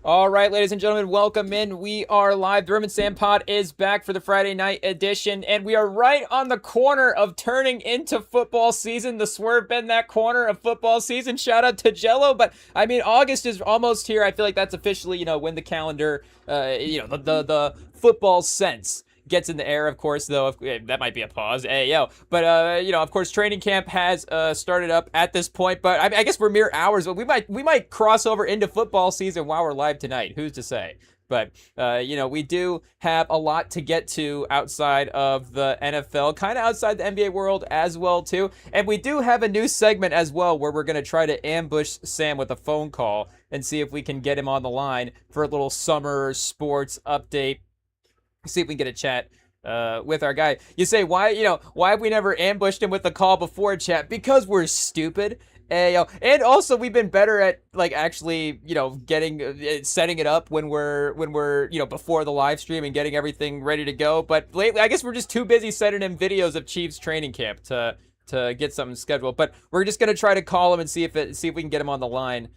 All right, ladies and gentlemen, welcome in. We are live. The REMINGTOM pod is back for the Friday night edition, and we are right on the corner of turning into football season. The swerve been that corner of football season. Shout out to Jello, but I mean, August is almost here. I feel like that's officially, when the calendar, the football sense gets in the air, of course, though. That might be a pause. Hey, yo. But, of course, training camp has started up at this point. But I guess we're mere hours. But we might cross over into football season while we're live tonight. Who's to say? But, we do have a lot to get to outside of the NFL, kind of outside the NBA world as well, too. And we do have a new segment as well where we're going to try to ambush Sam with a phone call and see if we can get him on the line for a little summer sports update. See if we can get a chat with our guy. You say, why have we never ambushed him with a call before, chat? Because we're stupid. And also we've been better at actually getting setting it up when we're before the live stream and getting everything ready to go. But lately, I guess we're just too busy sending him videos of Chiefs training camp to get something scheduled. But we're just gonna try to call him and see if we can get him on the line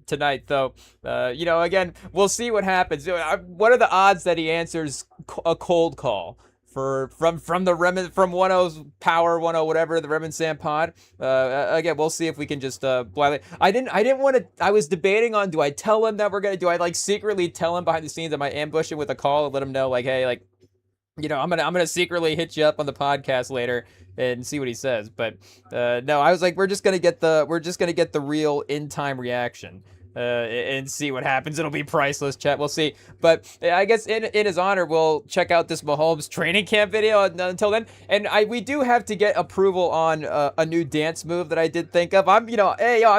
tonight, though. Again, we'll see what happens. What are the odds that he answers a cold call from 10's Power 10 whatever, the REMINGTOM pod? Again, we'll see if we can just blindly. I didn't want to. I was debating on, do I tell him that do I secretly tell him behind the scenes? I might ambush him with a call and let him know hey, I'm gonna secretly hit you up on the podcast later and see what he says. But no, I was like, we're just gonna get the real in time reaction and see what happens. It'll be priceless, chat. We'll see. But I guess in his honor, we'll check out this Mahomes training camp video. Until then, and we do have to get approval on a new dance move that I did think of. I'm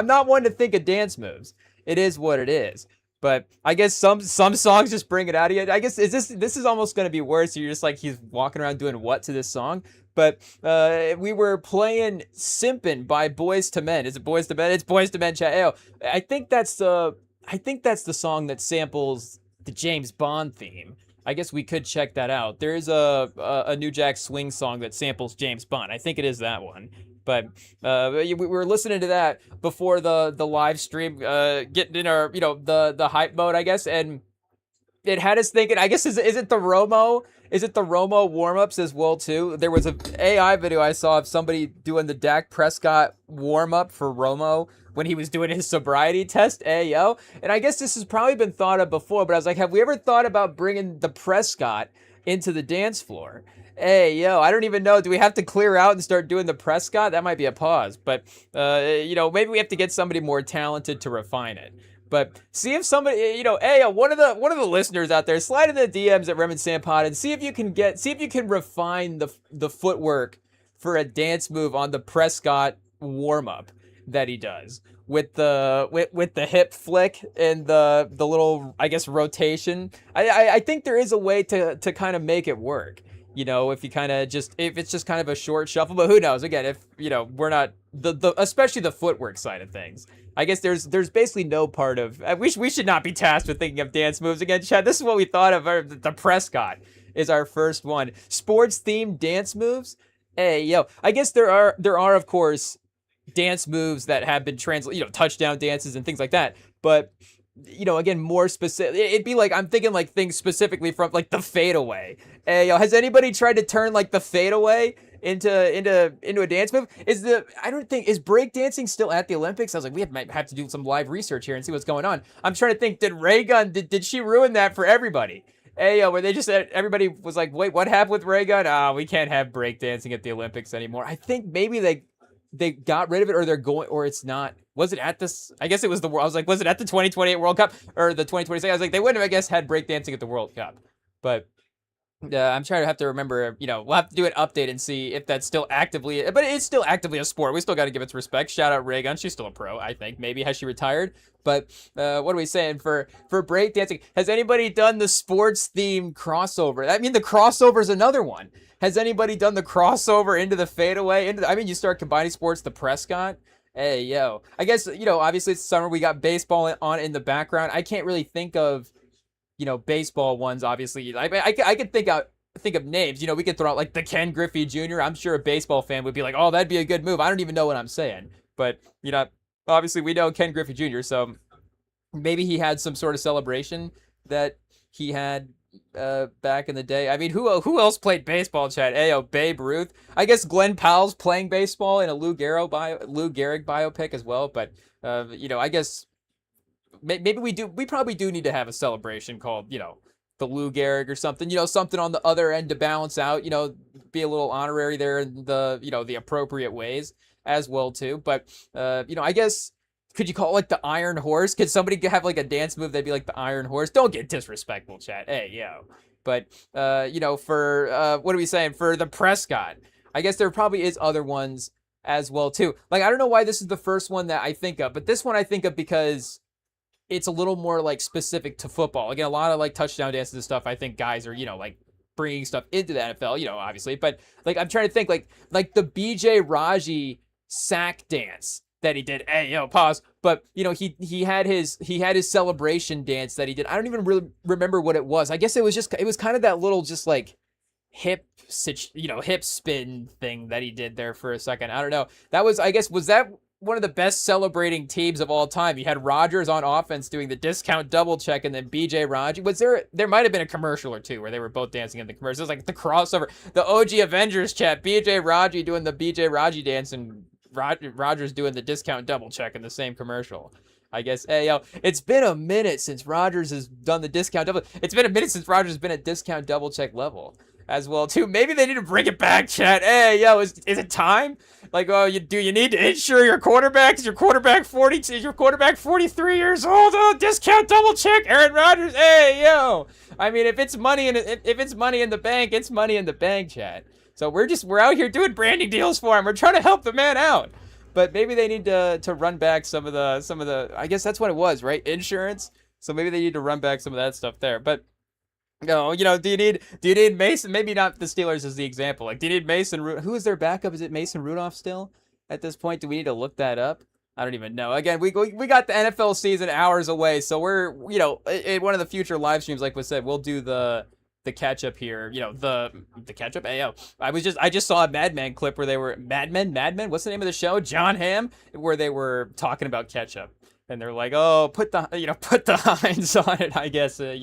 not one to think of dance moves. It is what it is. But I guess some songs just bring it out of you. I guess this is almost going to be worse. You're just he's walking around doing what to this song? But we were playing Simpin' by Boys to Men. Is it Boys to Men? It's Boys to Men, chat. I think that's the song that samples the James Bond theme. I guess we could check that out. There is a New Jack Swing song that samples James Bond. I think it is that one. But we were listening to that before the live stream, getting in our the hype mode, I guess, and it had us thinking. I guess is it the Romo? Is it the Romo warm-ups as well too? There was an AI video I saw of somebody doing the Dak Prescott warm-up for Romo when he was doing his sobriety test. And I guess this has probably been thought of before, but I was like, have we ever thought about bringing the Prescott into the dance floor? I don't even know. Do we have to clear out and start doing the Prescott? That might be a pause. But, maybe we have to get somebody more talented to refine it. But see if somebody, one of the listeners out there, slide in the DMs at REMINGTOM pod and see if you can refine the footwork for a dance move on the Prescott warm up that he does with the hip flick and the little, I guess, rotation. I think there is a way to kind of make it work. If you if it's just kind of a short shuffle, but who knows? Again, if we're not especially the footwork side of things. I guess there's basically no part of we should not be tasked with thinking of dance moves again, Chad. This is what we thought of. The Prescott is our first one. Sports themed dance moves. I guess there are of course dance moves that have been translated, touchdown dances and things like that. But again, more specific. It'd be I'm thinking things specifically from the fadeaway. Has anybody tried to turn the fadeaway into a dance move? Is breakdancing still at the Olympics? I was we might have to do some live research here and see what's going on. I'm trying to think. Did Ray Gun? Did she ruin that for everybody? Where they just said everybody was wait, what happened with Ray Gun? We can't have breakdancing at the Olympics anymore. I think maybe they got rid of it, or they're going, or it's not. Was it at this? I guess it was the World. I was was it at the 2028 World Cup or the 2026? I was they wouldn't have, I guess, had breakdancing at the World Cup. But I'm trying to have to remember, we'll have to do an update and see if that's still actively, but it's still actively a sport. We still got to give it respect. Shout out Reagan. She's still a pro, I think. Maybe. Has she retired? But what are we saying for breakdancing? Has anybody done the sports themed crossover? I mean, the crossover is another one. Has anybody done the crossover into the fadeaway? You start combining sports, the Prescott. I guess, obviously it's summer. We got baseball on in the background. I can't really think of, baseball ones, obviously. I could think of names. We could throw out the Ken Griffey Jr. I'm sure a baseball fan would be like, oh, that'd be a good move. I don't even know what I'm saying. But, obviously we know Ken Griffey Jr., so maybe he had some sort of celebration that he had back in the day. I mean, who else played baseball, Chad? Ayo, Babe Ruth. I guess Glenn Powell's playing baseball in a Lou Gehrig biopic as well. But I guess maybe we probably do need to have a celebration called the Lou Gehrig or something. Something on the other end to balance out. Be a little honorary there in the appropriate ways as well too. But I guess. Could you call it like the Iron Horse? Could somebody have like a dance move that'd be like the Iron Horse? Don't get disrespectful, chat. Hey, yo. But, for, what are we saying? For the Prescott, I guess there probably is other ones as well, too. Like, I don't know why this is the first one that I think of, but this one I think of because it's a little more like specific to football. Again, a lot of like touchdown dances and stuff. I think guys are, like bringing stuff into the NFL, obviously. But like, I'm trying to think like the BJ Raji sack dance that he did. Hey, pause. But he had his celebration dance that he did. I don't even really remember what it was. I guess it was kind of that little just like hip spin thing that he did there for a second. I don't know. Was that one of the best celebrating teams of all time? You had Rodgers on offense doing the discount double check, and then BJ Raji. There might have been a commercial or two where they were both dancing in the commercial. It was like the crossover, the OG Avengers chat, BJ Raji doing the BJ Raji dance and Rodgers doing the discount double check in the same commercial. I guess, it's been a minute since Rodgers has done the discount double. It's been a minute since Rodgers has been at discount double check level as well too. Maybe they need to bring it back, chat. Is it time? Like, do you need to insure your quarterback? Is your quarterback 43 years old? Oh, discount double check, Aaron Rodgers. I mean, if it's money in the bank, it's money in the bank, chat. So we're out here doing branding deals for him. We're trying to help the man out. But maybe they need to run back some of the I guess that's what it was, right? Insurance. So maybe they need to run back some of that stuff there. But no, do you need Mason? Maybe not the Steelers as the example. Like, do you need Mason? Who is their backup? Is it Mason Rudolph still at this point? Do we need to look that up? I don't even know. Again, we got the NFL season hours away, so we're in one of the future live streams, like was said, we'll do the catch up here, the catch up. I just saw a Mad Men clip where they were Mad Men. What's the name of the show? John Hamm, where they were talking about ketchup, and they're like, oh, put the Heinz on it. I guess I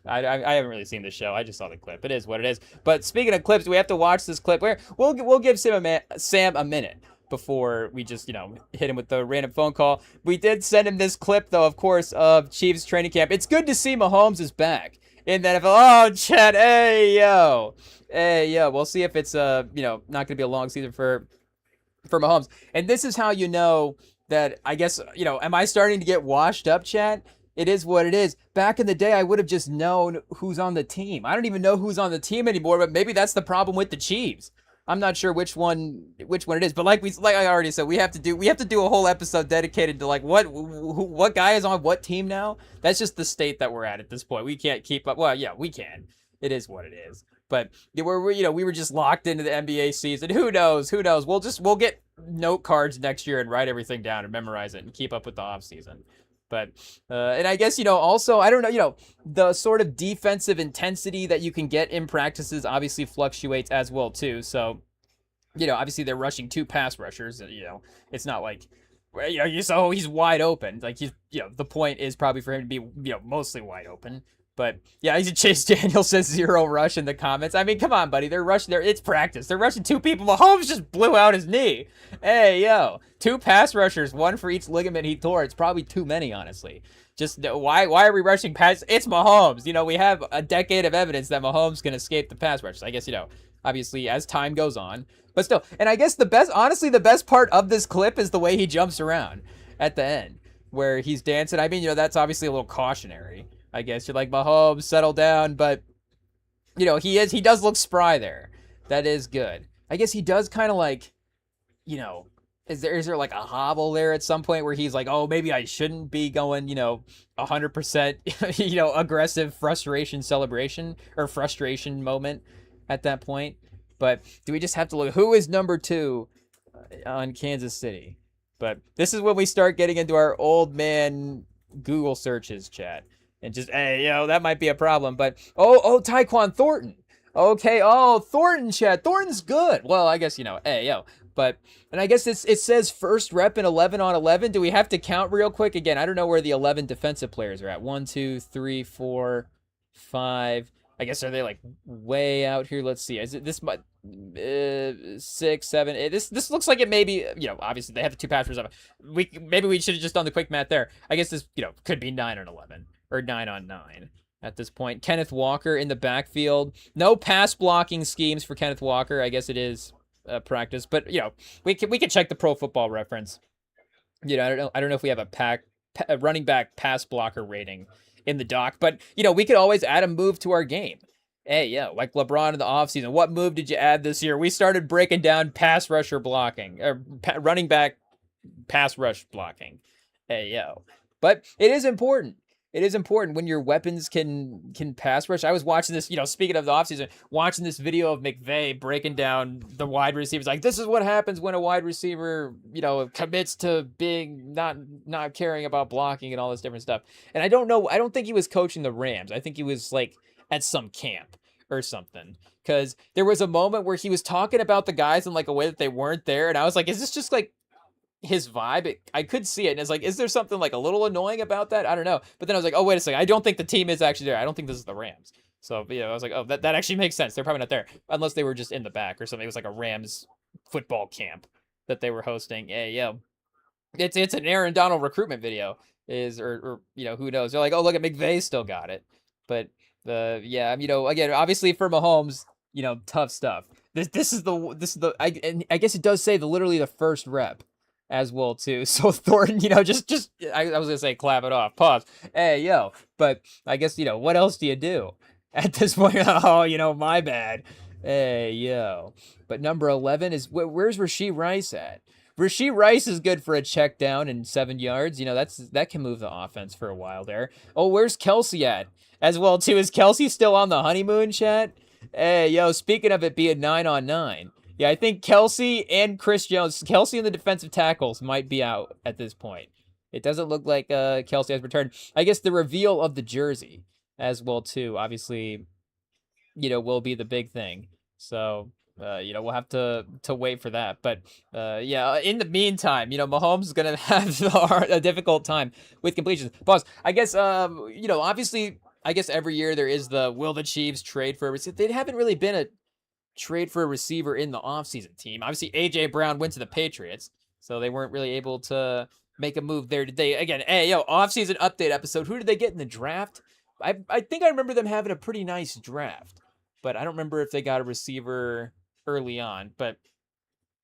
haven't really seen the show. I just saw the clip. It is what it is. But speaking of clips, we have to watch this clip where we'll give Sam a minute before we just hit him with the random phone call. We did send him this clip though, of course, of Chiefs training camp. It's good to see Mahomes is back in the NFL. Oh, Chad, hey, yo. We'll see if it's, not going to be a long season for Mahomes. And this is how you know that, I guess, am I starting to get washed up, Chad? It is what it is. Back in the day, I would have just known who's on the team. I don't even know who's on the team anymore, but maybe that's the problem with the Chiefs. I'm not sure which one it is, but like I already said, we have to do a whole episode dedicated to like what guy is on what team now. That's just the state that we're at this point. We can't keep up. Well, yeah, we can. It is what it is. But we were just locked into the NBA season. Who knows? We'll get note cards next year and write everything down and memorize it and keep up with the off season. But, and I guess, also, I don't know, the sort of defensive intensity that you can get in practices obviously fluctuates as well, too. So, obviously they're rushing 2 pass rushers. It's not like, he's wide open. Like, the point is probably for him to be, mostly wide open. But, yeah, Chase Daniel says 0 rush in the comments. I mean, come on, buddy. They're rushing. It's practice. They're rushing 2 people. Mahomes just blew out his knee. Hey, 2 pass rushers, 1 for each ligament he tore. It's probably too many, honestly. Just why are we rushing pass? It's Mahomes. We have a decade of evidence that Mahomes can escape the pass rush. I guess, obviously as time goes on. But still, and I guess the best part of this clip is the way he jumps around at the end, where he's dancing. I mean, that's obviously a little cautionary. I guess you're like, Mahomes, settle down, but he does look spry there. That is good. I guess he does kind of like, is there like a hobble there at some point where he's like, oh, maybe I shouldn't be going, 100%, aggressive frustration celebration or frustration moment at that point. But do we just have to look, who is number 2 on Kansas City? But this is when we start getting into our old man Google searches, chat. And just, that might be a problem. But, Tyquan Thornton. Okay, Thornton, chat. Thornton's good. Well, I guess, But, and I guess it says first rep in 11 on 11. Do we have to count real quick? Again, I don't know where the 11 defensive players are at. 1, 2, 3, 4, 5. I guess are they like way out here? Let's see. Is it this much? 6, 7, 8. This looks like it may be, obviously they have the two passers up. Maybe we should have just done the quick math there. I guess this, could be 9 on 11 or 9 on 9 at this point. Kenneth Walker in the backfield. No pass blocking schemes for Kenneth Walker. I guess it is practice, but we can check the Pro Football Reference. I don't know if we have a running back pass blocker rating in the doc, but we could always add a move to our game. Hey, like LeBron in the offseason. What move did you add this year? We started breaking down pass rusher blocking, or running back pass rush blocking. Hey, but it is important. It is important when your weapons can pass rush. I was watching this, speaking of the offseason, watching this video of McVay breaking down the wide receivers. Like, this is what happens when a wide receiver, commits to being not caring about blocking and all this different stuff. And I don't know. I don't think he was coaching the Rams. I think he was like at some camp or something. Because there was a moment where he was talking about the guys in like a way that they weren't there. And I was like, is this just like his vibe? I could see it, and it's like, is there something like a little annoying about that? I don't know. But then I was like, oh, wait a second, I don't think the team is actually there. I don't think this is the Rams. So I was like, oh, that actually makes sense. They're probably not there unless they were just in the back or something. It was like a Rams football camp that they were hosting. It's an Aaron Donald recruitment video, or who knows? They're like, oh, look at McVay still got it. But again, obviously for Mahomes, tough stuff. This is the I guess it does say literally the first rep as well too. So Thornton, I was gonna say clap it off, pause. Hey, but I guess what else do you do at this point? Oh, my bad. Hey, but number 11 is where's Rashee Rice at? Rashee Rice is good for a check down and 7 yards. That can move the offense for a while there. Oh, where's Kelsey at as well too? Is Kelsey still on the honeymoon, chat? Hey, speaking of it being 9 on 9. Yeah, I think Kelsey and Chris Jones, Kelsey and the defensive tackles might be out at this point. It doesn't look like Kelsey has returned. I guess the reveal of the jersey as well too, obviously, will be the big thing. So, we'll have to wait for that. But in the meantime, Mahomes is gonna have a difficult time with completions. Pause. I guess obviously, I guess every year there is will the Chiefs trade for a receiver? They haven't really been a trade for a receiver in the offseason team. Obviously, A.J. Brown went to the Patriots, so they weren't really able to make a move there. Did they? Again, offseason update episode. Who did they get in the draft? I think I remember them having a pretty nice draft, but I don't remember if they got a receiver early on. But,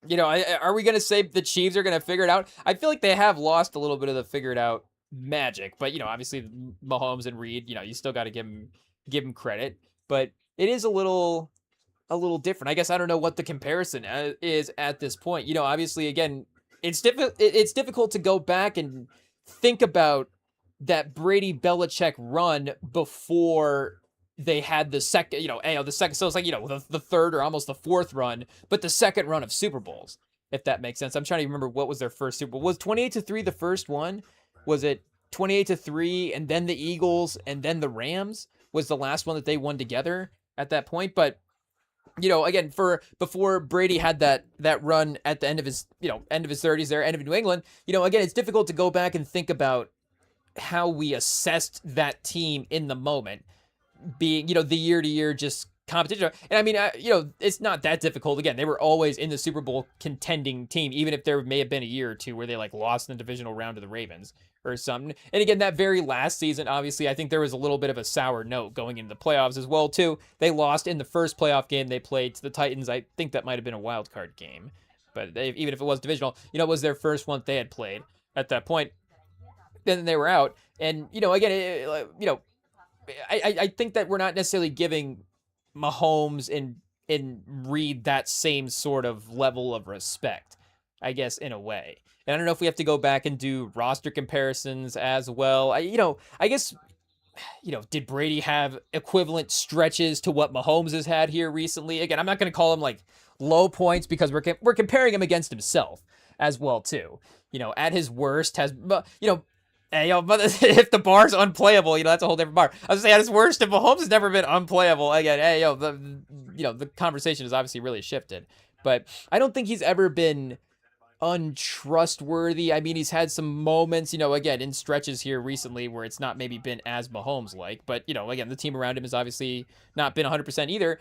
are we going to say the Chiefs are going to figure it out? I feel like they have lost a little bit of the figured out magic, but, obviously Mahomes and Reed, you still got to give him credit, but it is a little different. I guess I don't know what the comparison is at this point. Obviously, again, it's difficult to go back and think about that Brady Belichick run before they had the second, the second. So it's like, the third or almost the fourth run, but the second run of Super Bowls, if that makes sense. I'm trying to remember what was their first Super Bowl. Was 28-3 the first one? Was it 28-3 and then the Eagles and then the Rams was the last one that they won together at that point? But again, before Brady had that run at the end of his 30s there, end of New England, again, it's difficult to go back and think about how we assessed that team in the moment, being, the year-to-year just competition. And I mean, it's not that difficult. Again, they were always in the Super Bowl contending team, even if there may have been a year or two where they lost in the divisional round to the Ravens or something. And again, that very last season, obviously, I think there was a little bit of a sour note going into the playoffs as well, too. They lost in the first playoff game they played to the Titans. I think that might have been a wild card game, but even if it was divisional, it was their first one they had played at that point. Then they were out. And, again, I think that we're not necessarily giving Mahomes and Reed that same sort of level of respect, I guess, in a way. And I don't know if we have to go back and do roster comparisons as well. I guess, did Brady have equivalent stretches to what Mahomes has had here recently? Again, I'm not going to call him low points because we're comparing him against himself as well too. At his worst has, hey, but if the bar's unplayable, that's a whole different bar. I was saying at his worst, if Mahomes has never been unplayable, again, hey, the conversation has obviously really shifted. but I don't think he's ever been untrustworthy. I mean, he's had some moments, again, in stretches here recently where it's not maybe been as Mahomes-like, but, again, the team around him has obviously not been 100% either,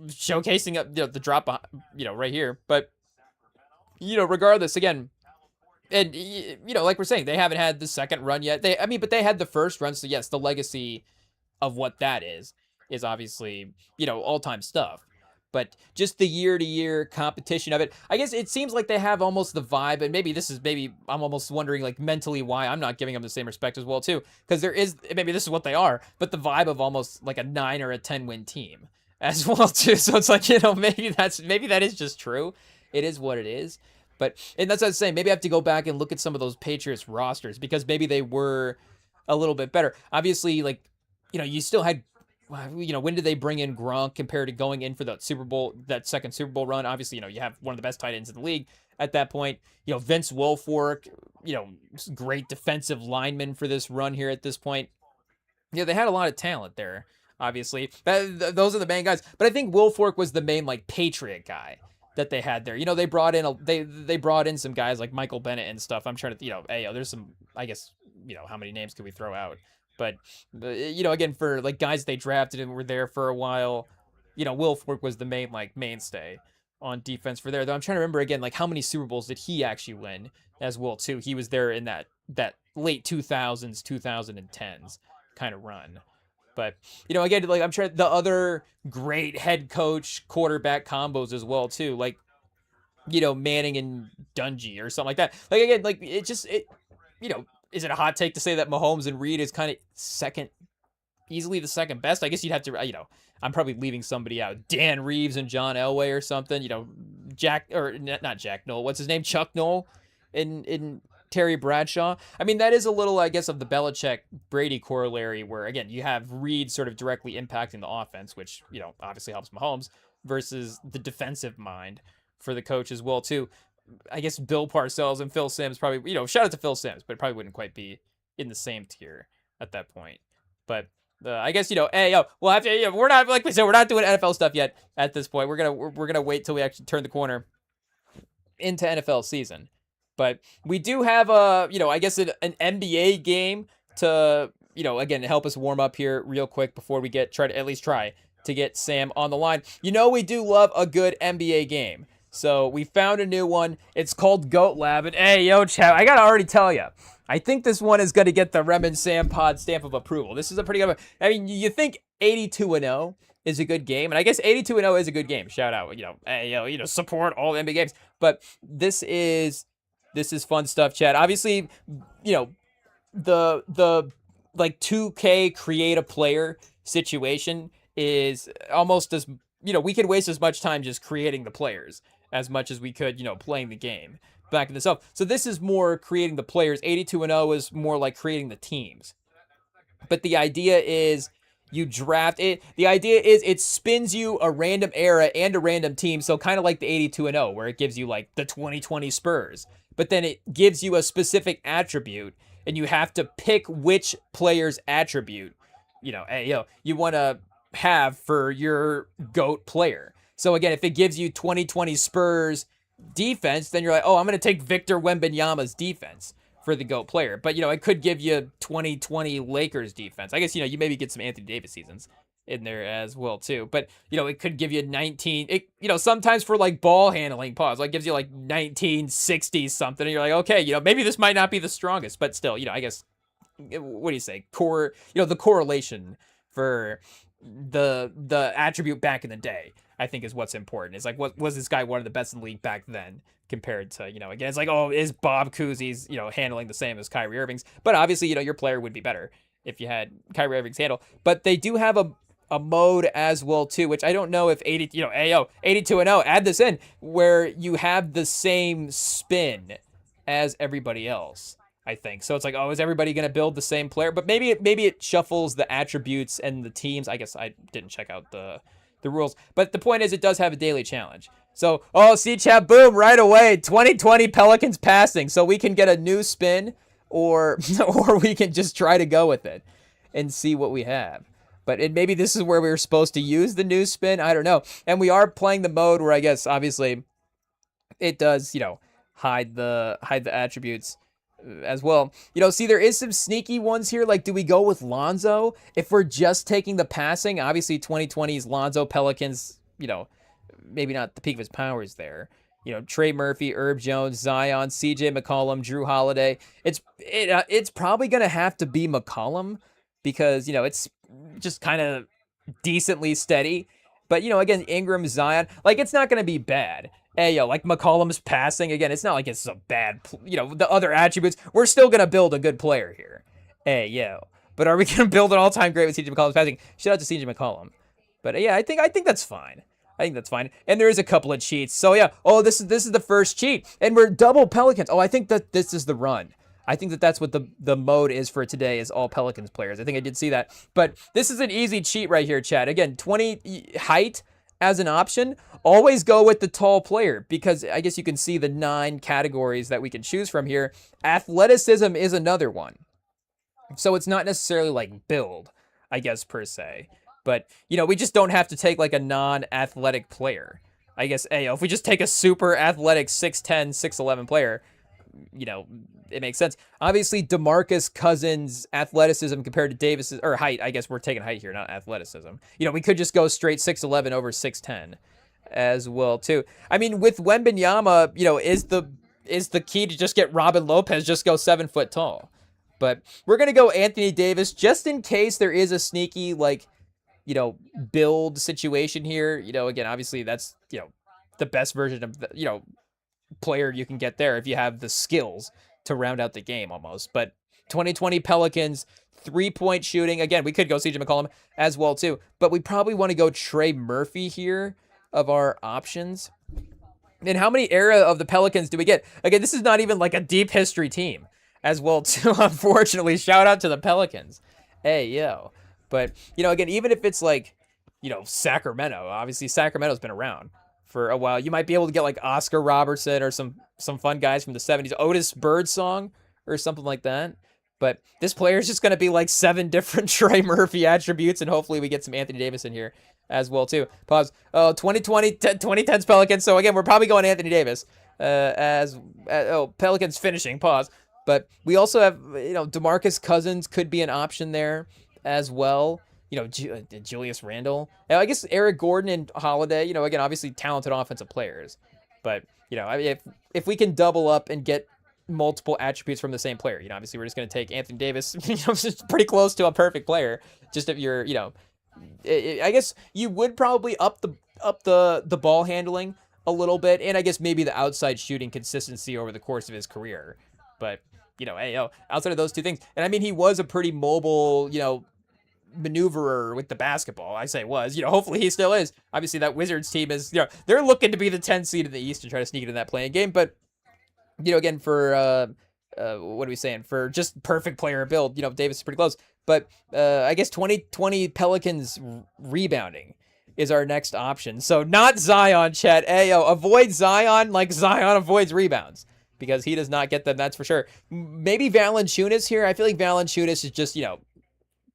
showcasing the drop, right here. But, regardless, again, and, like we're saying, they haven't had the second run yet. But they had the first run, so yes, the legacy of what that is obviously, all-time stuff. But just the year-to-year competition of it, I guess it seems like they have almost the vibe, and maybe I'm almost wondering, like, mentally why I'm not giving them the same respect as well, too, because maybe this is what they are, but the vibe of almost like a 9 or a 10-win team as well, too. So it's like, maybe that is just true. It is what it is. And that's what I was saying. Maybe I have to go back and look at some of those Patriots rosters because maybe they were a little bit better. Obviously, like, you still had, when did they bring in Gronk compared to going in for that second Super Bowl run? Obviously, you have one of the best tight ends in the league at that point. Vince Wilfork, great defensive lineman for this run here at this point. They had a lot of talent there, obviously. Those are the main guys. But I think Wilfork was the main, like, Patriot guy that they had there. They brought in they brought in some guys like Michael Bennett and stuff. I'm trying to, there's some, I guess, how many names could we throw out? But, again, for, like, guys they drafted and were there for a while, Wilfork was the mainstay on defense for there. Though I'm trying to remember, again, like, how many Super Bowls did he actually win as well, too? He was there in that late 2000s, 2010s kind of run. But, again, like, I'm trying the other great head coach quarterback combos as well, too. Like, Manning and Dungy or something like that. Like, again, like, is it a hot take to say that Mahomes and Reed is kind of easily the second best? I guess you'd have to, I'm probably leaving somebody out. Dan Reeves and John Elway or something, not Jack Noel. What's his name? Chuck Noll in Terry Bradshaw. I mean, that is a little, I guess, of the Belichick-Brady corollary where, again, you have Reed sort of directly impacting the offense, which, obviously helps Mahomes, versus the defensive mind for the coach as well, too. I guess Bill Parcells and Phil Simms probably, shout out to Phil Simms, but it probably wouldn't quite be in the same tier at that point. But I guess, we'll have to, we're not, like we said, we're not doing NFL stuff yet at this point. We're going to wait till we actually turn the corner into NFL season. But we do have I guess an NBA game to, again, help us warm up here real quick before we try to get Sam on the line. We do love a good NBA game. So we found a new one. It's called GOAT Lab. And hey, chat, I got to already tell you, I think this one is going to get the Rem and Sam pod stamp of approval. This is a pretty good one. I mean, you think 82-0 is a good game. And I guess 82-0 is a good game. Shout out, support all the NBA games. But this is fun stuff, chat. Obviously, the like 2K create a player situation is almost as, we could waste as much time just creating the players as much as we could, playing the game back in itself. So this is more creating the players. 82-0 is more like creating the teams. But the idea is you draft it. The idea is it spins you a random era and a random team. So kind of like the 82-0 where it gives you like the 2020 Spurs. But then it gives you a specific attribute and you have to pick which player's attribute, you want to have for your GOAT player. So again, if it gives you 2020 Spurs defense, then you're like, oh, I'm going to take Victor Wembanyama's defense for the GOAT player. But, it could give you 2020 Lakers defense. I guess, you maybe get some Anthony Davis seasons in there as well, too. But, it could give you 19, sometimes for like ball handling like gives you like 1960 something. And you're like, okay, maybe this might not be the strongest, but still, I guess, what do you say? The correlation for the attribute back in the day, I think is what's important. It's like, what was this guy one of the best in the league back then compared to, again, it's like, oh, is Bob Cousy's, handling the same as Kyrie Irving's? But obviously, your player would be better if you had Kyrie Irving's handle. But they do have a mode as well, too, which I don't know if 82-0, add this in, where you have the same spin as everybody else. I think. So it's like, oh, is everybody going to build the same player? But maybe it shuffles the attributes and the teams. I guess I didn't check out the rules. But the point is, it does have a daily challenge. So, see, chat, boom, right away. 2020 Pelicans passing. So we can get a new spin or we can just try to go with it and see what we have. But maybe this is where we were supposed to use the new spin. I don't know. And we are playing the mode where I guess obviously it does, hide the attributes as well. See, there is some sneaky ones here. Like, do we go with Lonzo? If we're just taking the passing, obviously 2020's Lonzo Pelicans, maybe not the peak of his powers there. Trey Murphy, Herb Jones, Zion, CJ McCollum, Drew Holiday. It's probably gonna have to be McCollum because it's just kind of decently steady. But again, Ingram, Zion, like it's not gonna be bad. Hey, like McCollum's passing again. It's not like it's a bad, the other attributes. We're still gonna build a good player here. Hey, yo. But are we gonna build an all-time great with CJ McCollum's passing? Shout out to CJ McCollum. But yeah, I think that's fine. I think that's fine. And there is a couple of cheats. So yeah. Oh, this is the first cheat. And we're double Pelicans. Oh, I think that this is the run. I think that's what the mode is for today is all Pelicans players. I think I did see that. But this is an easy cheat right here, Chad. Again, 20 height as an option. Always go with the tall player because I guess you can see the 9 categories that we can choose from here. Athleticism is another one. So it's not necessarily like build, I guess, per se. But, we just don't have to take like a non-athletic player. I guess, if we just take a super athletic 6'10", 6'11 player, it makes sense. Obviously, DeMarcus Cousins' athleticism compared to Davis's, or height, I guess we're taking height here, not athleticism. We could just go straight 6'11 over 6'10 as well, too. I mean, with Wembanyama, is the key to just get Robin Lopez, just go 7 foot tall. But we're going to go Anthony Davis just in case there is a sneaky, build situation here. Again, obviously that's, the best version of the, player you can get there if you have the skills to round out the game almost. But 2020 Pelicans, 3-point shooting. Again, we could go CJ McCollum as well too, but we probably want to go Trey Murphy here of our options. And how many era of the Pelicans do we get? Again, this is not even like a deep history team as well too, unfortunately. Shout out to the Pelicans. Hey, yo. But, again, even if it's like, Sacramento, obviously Sacramento's been around for a while. You might be able to get like Oscar Robertson or some fun guys from the 70s, Otis Birdsong or something like that. But this player is just going to be like 7 different Trey Murphy attributes, and hopefully we get some Anthony Davis in here as well too. Pause. 2010's Pelicans. So again, we're probably going Anthony Davis Pelicans finishing. Pause. But we also have, DeMarcus Cousins could be an option there as well. Julius Randle. I guess Eric Gordon and Holiday, again, obviously talented offensive players. But, if we can double up and get multiple attributes from the same player, obviously we're just going to take Anthony Davis, it's pretty close to a perfect player. Just if you're, I guess you would probably up the ball handling a little bit. And I guess maybe the outside shooting consistency over the course of his career. But, outside of those two things. And I mean, he was a pretty mobile, maneuverer with the basketball. I say was, hopefully he still is. Obviously that Wizards team is, they're looking to be the 10th seed in the East and try to sneak into that playing game. But, again, for, what are we saying? For just perfect player build, Davis is pretty close. But, I guess 2020 Pelicans rebounding is our next option. So not Zion, Chet. Avoid Zion like Zion avoids rebounds. Because he does not get them, that's for sure. Maybe Valanciunas here. I feel like Valanciunas is just,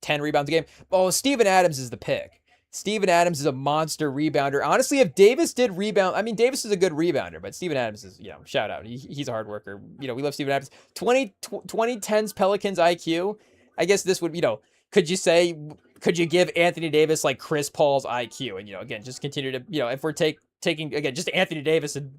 10 rebounds a game. Oh, Steven Adams is the pick. Steven Adams is a monster rebounder. Honestly, if Davis did rebound, I mean, Davis is a good rebounder, but Steven Adams is, shout out. He's a hard worker. We love Steven Adams. 2010's Pelicans IQ. I guess this would, could you give Anthony Davis like Chris Paul's IQ? And, again, just continue to, if we're taking, again, just Anthony Davis and,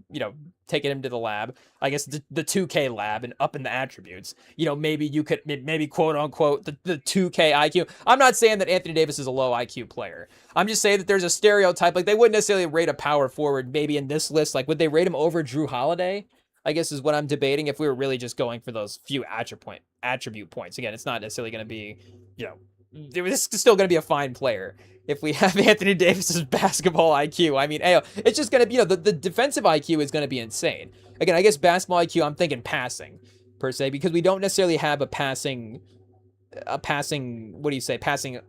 taking him to the lab, I guess the 2K lab and upping the attributes, maybe you could, maybe quote unquote, the 2K IQ. I'm not saying that Anthony Davis is a low IQ player. I'm just saying that there's a stereotype, like they wouldn't necessarily rate a power forward maybe in this list. Like, would they rate him over Drew Holiday? I guess is what I'm debating if we were really just going for those few attribute points. Again, it's not necessarily going to be, this is still going to be a fine player if we have Anthony Davis's basketball IQ. I mean, it's just going to be, the defensive IQ is going to be insane. Again, I guess basketball IQ, I'm thinking passing per se, because we don't necessarily have a passing, passing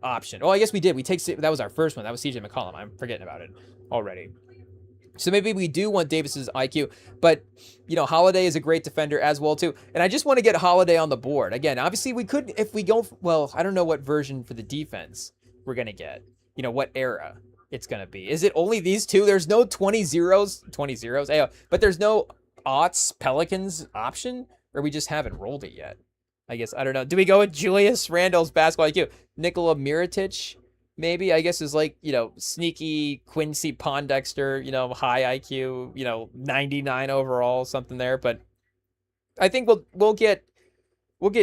option. Oh, I guess we did. That was our first one. That was CJ McCollum. I'm forgetting about it already. So maybe we do want Davis's IQ, but, Holiday is a great defender as well, too. And I just want to get Holiday on the board. Again, obviously we could, if we go, well, I don't know what version for the defense we're gonna get. What era it's gonna be. Is it only these two? There's no 20 zeros, 20 zeros, but there's no aughts Pelicans option, or we just haven't rolled it yet. I guess, I don't know. Do we go with Julius Randle's basketball IQ? Nikola Mirotic, maybe, I guess, is like, sneaky Quincy Pondexter, high IQ, 99 overall, something there. But I think we'll get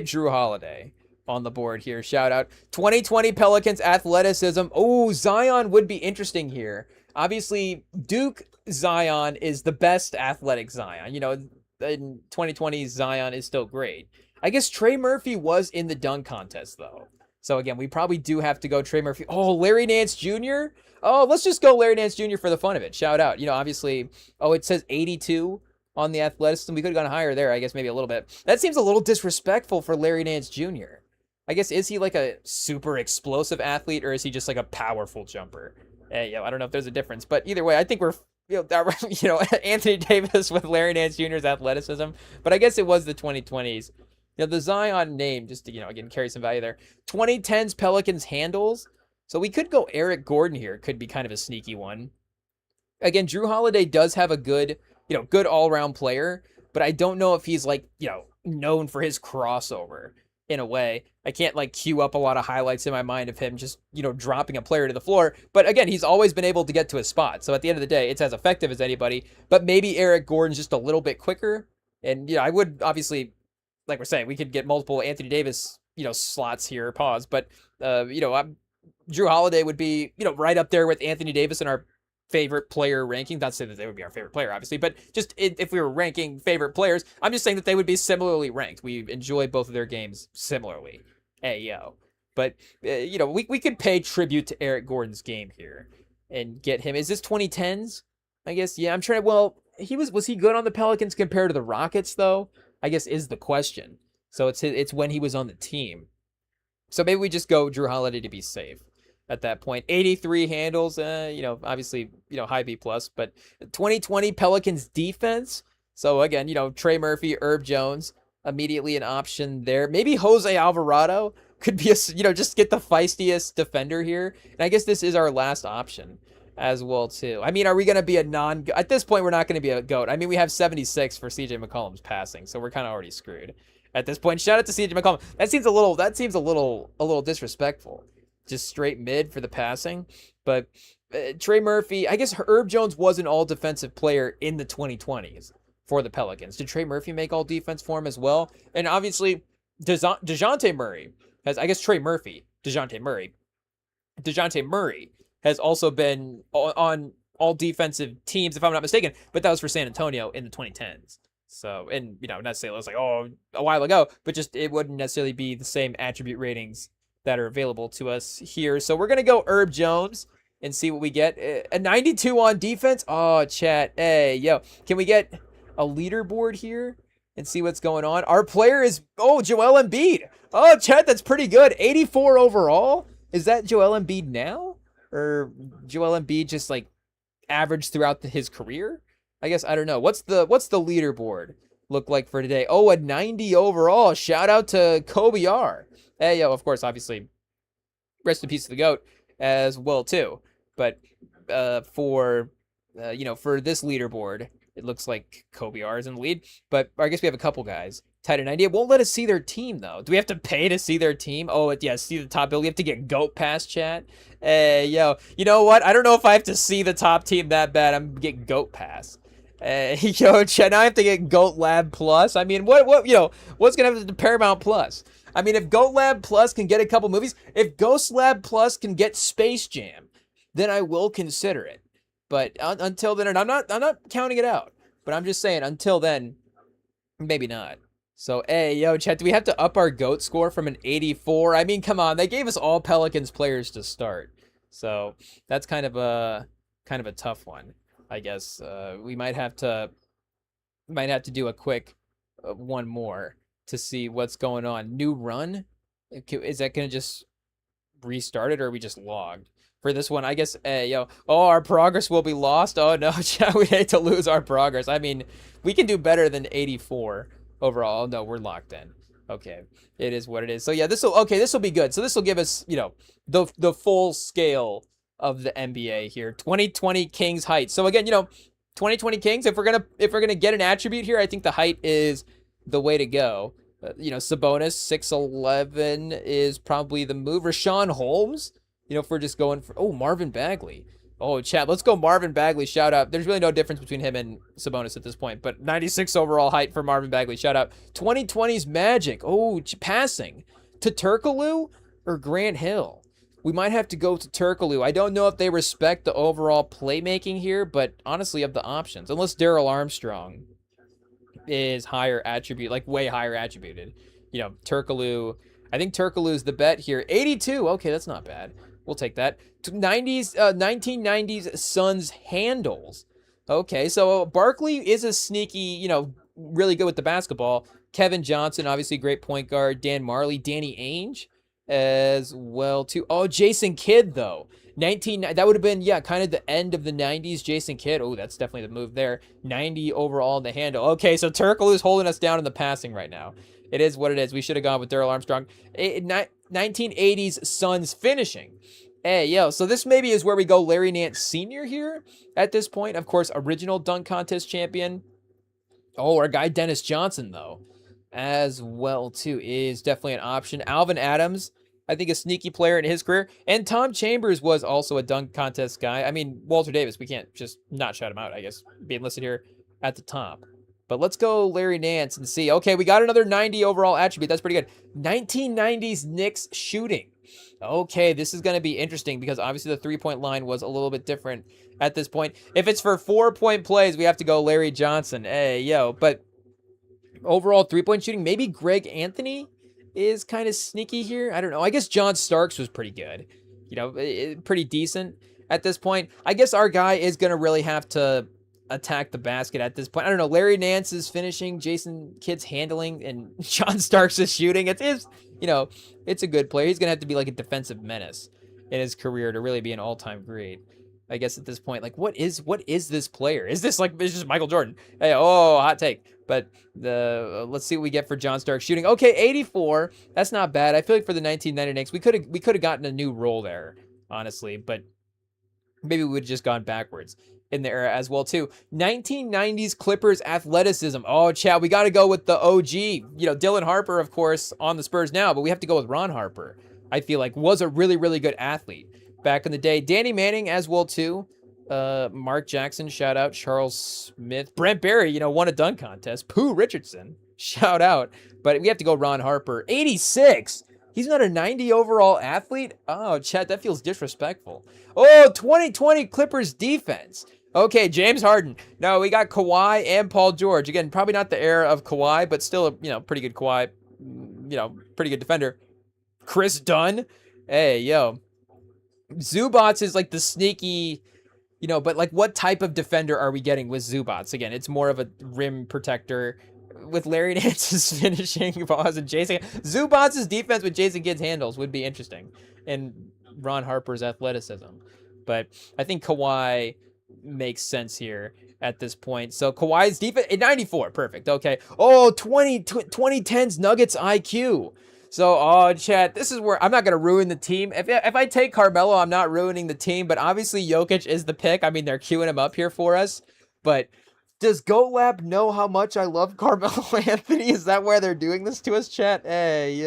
Drew Holiday on the board here. Shout out 2020 Pelicans athleticism. Oh, Zion would be interesting here. Obviously, Duke Zion is the best athletic Zion. In 2020, Zion is still great. I guess Trey Murphy was in the dunk contest, though. So, again, we probably do have to go Trey Murphy. Oh, Larry Nance Jr.? Oh, let's just go Larry Nance Jr. for the fun of it. Shout out. Obviously, it says 82 on the athleticism. We could have gone higher there, I guess, maybe a little bit. That seems a little disrespectful for Larry Nance Jr. I guess, is he like a super explosive athlete, or is he just like a powerful jumper? I don't know if there's a difference. But either way, I think we're, Anthony Davis with Larry Nance Jr.'s athleticism. But I guess it was the 2020s. The Zion name, just to, again, carry some value there. 2010s Pelicans handles. So we could go Eric Gordon here. Could be kind of a sneaky one. Again, Drew Holiday does have a good all-around player, but I don't know if he's like, known for his crossover in a way. I can't like queue up a lot of highlights in my mind of him just, dropping a player to the floor. But again, he's always been able to get to his spot. So at the end of the day, it's as effective as anybody. But maybe Eric Gordon's just a little bit quicker. And, I would obviously, like we're saying, we could get multiple Anthony Davis, slots here, pause. But, Drew Holiday would be, right up there with Anthony Davis in our favorite player ranking. Not to say that they would be our favorite player, obviously, but just if we were ranking favorite players, I'm just saying that they would be similarly ranked. We enjoy both of their games similarly. But, we could pay tribute to Eric Gordon's game here and get him. Is this 2010s? I guess, yeah, I'm trying to, was he good on the Pelicans compared to the Rockets, though? I guess is the question. So it's when he was on the team. So maybe we just go Drew Holiday to be safe at that point. 83 handles, obviously, high B+, but 2020 Pelicans defense. So again, Trey Murphy, Herb Jones, immediately an option there. Maybe Jose Alvarado could be just get the feistiest defender here. And I guess this is our last option as well, too. I mean, are we going to be at this point, we're not going to be a GOAT. I mean, we have 76 for CJ McCollum's passing, so we're kind of already screwed at this point. Shout out to CJ McCollum. That seems a little disrespectful. Just straight mid for the passing. But Trey Murphy, I guess Herb Jones was an all-defensive player in the 2020s for the Pelicans. Did Trey Murphy make all-defense for him as well? And obviously, DeJounte Murray has, I guess Trey Murphy, DeJounte Murray has also been on all-defensive teams, if I'm not mistaken, but that was for San Antonio in the 2010s. So, and, not necessarily, it was like, a while ago, but just it wouldn't necessarily be the same attribute ratings that are available to us here. So we're going to go Herb Jones and see what we get. A 92 on defense. Oh, chat. Hey, yo. Can we get a leaderboard here and see what's going on? Our player is, Joel Embiid. Oh, chat, that's pretty good. 84 overall. Is that Joel Embiid now? Or Joel Embiid just like average throughout his career? I guess, I don't know. What's the leaderboard look like for today? Oh, a 90 overall. Shout out to Kobe R. Hey, yo, of course, obviously, rest in peace to the GOAT as well, too. But for this leaderboard, it looks like Kobe R is in the lead. But I guess we have a couple guys tied at 90. It won't let us see their team, though. Do we have to pay to see their team? Oh, yeah, see the top bill. We have to get GOAT pass, chat. Hey, yo, you know what? I don't know if I have to see the top team that bad. I'm getting GOAT pass. Yo, chat, now I have to get GOAT Lab Plus. I mean, what's going to happen to Paramount Plus? I mean, if GOAT Lab Plus can get a couple movies, if Ghost Lab Plus can get Space Jam, then I will consider it. But until then, and I'm not counting it out, but I'm just saying until then, maybe not. So, hey, yo, chat, do we have to up our GOAT score from an 84? I mean, come on, they gave us all Pelicans players to start. So, that's kind of a tough one, I guess. We might have to do a quick one more to see what's going on. New run? Is that going to just restart it, or are we just logged? For this one, I guess, our progress will be lost. Oh, no, we hate to lose our progress. I mean, we can do better than 84 overall. No, we're locked in. Okay, it is what it is. So yeah, this will be good. So this will give us, the full scale of the NBA here. 2020 Kings height. So again, 2020 Kings, if we're gonna get an attribute here, I think the height is the way to go. Sabonis 6'11" is probably the move. Rashawn Holmes, if we're just going for Marvin Bagley. Oh, chat, let's go Marvin Bagley. Shout out. There's really no difference between him and Sabonis at this point, but 96 overall height for Marvin Bagley. Shout out. 2020's Magic. Oh, passing to Turkoglu or Grant Hill. We might have to go to Turkoglu. I don't know if they respect the overall playmaking here, but honestly, of the options, unless Daryl Armstrong is higher attribute, like way higher attributed. Turkoglu. I think Turkoglu is the bet here. 82. Okay, that's not bad. We'll take that. 1990s Suns handles. Okay, so Barkley is a sneaky, really good with the basketball. Kevin Johnson, obviously great point guard. Dan Marley, Danny Ainge as well too. Oh, Jason Kidd though. That would have been kind of the end of the 90s. Jason Kidd. Oh, that's definitely the move there. 90 overall in the handle. Okay, so Turkoglu is holding us down in the passing right now. It is what it is. We should have gone with Daryl Armstrong. 1980s Suns finishing. Hey, so this maybe is where we go Larry Nance Sr. here at this point. Of course, original dunk contest champion. Oh, our guy Dennis Johnson, though, as well, too, is definitely an option. Alvin Adams, I think a sneaky player in his career. And Tom Chambers was also a dunk contest guy. I mean, Walter Davis, we can't just not shout him out, I guess, being listed here at the top. But let's go Larry Nance and see. Okay, we got another 90 overall attribute. That's pretty good. 1990s Knicks shooting. Okay, this is going to be interesting because obviously the three-point line was a little bit different at this point. If it's for 4-point plays, we have to go Larry Johnson. Hey, but overall three-point shooting, maybe Greg Anthony is kind of sneaky here. I don't know. I guess John Starks was pretty good. Pretty decent at this point. I guess our guy is going to really have to attack the basket at this point. I don't know. Larry Nance is finishing, Jason Kidd's handling, and John Starks is shooting. It's a good player. He's going to have to be like a defensive menace in his career to really be an all-time great. I guess at this point, like, what is this player? Is this it's just Michael Jordan? Hey, hot take. But let's see what we get for John Starks shooting. Okay, 84. That's not bad. I feel like for the 1990 Knicks, we could have gotten a new role there, honestly, but maybe we would have just gone backwards in the era as well too. 1990s Clippers athleticism. Oh, chat, we got to go with the OG. Dylan Harper, of course, on the Spurs now, but we have to go with Ron Harper. I feel like was a really, really good athlete back in the day. Danny Manning as well too. Mark Jackson, shout out. Charles Smith, Brent Barry, won a dunk contest. Pooh Richardson, shout out. But we have to go Ron Harper. 86. He's not a 90 overall athlete? Oh, chat, that feels disrespectful. Oh, 2020 Clippers defense. Okay, James Harden. No, we got Kawhi and Paul George. Again, probably not the era of Kawhi, but still a, pretty good Kawhi, pretty good defender. Chris Dunn. Hey, Zubats is like the sneaky, but like what type of defender are we getting with Zubats? Again, it's more of a rim protector. With Larry Nance's finishing balls and Jason Zubats' defense with Jason Kidd's handles would be interesting, and Ron Harper's athleticism. But I think Kawhi makes sense here at this point. So Kawhi's defense at 94, perfect. Okay. Oh, 2010's Nuggets IQ. So, chat, this is where I'm not going to ruin the team. If I take Carmelo, I'm not ruining the team, but obviously Jokic is the pick. I mean, they're queuing him up here for us, but does GoLab know how much I love Carmelo Anthony? Is that why they're doing this to us, chat? Hey,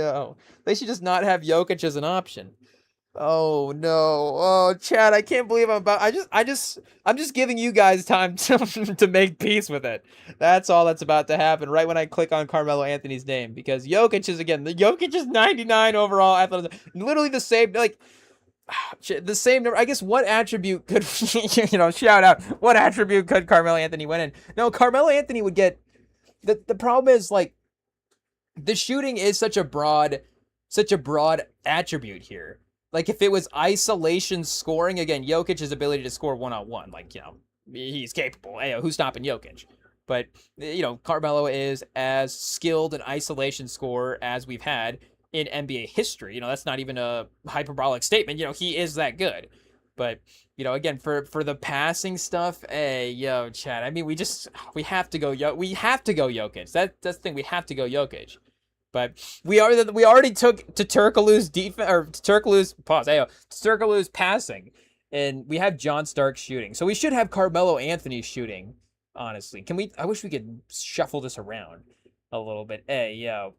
they should just not have Jokic as an option. Oh no. Oh, chat, I can't believe I'm just giving you guys time to make peace with it. That's all that's about to happen right when I click on Carmelo Anthony's name, because Jokic is 99 overall athleticism. Literally the same, the same number. I guess what attribute could, shout out, what attribute could Carmelo Anthony win in? No, Carmelo Anthony would get, the problem is, the shooting is such a broad attribute here. Like, if it was isolation scoring, again, Jokic's ability to score one-on-one, he's capable. Hey, who's stopping Jokic? But, Carmelo is as skilled an isolation scorer as we've had in NBA history. That's not even a hyperbolic statement. He is that good. But, again, for the passing stuff, hey, Chad, I mean, we have to go Jokic. That's the thing, we have to go Jokic. But we already took to Turkoglu's defense, or Turkoglu's pause. Turkoglu's passing, and we have John Starks shooting. So we should have Carmelo Anthony shooting. Honestly, can we? I wish we could shuffle this around a little bit. Hey, yo.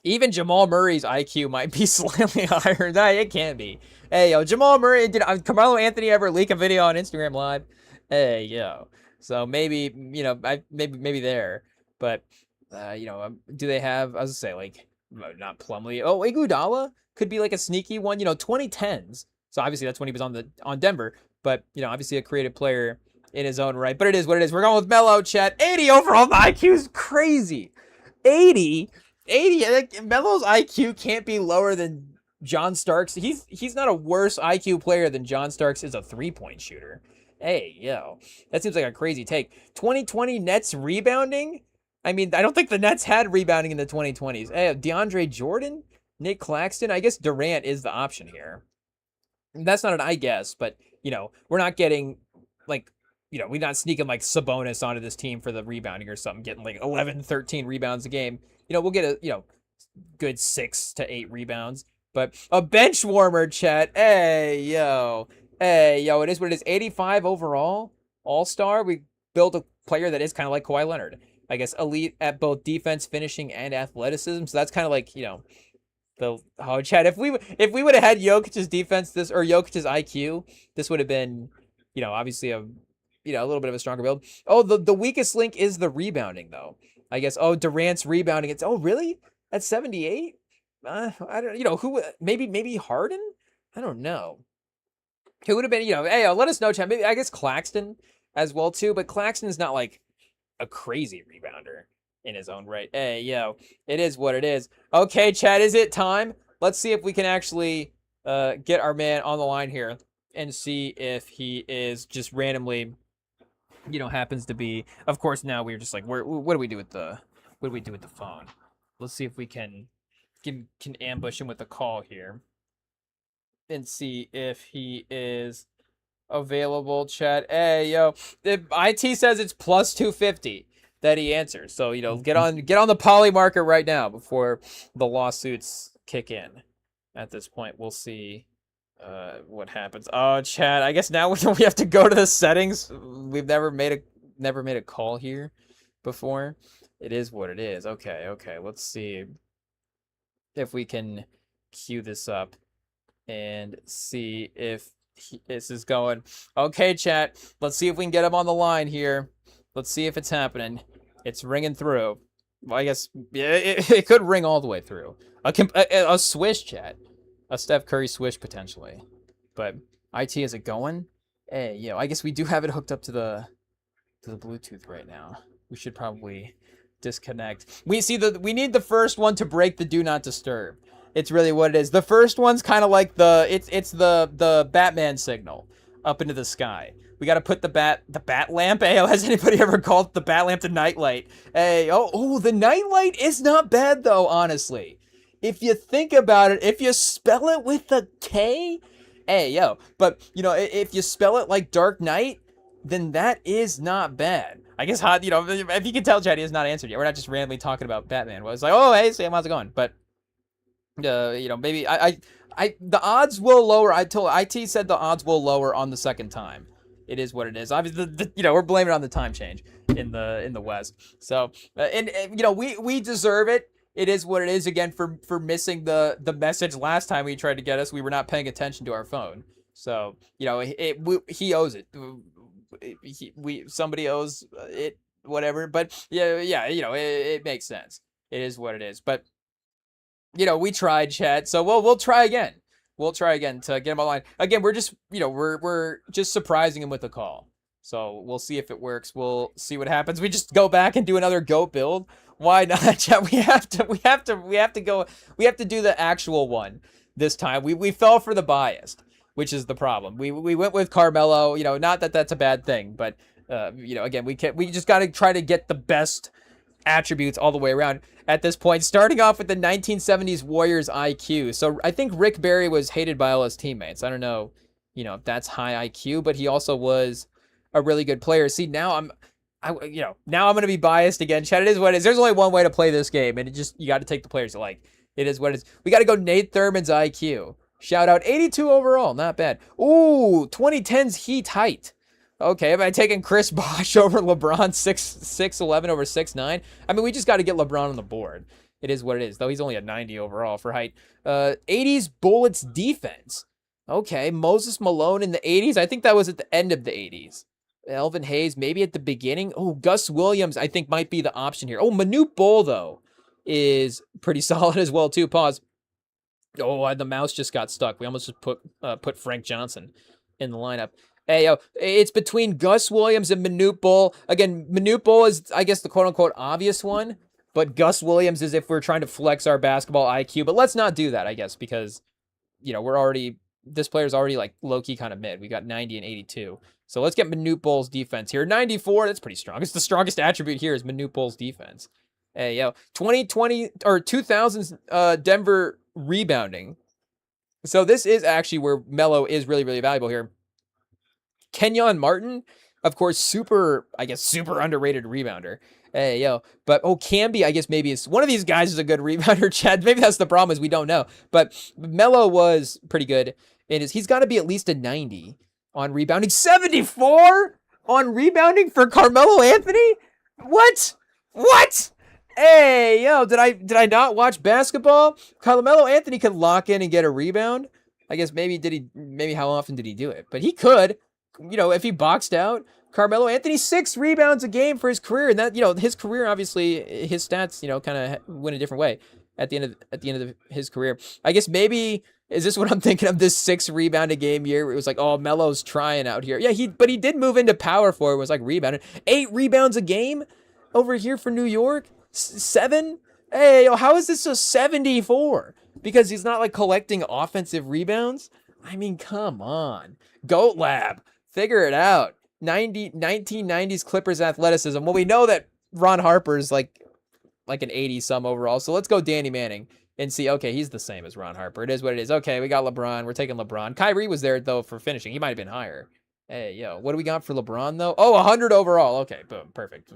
Even Jamal Murray's IQ might be slightly higher. No, it can't be. Hey, yo, Jamal Murray, did Carmelo Anthony ever leak a video on Instagram Live? Hey, yo. So maybe, maybe there. But, do they have, I was going to say, like, not Plumlee. Oh, Iguodala could be like a sneaky one, 2010s. So obviously that's when he was on Denver. But, obviously a creative player in his own right. But it is what it is. We're going with Melo, chat. 80 overall. The IQ is crazy. 80? Melo's IQ can't be lower than John Starks. He's not a worse IQ player than John Starks is a three-point shooter. Hey, yo. That seems like a crazy take. 2020 Nets rebounding? I mean, I don't think the Nets had rebounding in the 2020s. Hey, DeAndre Jordan? Nick Claxton? I guess Durant is the option here. That's not an I guess, but, we're not getting, like, we're not sneaking, like, Sabonis onto this team for the rebounding or something, getting, like, 11, 13 rebounds a game. We'll get a, good 6 to 8 rebounds. But a bench warmer, chat. Hey, yo. It is what it is. 85 overall. All-star. We built a player that is kind of like Kawhi Leonard. I guess elite at both defense, finishing, and athleticism. So that's kind of like, chat. If we would have had Jokic's defense or Jokic's IQ, this would have been, obviously a little bit of a stronger build. Oh, the weakest link is the rebounding, though. I guess, Durant's rebounding. It's, really? At 78? I don't, who, maybe Harden? I don't know. Who would have been, hey, let us know, chat. Maybe, I guess Claxton as well, too. But Claxton is not, like, a crazy rebounder in his own right. Hey, yo, it is what it is. Okay, chat, is it time? Let's see if we can actually get our man on the line here and see if he is just randomly... happens to be, of course, now we're just like, what do we do with the phone? Let's see if we can ambush him with a call here and see if he is available, chat. Hey, yo, if IT says it's plus 250 that he answers. So, get on the poly market right now before the lawsuits kick in. At this point, we'll see what happens. Oh, chat, I guess now we have to go to the settings. We've never made a call here before. It is what it is. Okay, let's see if we can queue this up and see if this is going. Okay, chat, let's see if we can get him on the line here. Let's see if it's happening. It's ringing through. Well, I guess, yeah, it could ring all the way through. A swish, chat. A Steph Curry swish, potentially. But, IT, is it going? Hey, I guess we do have it hooked up to the Bluetooth right now. We should probably disconnect. We need the first one to break the do not disturb. It's really what it is. The first one's kind of like it's the Batman signal up into the sky. We got to put the bat lamp. Hey, has anybody ever called the bat lamp the nightlight? Hey, the nightlight is not bad though, honestly. If you think about it, if you spell it with a K, but if you spell it like Dark Knight, then that is not bad. I guess if you can tell, Chad, he has not answered yet. We're not just randomly talking about Batman. Well, it's like, oh, hey, Sam, how's it going? But maybe the odds will lower. IT said the odds will lower on the second time. It is what it is. Obviously, we're blaming it on the time change in the West. So, we deserve it. It is what it is, again, for missing the message last time he tried to get us. We were not paying attention to our phone. So, he owes it. Somebody owes it, whatever. But, it makes sense. It is what it is. But, we tried, chat. So, we'll try again. We'll try again to get him online. Again, we're just, we're just surprising him with a call. So, we'll see if it works. We'll see what happens. We just go back and do another GOAT build. Why not, chat? We have to do the actual one this time. We fell for the biased, which is the problem. We went with Carmelo, not that that's a bad thing, but again, we just got to try to get the best attributes all the way around at this point, starting off with the 1970s Warriors IQ. So I think Rick Barry was hated by all his teammates. I don't know, if that's high IQ, but he also was a really good player. See, now now I'm going to be biased again. Chat, it is what it is. There's only one way to play this game, and you got to take the players you like. It is what it is. We got to go Nate Thurman's IQ. Shout out, 82 overall. Not bad. Ooh, 2010's Heat height. Okay, am I taking Chris Bosh over LeBron 6'11" over 6'9"? I mean, we just got to get LeBron on the board. It is what it is, though he's only a 90 overall for height. 80s Bullets defense. Okay, Moses Malone in the 80s. I think that was at the end of the 80s. Elvin Hayes, maybe at the beginning. Oh, Gus Williams, I think might be the option here. Oh, Manute Bol, though, is pretty solid as well, too. Pause. Oh, the mouse just got stuck. We almost just put Frank Johnson in the lineup. Hey, yo, it's between Gus Williams and Manute Bol. Again, Manute Bol is, I guess, the quote-unquote obvious one, but Gus Williams is if we're trying to flex our basketball IQ. But let's not do that, I guess, because, this player's already, like, low-key kind of mid. We got 90 and 82. So let's get Manute Bol's defense here. 94, that's pretty strong. It's the strongest attribute here is Manute Bol's defense. Hey, yo, 2000s Denver rebounding. So this is actually where Melo is really, really valuable here. Kenyon Martin, of course, super underrated rebounder. Hey, yo. But, Camby, I guess maybe is one of these guys is a good rebounder, Chad. Maybe that's the problem is we don't know. But Melo was pretty good. He's got to be at least a 90 on rebounding. 74 on rebounding for Carmelo Anthony? What? Hey, yo, did I not watch basketball? Carmelo Anthony could lock in and get a rebound. I guess maybe how often did he do it? But he could. If he boxed out, Carmelo Anthony 6 rebounds a game for his career, and that his career obviously his stats kind of went a different way at the end of his career. I guess maybe is this what I'm thinking of, this 6 rebound a game year where it was like, oh, Melo's trying out here. Yeah, but he did move into power forward. It was like rebounding 8 rebounds a game over here for New York. 7. Hey, how is this a 74? Because he's not like collecting offensive rebounds. I mean, come on, Goat Lab. Figure it out. 1990s Clippers athleticism. Well, we know that Ron Harper's like an 80-some overall. So let's go Danny Manning and see. Okay, he's the same as Ron Harper. It is what it is. Okay, we got LeBron. We're taking LeBron. Kyrie was there, though, for finishing. He might have been higher. Hey, yo, what do we got for LeBron, though? Oh, 100 overall. Okay, boom, perfect.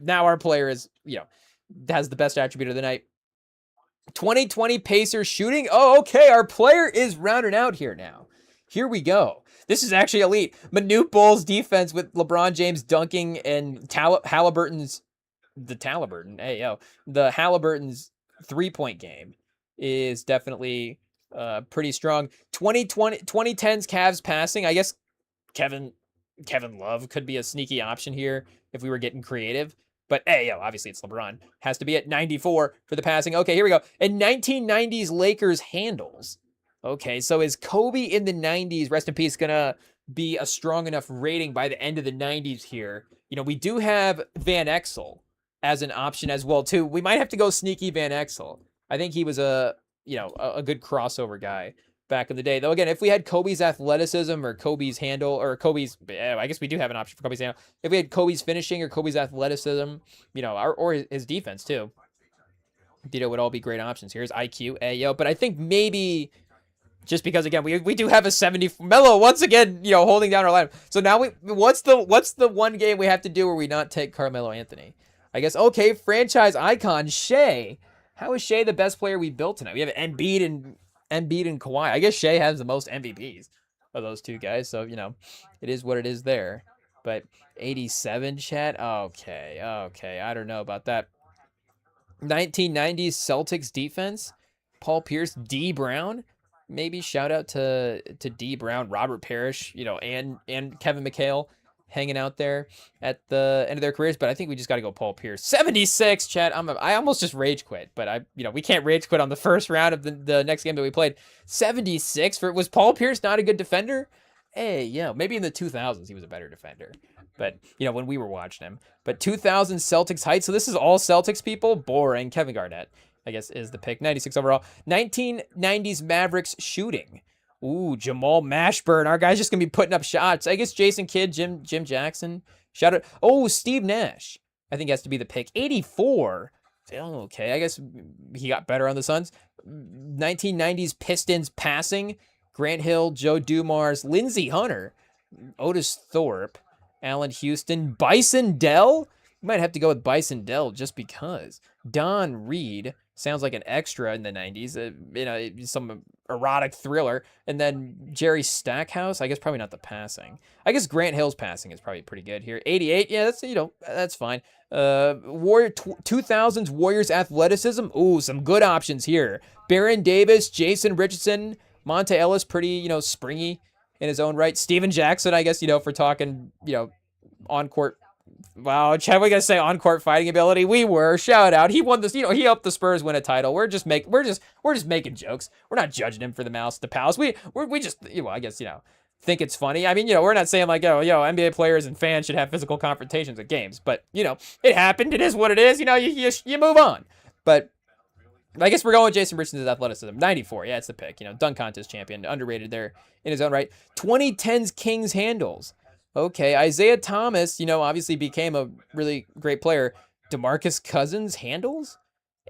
Now our player is, has the best attribute of the night. 2020 Pacers shooting. Oh, okay, our player is rounded out here now. Here we go. This is actually elite. Manute Bol's defense with LeBron James dunking and Halliburton's Halliburton's 3-point game is definitely pretty strong. 2010's Cavs passing. I guess Kevin Love could be a sneaky option here if we were getting creative. But obviously it's LeBron. Has to be at 94 for the passing. Okay, here we go. And 1990s Lakers handles. Okay, so is Kobe in the 90s, rest in peace, gonna be a strong enough rating by the end of the 90s here? We do have Van Exel as an option as well, too. We might have to go sneaky Van Exel. I think he was a good crossover guy back in the day. Though, again, if we had Kobe's athleticism or Kobe's handle or Kobe's, I guess we do have an option for Kobe's handle. If we had Kobe's finishing or Kobe's athleticism, or his defense, too, would all be great options. Here's IQ, but I think maybe... Just because, again, we do have a 70. Melo once again, holding down our lineup. So now what's the one game we have to do where we not take Carmelo Anthony? I guess, okay, franchise icon, Shea. How is Shea the best player we built tonight? We have Embiid and Kawhi. I guess Shea has the most MVPs of those two guys. So, it is what it is there. But 87, chat? Okay. I don't know about that. 1990s Celtics defense. Paul Pierce, D. Brown. Maybe shout out to D. Brown, Robert Parrish, and Kevin McHale hanging out there at the end of their careers. But I think we just got to go Paul Pierce. 76, chat. I almost just rage quit, but we can't rage quit on the first round of the next game that we played. 76 was Paul Pierce not a good defender? Hey, maybe in the 2000s he was a better defender. But, when we were watching him. But 2000 Celtics height. So this is all Celtics people. Boring. Kevin Garnett, I guess, is the pick. 96 overall. 1990s Mavericks shooting. Ooh, Jamal Mashburn. Our guy's just going to be putting up shots. I guess Jason Kidd, Jim Jackson. Shout out. Oh, Steve Nash. I think has to be the pick. 84. Okay, I guess he got better on the Suns. 1990s Pistons passing. Grant Hill, Joe Dumars, Lindsey Hunter, Otis Thorpe. Allen Houston. Bison Dell? You might have to go with Bison Dell just because. Don Reed sounds like an extra in the 90s, some erotic thriller. And then Jerry Stackhouse, I guess probably not the passing. I guess Grant Hill's passing is probably pretty good here. 88, yeah, that's fine. 2000s Warriors athleticism. Ooh, some good options here. Baron Davis, Jason Richardson, Monte Ellis, pretty, springy in his own right. Steven Jackson, I guess, for talking, on court. Wow, Chad, we gotta say on court fighting ability. We were shout out. He won this. He helped the Spurs win a title. We're just making jokes. We're not judging him for the palace. We just I guess think it's funny. I mean we're not saying like NBA players and fans should have physical confrontations at games, but it happened. It is what it is. You move on. But I guess we're going with Jason Richardson's athleticism. 94, yeah, it's the pick. Dunk contest champion, underrated there in his own right. 2010's Kings handles. Okay, Isaiah Thomas, obviously became a really great player. DeMarcus Cousins handles?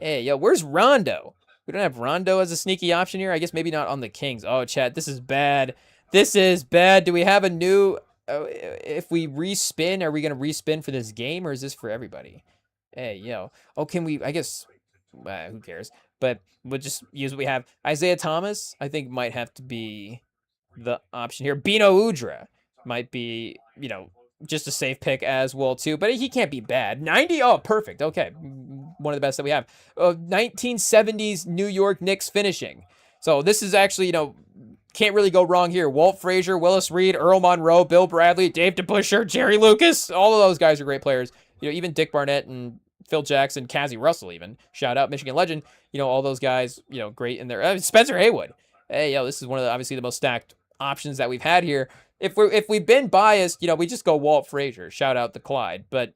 Hey, where's Rondo? We don't have Rondo as a sneaky option here. I guess maybe not on the Kings. Oh, chat, this is bad. This is bad. Do we have a new... if we respin, are we going to respin for this game, or is this for everybody? Hey, Oh, can we... I guess... who cares? But we'll just use what we have. Isaiah Thomas, I think, might have to be the option here. Bino Udrih might be, just a safe pick as well, too. But he can't be bad. 90? Oh, perfect. Okay. One of the best that we have. 1970s New York Knicks finishing. So this is actually, can't really go wrong here. Walt Frazier, Willis Reed, Earl Monroe, Bill Bradley, Dave DeBusschere, Jerry Lucas. All of those guys are great players. Even Dick Barnett and Phil Jackson, Cassie Russell even. Shout out, Michigan legend. All those guys, great in there. Spencer Haywood. Hey, this is one of obviously the most stacked options that we've had here. If we've been biased, we just go Walt Frazier. Shout out to Clyde. But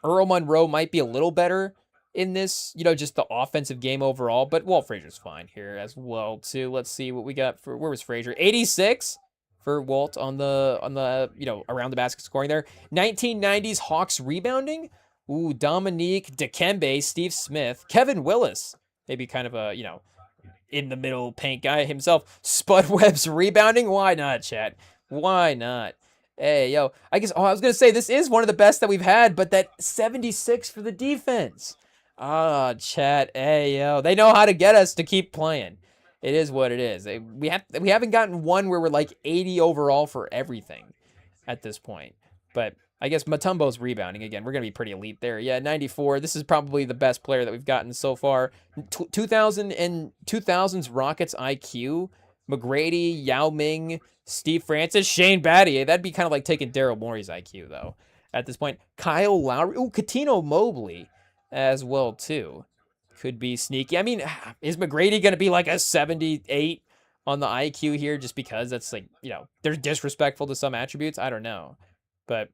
Earl Monroe might be a little better in this, just the offensive game overall. But Walt Frazier's fine here as well, too. Let's see what we got for, where was Frazier? 86 for Walt on the around the basket scoring there. 1990s Hawks rebounding. Ooh, Dominique Dikembe, Steve Smith, Kevin Willis. Maybe kind of a, in the middle paint guy himself. Spud Webb's rebounding. Why not, chat? Why not? Hey, I guess, I was going to say, this is one of the best that we've had, but that 76 for the defense. Chat. Hey, they know how to get us to keep playing. It is what it is. We haven't gotten one where we're like 80 overall for everything at this point. But I guess Mutombo's rebounding again. We're going to be pretty elite there. Yeah, 94. This is probably the best player that we've gotten so far. 2000 and 2000s Rockets IQ. McGrady, Yao Ming, Steve Francis, Shane Battier. That'd be kind of like taking Daryl Morey's IQ, though, at this point. Kyle Lowry. Ooh, Katino Mobley as well, too. Could be sneaky. I mean, is McGrady going to be like a 78 on the IQ here just because that's like, they're disrespectful to some attributes? I don't know. But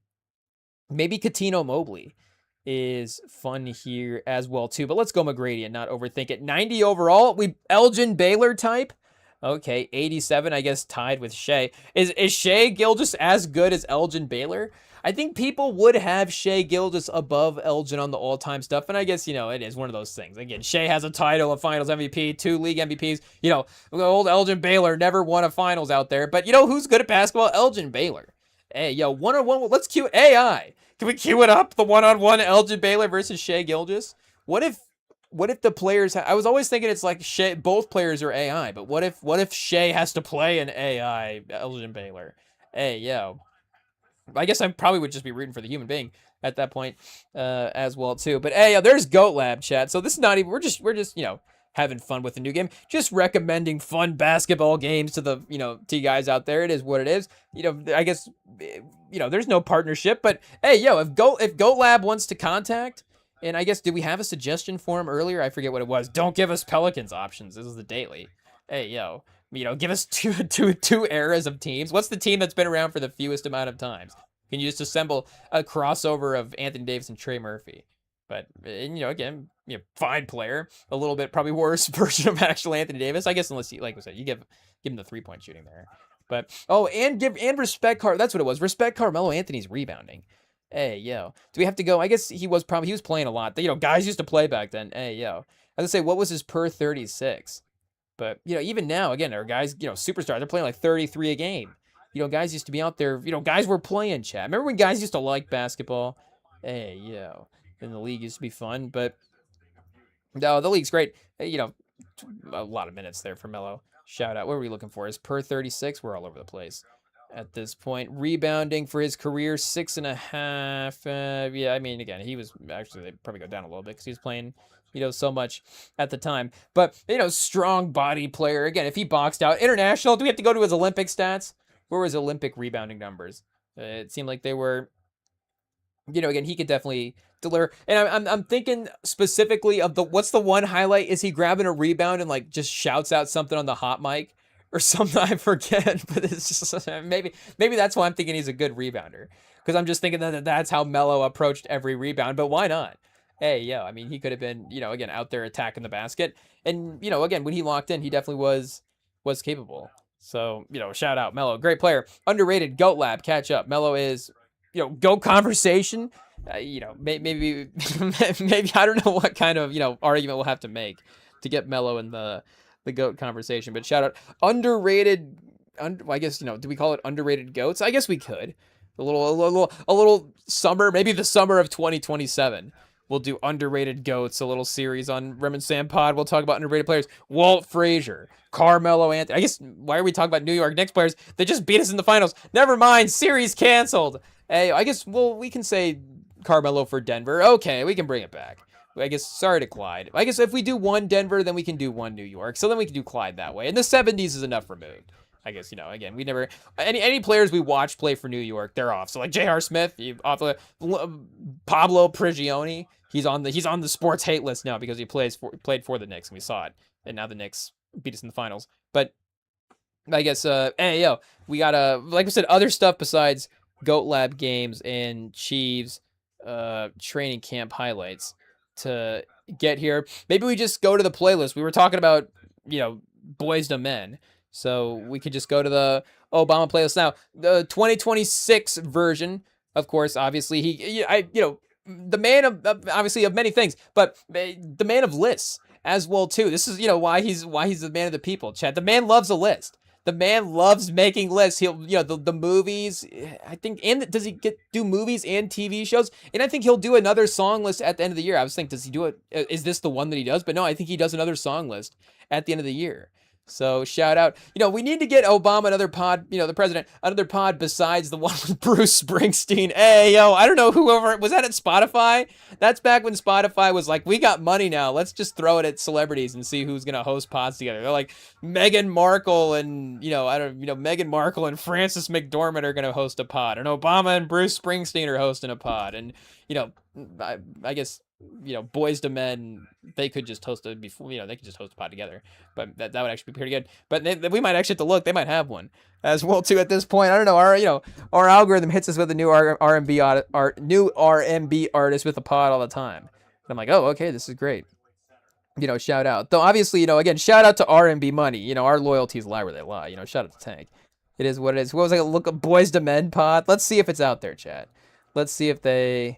maybe Katino Mobley is fun here as well, too. But let's go McGrady and not overthink it. 90 overall. Elgin Baylor type. Okay, 87, I guess, tied with Shea. Is Shea Gilgeous as good as Elgin Baylor? I think people would have Shea Gilgeous above Elgin on the all-time stuff, and I guess, it is one of those things. Again, Shea has a title, a Finals MVP, 2 league MVPs. Old Elgin Baylor never won a Finals out there, but who's good at basketball? Elgin Baylor. Hey, one-on-one, let's cue AI. Can we cue it up? The one-on-one Elgin Baylor versus Shea Gilgeous? What if the players... I was always thinking it's like Shea, both players are AI, but what if Shea has to play an AI Elgin Baylor? Hey, I guess I probably would just be rooting for the human being at that point as well, too. But hey, there's Goat Lab, chat. So this is not even... We're just having fun with the new game. Just recommending fun basketball games to the, to you guys out there. It is what it is. I guess, there's no partnership, but hey, if Goat Lab wants to contact, and I guess, did we have a suggestion for him earlier? I forget what it was. Don't give us Pelicans options. This is the daily. Hey, give us two eras of teams. What's the team that's been around for the fewest amount of times? Can you just assemble a crossover of Anthony Davis and Trey Murphy? But, again, fine player. A little bit probably worse version of actual Anthony Davis. I guess unless, like we said, you give him the three-point shooting there. But, and respect that's what it was. Respect Carmelo Anthony's rebounding. Hey, do we have to go? I guess he was playing a lot. Guys used to play back then. Hey, I was going to say, what was his per 36? But, even now, again, our guys, superstars, they're playing like 33 a game. guys used to be out there. Guys were playing, chat. Remember when guys used to like basketball? Hey, and the league used to be fun, but no, the league's great. A lot of minutes there for Melo. Shout out. What were we looking for? Is per 36? We're all over the place at this point. Rebounding for his career, 6.5. Yeah, I mean, again, he was actually, they'd probably go down a little bit because he was playing, so much at the time. But, strong body player. Again, if he boxed out international, do we have to go to his Olympic stats? Where were his Olympic rebounding numbers? It seemed like they were, again, he could definitely deliver. And I'm thinking specifically of what's the one highlight? Is he grabbing a rebound and like just shouts out something on the hot mic or something? I forget, but it's just maybe that's why I'm thinking he's a good rebounder, because I'm just thinking that's how Melo approached every rebound. But why not? Hey, I mean, he could have been, again, out there attacking the basket, and again, when he locked in, he definitely was capable. So, shout out Melo, great player, underrated. GOAT Lab, catch up. Melo is, GOAT conversation. Maybe I don't know what kind of argument we'll have to make to get Melo in the GOAT conversation. But shout out underrated. I guess do we call it underrated GOATs? I guess we could. A little summer, maybe the summer of 2027. We'll do underrated GOATs, a little series on Rem and Sam Pod. We'll talk about underrated players. Walt Frazier, Carmelo Anthony. I guess, why are we talking about New York Knicks players? They just beat us in the finals. Never mind, series canceled. Hey, I guess, we can say Carmelo for Denver. Okay, we can bring it back. I guess, sorry to Clyde. I guess if we do one Denver, then we can do one New York. So then we can do Clyde that way. And the 70s is enough removed. I guess, again, we never, any players we watch play for New York, they're off. So like J.R. Smith, Pablo Prigioni, he's on the sports hate list now because he played for the Knicks, and we saw it. And now the Knicks beat us in the finals. But I guess, we got, like I said, other stuff besides GOAT Lab games and Chiefs training camp highlights to get here. Maybe we just go to the playlist. We were talking about, Boys to Men. So we could just go to the Obama playlist now. The 2026 version, of course, obviously the man of obviously of many things, but the man of lists as well too. This is why he's the man of the people. Chad, the man loves a list. The man loves making lists. He'll the movies. I think, and does he do movies and TV shows? And I think he'll do another song list at the end of the year. I was thinking, does he do it? Is this the one that he does? But no, I think he does another song list at the end of the year. So shout out, we need to get Obama another pod, the president, another pod besides the one with Bruce Springsteen. Hey, I don't know whoever, was that at Spotify? That's back when Spotify was like, we got money now. Let's just throw it at celebrities and see who's going to host pods together. They're like Meghan Markle and, Meghan Markle and Frances McDormand are going to host a pod, and Obama and Bruce Springsteen are hosting a pod. And, I guess, Boys to Men, they could just host it before, they could just host a pod together, but that would actually be pretty good. But we might actually have to look, they might have one as well too at this point. I don't know, our algorithm hits us with a new R&B artist with a pod all the time. And I'm like, oh, okay, this is great. Shout out. Though obviously, again, shout out to R&B Money. Our loyalties lie where they lie. Shout out to Tank. It is what it is. What was it? Look at Boys to Men pod. Let's see if it's out there, chat. Let's see if they're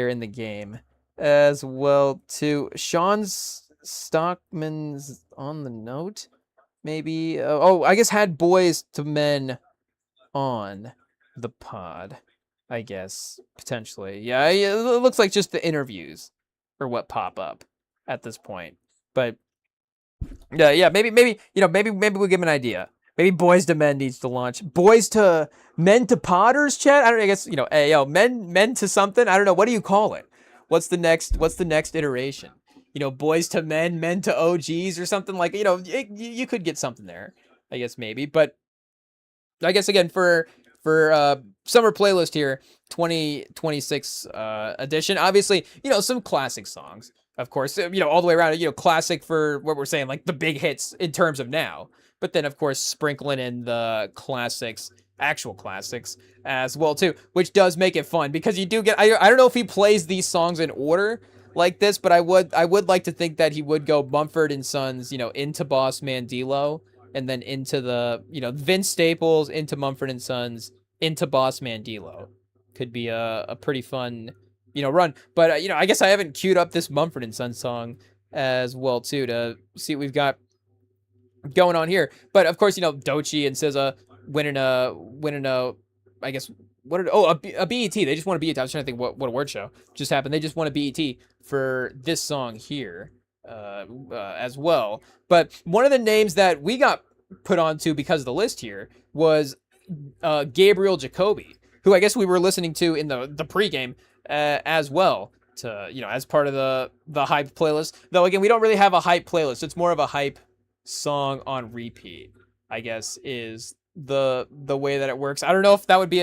in the game as well too. Sean Stockman's on the note, maybe. I guess had Boys to Men on the pod, I guess, potentially. Yeah, it looks like just the interviews or what pop up at this point. But yeah, maybe we'll give him an idea. Maybe Boys to Men needs to launch. Boys to Men to Potters, chat? I don't know, I guess, men to something? I don't know. What do you call it? What's the next iteration? Boys to Men, men to OGs or something like, you could get something there, I guess, maybe. But I guess, again, for summer playlist here, 2026 edition, obviously, some classic songs, of course, all the way around, classic for what we're saying, like the big hits in terms of now. But then, of course, sprinkling in the classics, actual classics as well, too, which does make it fun because you do get, I don't know if he plays these songs in order like this, but I would like to think that he would go Mumford & Sons, into Boss Man D-Lo, and then into the, Vince Staples, into Mumford & Sons, into Boss Man D-Lo. Could be a pretty fun, run. But, I guess I haven't queued up this Mumford & Sons song as well, too, to see what we've got going on here. But of course, Doechii and SZA, winning a I guess what did, oh a BET. They just won a BET. I was trying to think what award show just happened. They just won a BET for this song here as well. But one of the names that we got put onto because of the list here was Gabriel Jacoby, who I guess we were listening to in the pregame as well, to as part of the hype playlist. Though again, we don't really have a hype playlist. It's more of a hype song on repeat, I guess, is the way that it works. I don't know if that would be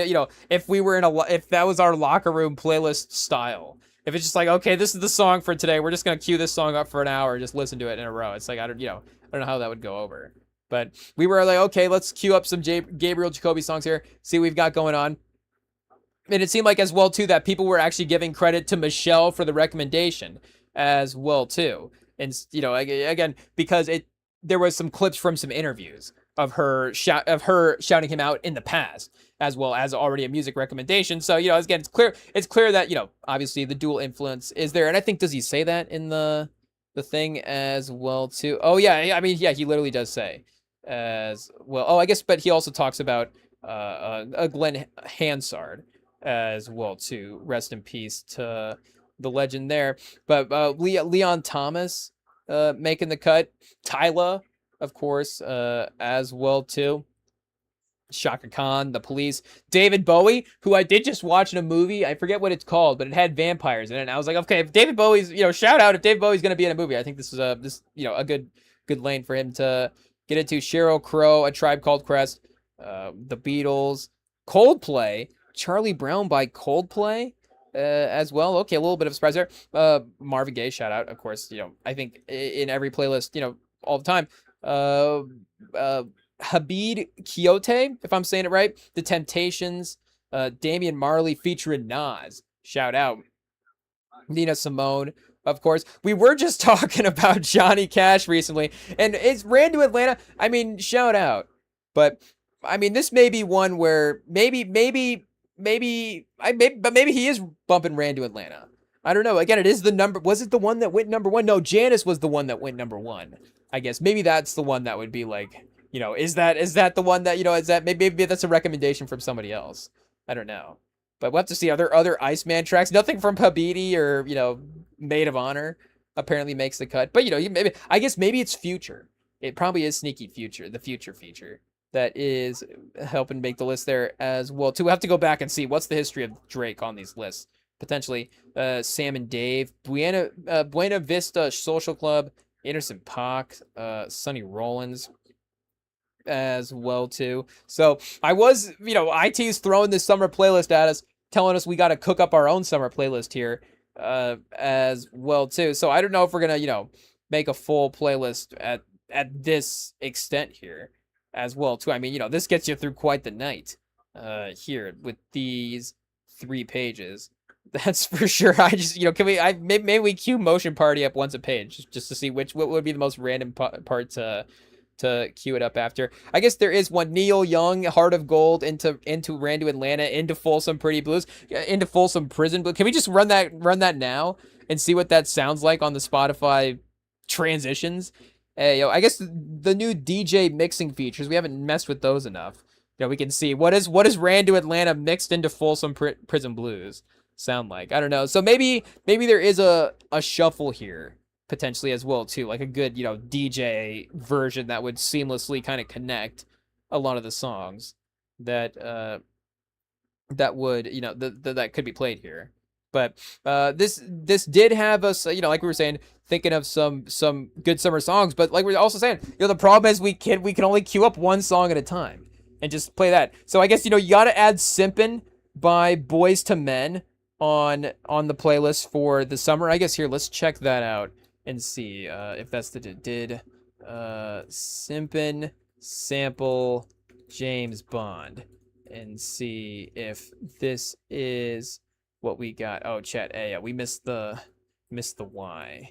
if we were if that was our locker room playlist style. If it's just like, okay, this is the song for today, we're just gonna cue this song up for an hour and just listen to it in a row. It's like I don't know how that would go over. But we were like, okay, let's cue up some Gabriel Jacoby songs here, see what we've got going on. And it seemed like as well, too, that people were actually giving credit to Michelle for the recommendation as well, too. And, again, because there was some clips from some interviews of her shouting him out in the past, as well as already a music recommendation. So, again, it's clear that, obviously the dual influence is there. And I think, does he say that in the thing as well, too? Oh, yeah. I mean, yeah, he literally does say as well. Oh, I guess, but he also talks about Glenn Hansard as well, too. Rest in peace to the legend there. But Leon Thomas making the cut. Tyla, of course, as well, too. Shaka Khan, The Police. David Bowie, who I did just watch in a movie. I forget what it's called, but it had vampires in it. And I was like, okay, if David Bowie's, shout out if David Bowie's going to be in a movie. I think this is a good lane for him to get into. Sheryl Crow, A Tribe Called Quest, The Beatles, Coldplay, Charlie Brown by Coldplay as well. Okay, a little bit of a surprise there. Marvin Gaye, shout out, of course. I think in every playlist, all the time. Habib Kyote, if I'm saying it right. The Temptations, Damian Marley featuring Nas, shout out. Nina Simone, of course. We were just talking about Johnny Cash recently, and it's Ran to Atlanta. I mean, shout out. But I mean, this may be one where maybe he is bumping Ran to Atlanta. I don't know. Again, it is the number. Was it the one that went number one? No, Janice was the one that went number one. I guess maybe that's the one that would be like, is that the one that, is that maybe that's a recommendation from somebody else? I don't know. But we'll have to see. Are there other Iceman tracks? Nothing from Habidi or, Maid of Honor apparently makes the cut. But, maybe it's Future. It probably is Sneaky Future, the Future feature that is helping make the list there as well, too. We'll have to go back and see what's the history of Drake on these lists. Potentially Sam and Dave, Buena Vista Social Club, Anderson .Paak, Sonny Rollins as well, too. So I was, IT's throwing this summer playlist at us, telling us we got to cook up our own summer playlist here as well, too. So I don't know if we're going to, make a full playlist at this extent here as well, too. I mean, this gets you through quite the night here with these 3 pages. That's for sure. I just, maybe we cue Motion Party up once a page just to see what would be the most random part to cue it up after. I guess there is one. Neil Young, Heart of Gold, into Ran to Atlanta, into Folsom Pretty Blues, into Folsom Prison Blues. Can we just run that now and see what that sounds like on the Spotify transitions? I guess the new DJ mixing features, we haven't messed with those enough. We can see what is Ran to Atlanta mixed into Folsom Prison Blues sound like. I don't know. So maybe there is a shuffle here potentially as well, too, like a good DJ version that would seamlessly kind of connect a lot of the songs that would that could be played here. But this did have us, like we were saying, thinking of some good summer songs. But like we're also saying, the problem is we can only queue up one song at a time and just play that. So I guess you got to add "Simpin" by Boys to Men on the playlist for the summer. I guess here, let's check that out and see if that's did Simpin sample James Bond and see if this is what we got. Oh, chat. Yeah, we missed the Y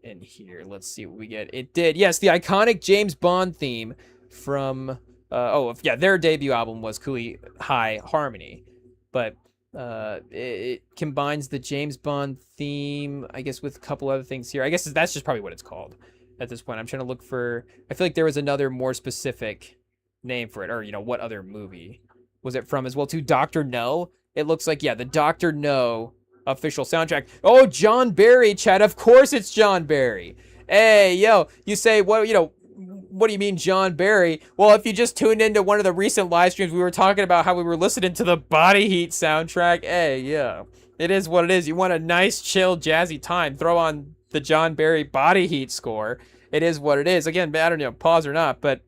in here. Let's see what we get. It did. Yes, the iconic James Bond theme from their debut album was Cooley High Harmony. But it combines the James Bond theme, I guess, with a couple other things here. I guess that's just probably what it's called at this point. I'm trying to look for, I feel like there was another more specific name for it, or what other movie was it from as well too? Doctor No. It looks like, yeah, the Doctor No official soundtrack. Oh, John Barry, Chad. Of course it's John Barry. Hey, yo, you say, what do you mean John Barry? Well, if you just tuned into one of the recent live streams, we were talking about how we were listening to the Body Heat soundtrack. Hey, yeah, it is what it is. You want a nice, chill, jazzy time, throw on the John Barry Body Heat score. It is what it is. Again, I don't know, pause or not, but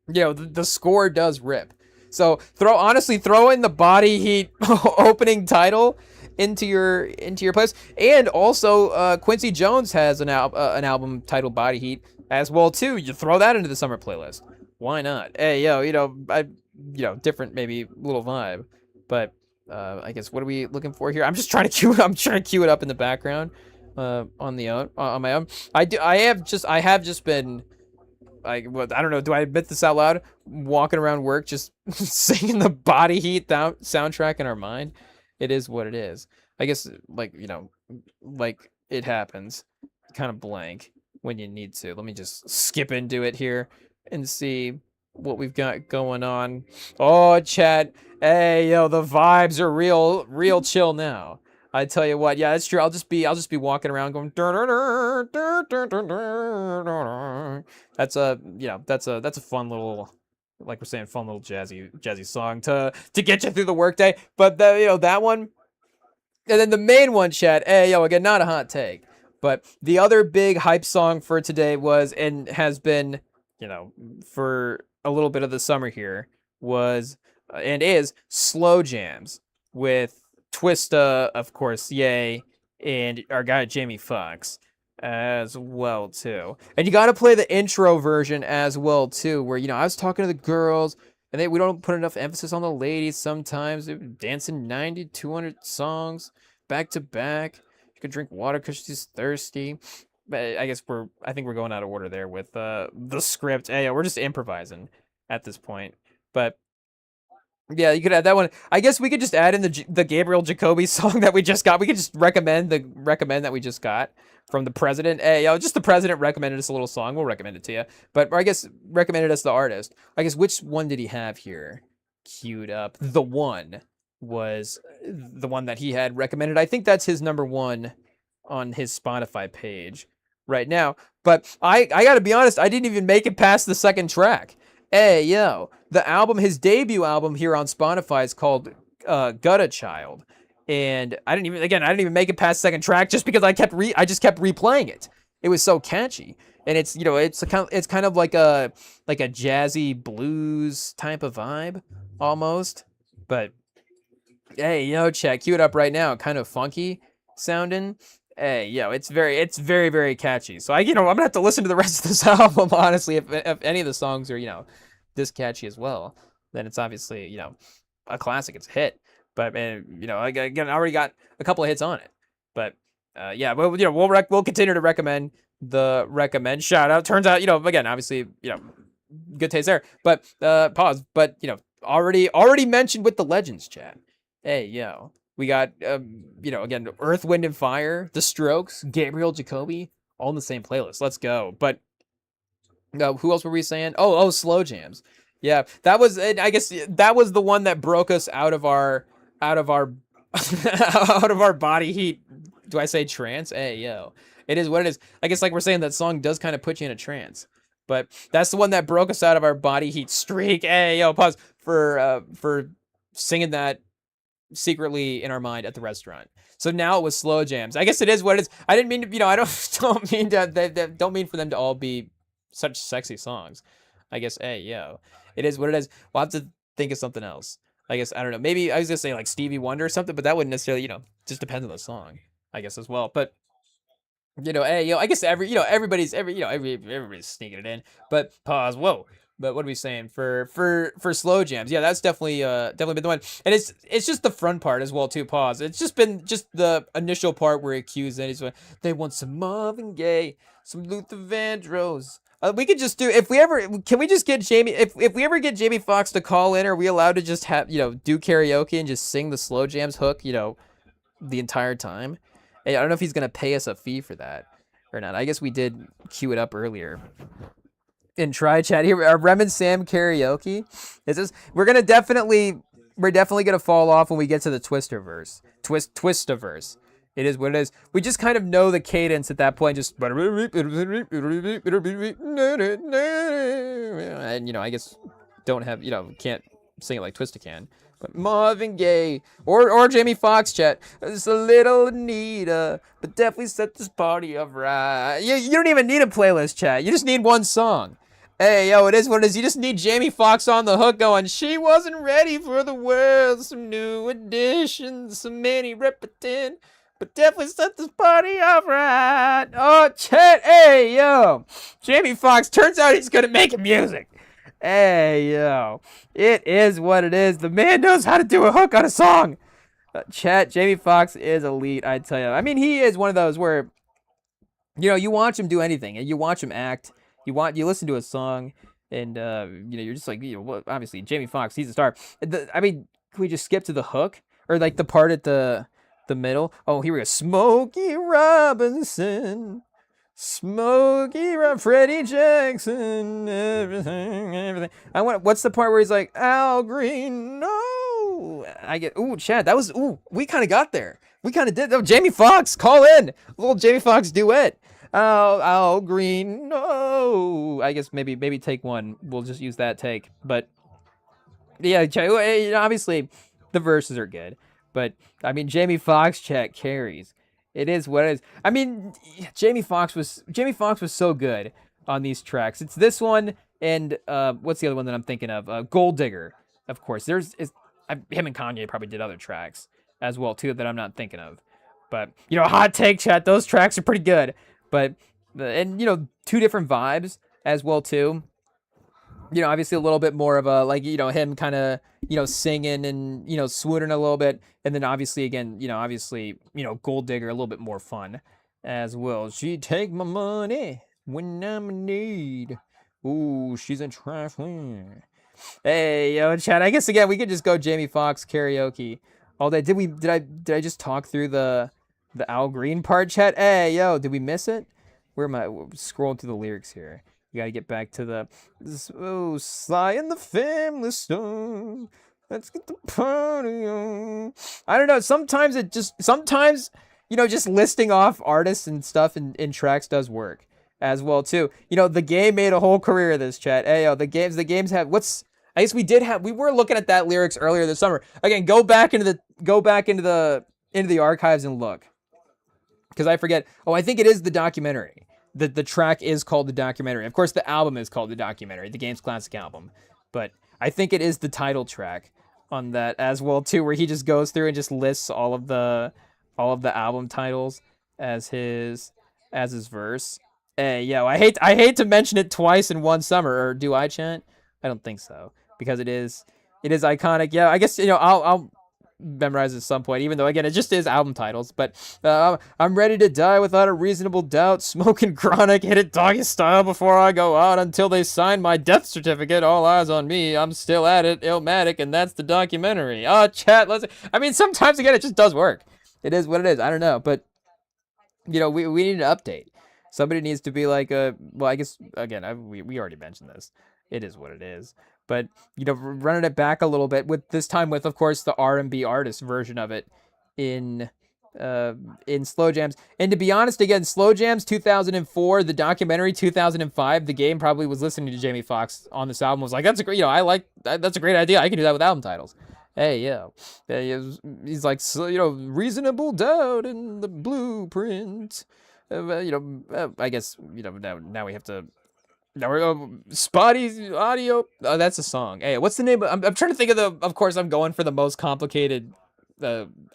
the score does rip. So throw in the Body Heat opening title into your playlist, and also Quincy Jones has an album titled Body Heat as well too. You throw that into the summer playlist. Why not? Hey, different maybe little vibe, but I guess what are we looking for here? I'm trying to cue it up in the background on my own. I have just been, like, well, I don't know. Do I admit this out loud? Walking around work, just singing the Body Heat soundtrack in our mind. It is what it is. I guess, like it happens. Kind of blank when you need to. Let me just skip into it here and see what we've got going on. Oh, chat. Hey, the vibes are real chill now. I tell you what, yeah, that's true. I'll just be walking around going. That's a fun little, like we're saying, fun little jazzy song to get you through the workday. But that one, and then the main one, chat. Hey, again, not a hot take, but the other big hype song for today was, and has been, for a little bit of the summer here, was and is Slow Jams with Twista, of course, yay, and our guy Jamie Foxx as well too. And you got to play the intro version as well too, where I was talking to the girls, and we don't put enough emphasis on the ladies sometimes. They're dancing 90, 200 songs back to back. You could drink water because she's thirsty. But I think we're going out of order there with the script. Hey, we're just improvising at this point, but. Yeah, you could add that one. I guess we could just add in the Gabriel Jacoby song that we just got. We could just recommend that we just got from the president. Hey, just the president recommended us a little song. We'll recommend it to you. Or I guess recommended us the artist. I guess which one did he have here queued up? The one was the one that he had recommended. I think that's his number one on his Spotify page right now. But I got to be honest, I didn't even make it past the second track. Hey, the album, his debut album here on Spotify is called Gutta Child. And I didn't even make it past second track just because I just kept replaying it. It was so catchy. And it's kind of like a jazzy blues type of vibe almost. But hey, check, cue it up right now. Kind of funky sounding. Hey, it's very, very catchy. So I'm gonna have to listen to the rest of this album, honestly. If any of the songs are, this catchy as well, then it's obviously, a classic. It's a hit. But, again, I already got a couple of hits on it. But, we'll continue to recommend the shout out. Turns out, again, obviously, good taste there. But, pause. But, already mentioned with the Legends chat. Hey, we got, again, Earth, Wind, and Fire, The Strokes, Gabriel Jacoby, all in the same playlist. Let's go. But who else were we saying? Oh, Slow Jams. Yeah, that was, I guess, that was the one that broke us out of our out of our Body Heat. Do I say trance? Hey, it is what it is. I guess, like we're saying, that song does kind of put you in a trance. But that's the one that broke us out of our Body Heat streak. Hey, pause for singing that secretly in our mind at the restaurant. So now it was Slow Jams. I guess it is what it is. I didn't mean to, I don't mean to, don't mean for them to all be such sexy songs. I guess, hey, it is what it is. We'll have to think of something else. I guess, I don't know. Maybe I was gonna say like Stevie Wonder or something, but that wouldn't necessarily, just depends on the song, I guess, as well. But hey, I guess everybody's sneaking it in. But pause. Whoa. But what are we saying for Slow Jams? Yeah, that's definitely been the one. And it's just the front part as well too. Pause. It's just been the initial part where he accused and he's like, they want some Marvin Gaye, some Luther Vandross. We could just do, can we just get Jamie, if we ever get Jamie Foxx to call in, are we allowed to just have, do karaoke and just sing the Slow Jams hook, the entire time? Hey, I don't know if he's going to pay us a fee for that or not. I guess we did cue it up earlier. And try chat here. Rem and Sam karaoke. Is this? We're definitely gonna fall off when we get to the Twister verse. Twistiverse. It is what it is. We just kind of know the cadence at that point. Just and I guess don't have can't sing it like Twista can. But Marvin Gaye or Jamie Foxx chat. It's a little Anita, but definitely set this party up right. You don't even need a playlist chat. You just need one song. Hey, yo, it is what it is. You just need Jamie Foxx on the hook going, she wasn't ready for the world. Some new additions, some many repetent, but definitely set this party off right. Oh, chat, hey, yo. Jamie Foxx, turns out he's good at making music. Hey, yo. It is what it is. The man knows how to do a hook on a song. Chat, Jamie Foxx is elite, I tell you. I mean, he is one of those where, you watch him do anything, and you watch him act. You listen to a song, and you're just like, obviously Jamie Foxx, he's a star. I mean, can we just skip to the hook or like the part at the middle? Oh, here we go. Smokey Robinson, Freddie Jackson, everything. What's the part where he's like, Al Green? No, Chad, that was we kind of got there. We kind of did. Oh, Jamie Foxx, call in a little Jamie Foxx duet. Al Green, no. I guess maybe take one. We'll just use that take. But yeah, obviously the verses are good. But I mean, Jamie Foxx chat carries. It is what it is. I mean, Jamie Foxx was so good on these tracks. It's this one and what's the other one that I'm thinking of? Gold Digger, of course. Him and Kanye probably did other tracks as well too that I'm not thinking of. But hot take chat. Those tracks are pretty good. But, and, two different vibes as well, too. Obviously a little bit more of a, like, him kind of, singing and, swooning a little bit. And then obviously, again, Gold Digger, a little bit more fun as well. She take my money when I'm in need. Ooh, she's a trifling. Hey, yo, chat. I guess, again, we could just go Jamie Foxx karaoke all day. Did I just talk through the Al Green part, chat? Hey, yo, did we miss it? Where am I? Scrolling through the lyrics here. You gotta get back to the Sly and the Family Stone. Let's get the party on. I don't know. Sometimes just listing off artists and stuff in tracks does work as well too. The Game made a whole career of this, chat. Hey, yo, the games have I guess we were looking at that lyrics earlier this summer. Again, go back into the archives and look. Because I forget. Oh, I think it is the documentary. The track is called The Documentary. Of course, the album is called The Documentary, the Game's classic album. But I think it is the title track on that as well too, where he just goes through and just lists all of the album titles as his verse. Hey, yo, I hate to mention it twice in one summer, or do I, Chant? I don't think so, because it is iconic. Yeah, I guess I'll memorize at some point, even though again it just is album titles. But I'm ready to die without a reasonable doubt, smoking chronic, hit it doggy style before I go out until they sign my death certificate. All eyes on me, I'm still at it, Illmatic, and that's the documentary. Chat, I mean, sometimes again it just does work. It is what it is. I don't know, but we need an update. Somebody needs to be like well, I guess again we already mentioned this. It is what it is. But running it back a little bit with this time with, of course, the R&B artist version of it in Slow Jams. And to be honest, again, Slow Jams 2004, the documentary 2005, the Game probably was listening to Jamie Foxx on this album, was like, that's a great, I like that's a great idea. I can do that with album titles. Hey, yo, he's like, reasonable doubt in the blueprint. I guess now we have to. Now we're Spotty's Audio. Oh, that's a song. Hey, what's the name? I'm trying to think of course, I'm going for the most complicated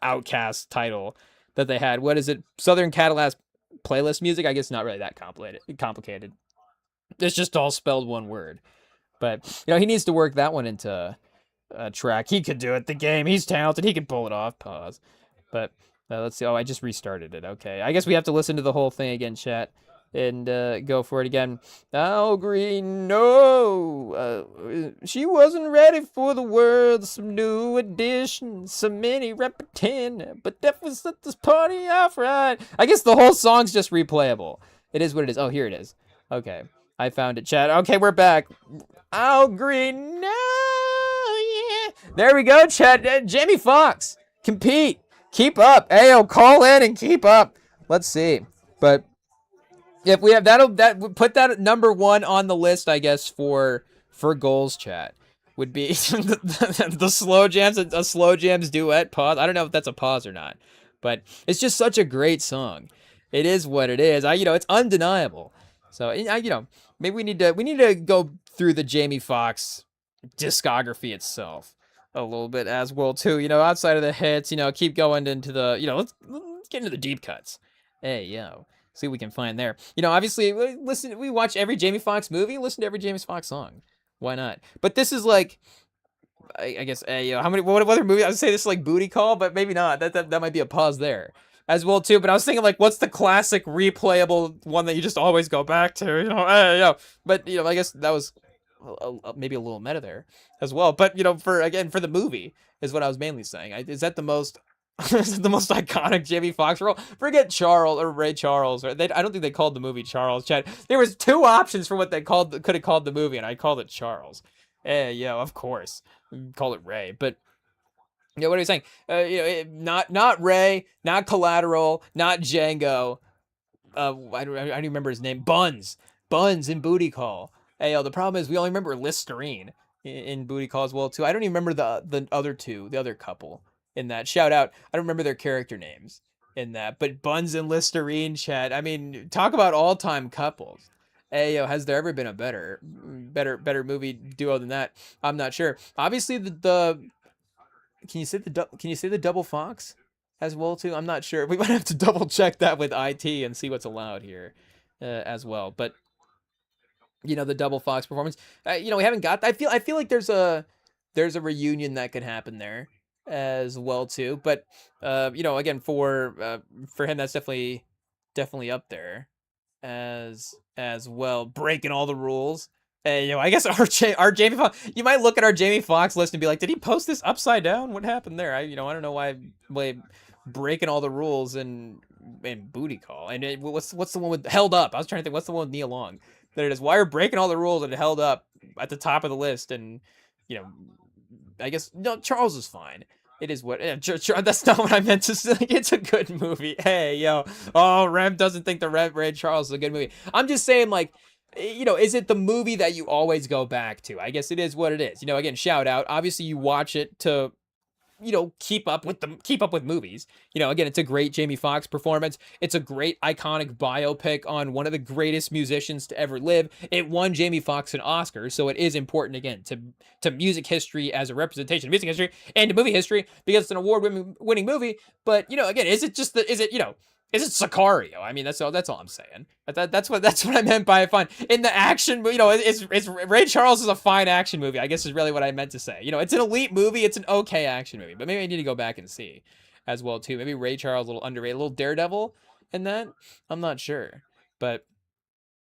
Outcast title that they had. What is it? Southern Cadillac's playlist music? I guess not really that complicated. It's just all spelled one word. But, he needs to work that one into a track. He could do it. The Game. He's talented. He can pull it off. Pause. But let's see. Oh, I just restarted it. Okay. I guess we have to listen to the whole thing again, chat. And go for it again. Al Green, no. She wasn't ready for the world. Some new additions, some many repetent, but definitely set this party off right. I guess the whole song's just replayable. It is what it is. Oh, here it is. Okay. I found it, chat. Okay, we're back. Oh, green. No, yeah. There we go, chat. Jamie Foxx, compete. Keep up. Ayo, call in and keep up. Let's see. But if we have that put that at number 1 on the list, I guess, for goals, chat, would be the slow jams, a slow jams duet pause. I don't know if that's a pause or not, but it's just such a great song. It is what it is. It's undeniable. So maybe we need to go through the Jamie Foxx discography itself a little bit as well too. Outside of the hits, keep going into the, let's get into the deep cuts. Hey, yo. See what we can find there. Obviously, we watch every Jamie Foxx movie, listen to every Jamie Foxx song. Why not? But this is like, I guess, how many, what other movie? I would say this is like Booty Call, but maybe not. That might be a pause there as well too. But I was thinking like, what's the classic replayable one that you just always go back to? But I guess that was maybe a little meta there as well. But for the movie is what I was mainly saying. Is that the most this is the most iconic Jamie Foxx role? Forget Charles or Ray Charles. I don't think they called the movie Charles. Chad. There was 2 options for what they could have called the movie, and I called it Charles. Yeah, of course, call it Ray. But what are you saying? Not Ray, not Collateral, not Django. I don't remember his name. Buns in Booty Call. The problem is we only remember Listerine in Booty Call as well too. I don't even remember the other two, the other couple in that. Shout out. I don't remember their character names in that, but Buns and Listerine, chat. I mean, talk about all-time couples. Has there ever been a better movie duo than that? I'm not sure. Obviously, the can you say the double fox as well too? I'm not sure. We might have to double check that with IT and see what's allowed here as well. But the double fox performance. We haven't got. I feel like there's a reunion that could happen there as well too. But again, for him, that's definitely up there as well, breaking all the rules. I guess our Jamie Foxx. You might look at our Jamie Foxx list and be like, did he post this upside down? What happened there? I don't know why breaking all the rules and Booty Call. And what's the one with Held Up? I was trying to think, what's the one with Nia Long? There it is. Why are breaking all the rules and Held Up at the top of the list? And I guess no, Charles is fine. It is what. That's not what I meant to say. It's a good movie. Hey, yo. Oh, Rem doesn't think the Ray Charles is a good movie. I'm just saying, like, is it the movie that you always go back to? I guess it is what it is. Again, shout out. Obviously, you watch it to, keep up with movies. Again, it's a great Jamie Foxx performance. It's a great iconic biopic on one of the greatest musicians to ever live. It won Jamie Foxx an Oscar, so it is important again to music history as a representation of music history and to movie history because it's an award-winning movie. But again, is it Sicario? I mean, that's all I'm saying. That's what I meant by fun. In the action, it's Ray Charles is a fine action movie, I guess is really what I meant to say. It's an elite movie, it's an okay action movie, but maybe I need to go back and see as well too. Maybe Ray Charles a little underrated, a little Daredevil in that. I'm not sure, but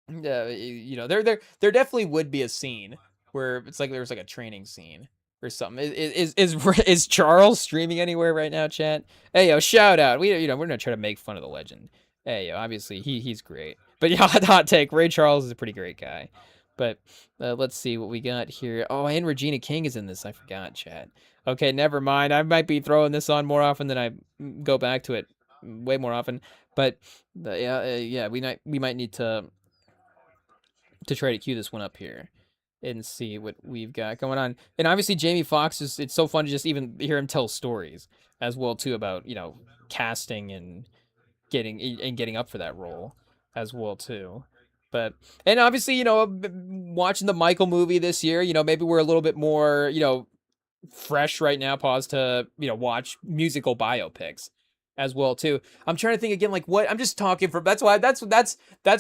there definitely would be a scene where it's like there's like a training scene or something. Is Charles streaming anywhere right now, chat? Hey, yo, shout out. We're gonna try to make fun of the legend. Hey, yo, obviously he's great. But hot take, Ray Charles is a pretty great guy. But let's see what we got here. Oh, and Regina King is in this. I forgot, chat. Okay, never mind. I might be throwing this on more often than I go back to it way more often. But we might need to try to cue this one up here and see what we've got going on. And obviously Jamie Foxx it's so fun to just even hear him tell stories as well too about, casting and getting up for that role as well too. But and obviously, watching the Michael movie this year, maybe we're a little bit more, fresh right now, pause to, watch musical biopics as well too. I'm trying to think again, like what I'm just talking for. That's why that's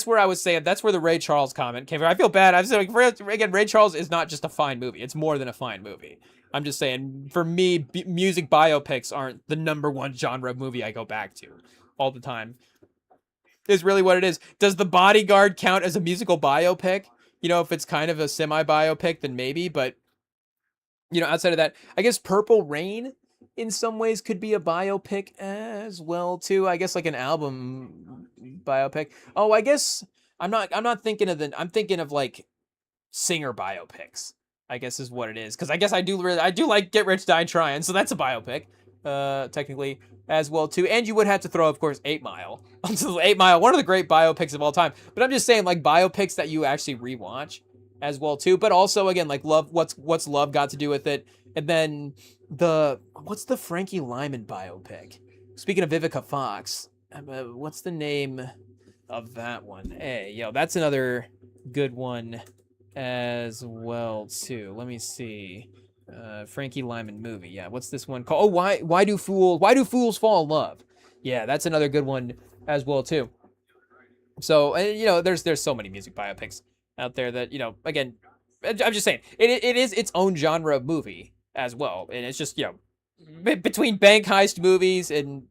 where I was saying that's where the Ray Charles comment came from. I feel bad. I'm saying again, Ray Charles is not just a fine movie. It's more than a fine movie. I'm just saying for me, music biopics aren't the number one genre of movie I go back to all the time. Is really what it is. Does The Bodyguard count as a musical biopic? If it's kind of a semi biopic, then maybe. But outside of that, I guess Purple Rain in some ways could be a biopic as well too. I guess like an album biopic. Oh, I guess I'm not thinking of I'm thinking of like singer biopics, I guess is what it is. Because I guess I do like Get Rich Die Trying, so that's a biopic, technically as well too. And you would have to throw, of course, 8 Mile. 8 Mile, one of the great biopics of all time. But I'm just saying, like biopics that you actually rewatch as well too. But also again, like Love, what's Love got to do with it? And then what's the Frankie Lyman biopic? Speaking of Vivica Fox, what's the name of that one? Hey, yo, that's another good one as well too. Let me see. Frankie Lyman movie. Yeah, what's this one called? Oh, why do fools fall in love? Yeah, that's another good one as well too. So, there's so many music biopics out there that, again, I'm just saying it is its own genre of movie as well, and it's just, between bank heist movies and,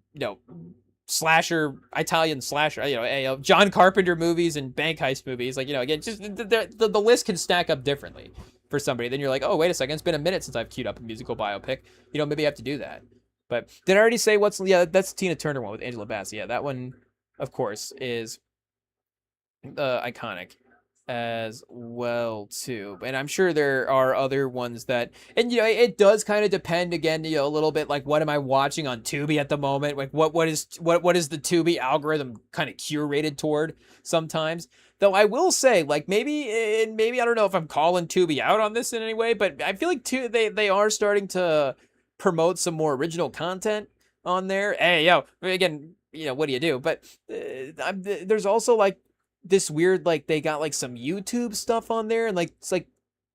slasher, Italian slasher, John Carpenter movies and bank heist movies, like, again, just the list can stack up differently for somebody. Then you're like, oh, wait a second, it's been a minute since I've queued up a musical biopic. Maybe I have to do that. But did I already say yeah, that's Tina Turner one with Angela Bassett. Yeah, that one, of course, is iconic as well too. And I'm sure there are other ones that, and it does kind of depend again, a little bit, like what am I watching on Tubi at the moment? Like what is the Tubi algorithm kind of curated toward sometimes. Though I will say, like maybe I don't know if I'm calling Tubi out on this in any way, but I feel like they are starting to promote some more original content on there. Hey, yo, again, what do you do? But there's also like this weird, like they got like some YouTube stuff on there, and like it's like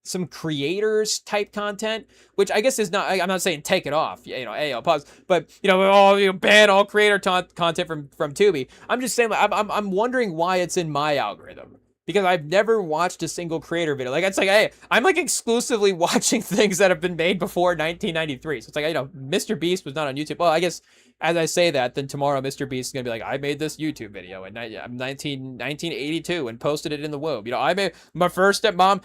some creators type content, which I guess is not. I'm not saying take it off. Hey, I'll pause. But ban all creator content from Tubi. I'm just saying, like, I'm wondering why it's in my algorithm, because I've never watched a single creator video. Like, it's like, hey, I'm like exclusively watching things that have been made before 1993. So it's like, Mr. Beast was not on YouTube. Well, I guess as I say that, then tomorrow Mr. Beast is gonna be like, I made this YouTube video in 1982 and posted it in the womb. I made my first mom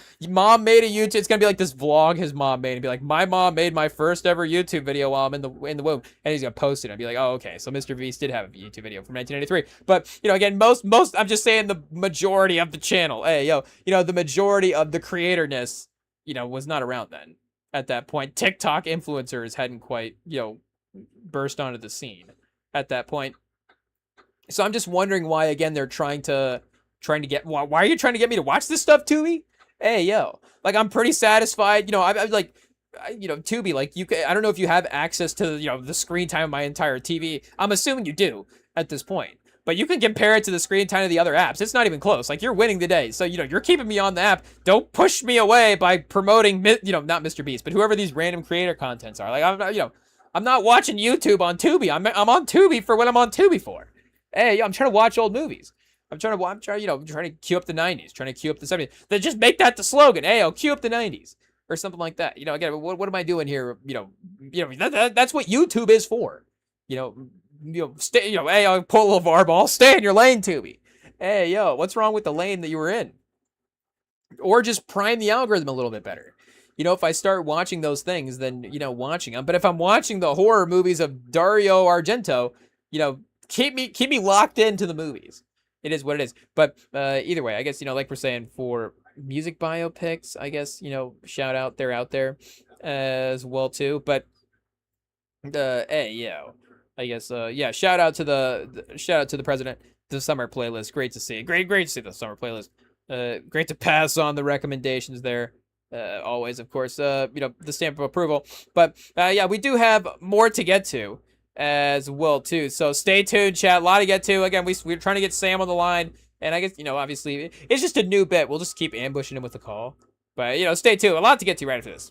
made a YouTube. It's gonna be like this vlog his mom made, and be like, my mom made my first ever YouTube video while I'm in the womb, and he's gonna post it and be like, oh, okay, so Mr. Beast did have a YouTube video from 1983. But again, most I'm just saying the majority of the channel, hey, the majority of the creatorness, was not around then. At that point, TikTok influencers hadn't quite, burst onto the scene at that point. So I'm just wondering why, again, they're trying to get, why are you trying to get me to watch this stuff, Tubi? Hey, yo, like, I'm pretty satisfied. I'm like, Tubi, like, I don't know if you have access to, the screen time of my entire TV. I'm assuming you do at this point. But you can compare it to the screen time of the other apps. It's not even close. Like, you're winning the day. So, you're keeping me on the app. Don't push me away by promoting, not Mr. Beast, but whoever these random creator contents are. Like, I'm not watching YouTube on Tubi. I'm on Tubi for what I'm on Tubi for. Hey, I'm trying to watch old movies. I'm trying to queue up the 90s, trying to queue up the 70s. Then just make that the slogan. Hey, I'll queue up the 90s or something like that. Again, what am I doing here? That's what YouTube is for. Stay, hey, I'll pull a LeVar Ball. Stay in your lane, Tubi. Hey, yo, what's wrong with the lane that you were in? Or just prime the algorithm a little bit better. If I start watching those things, then, watching them. But if I'm watching the horror movies of Dario Argento, keep me locked into the movies. It is what it is. But either way, I guess, like we're saying, for music biopics, I guess, shout out, they're out there as well too. But hey, yo, I guess yeah, shout out to the president, the summer playlist. Great to see. Great to see the summer playlist. Great to pass on the recommendations there. Always, of course, the stamp of approval. But yeah, we do have more to get to as well too. So stay tuned, chat. A lot to get to. Again, we're trying to get Sam on the line, and I guess obviously it's just a new bit. We'll just keep ambushing him with the call. But stay tuned. A lot to get to right after this.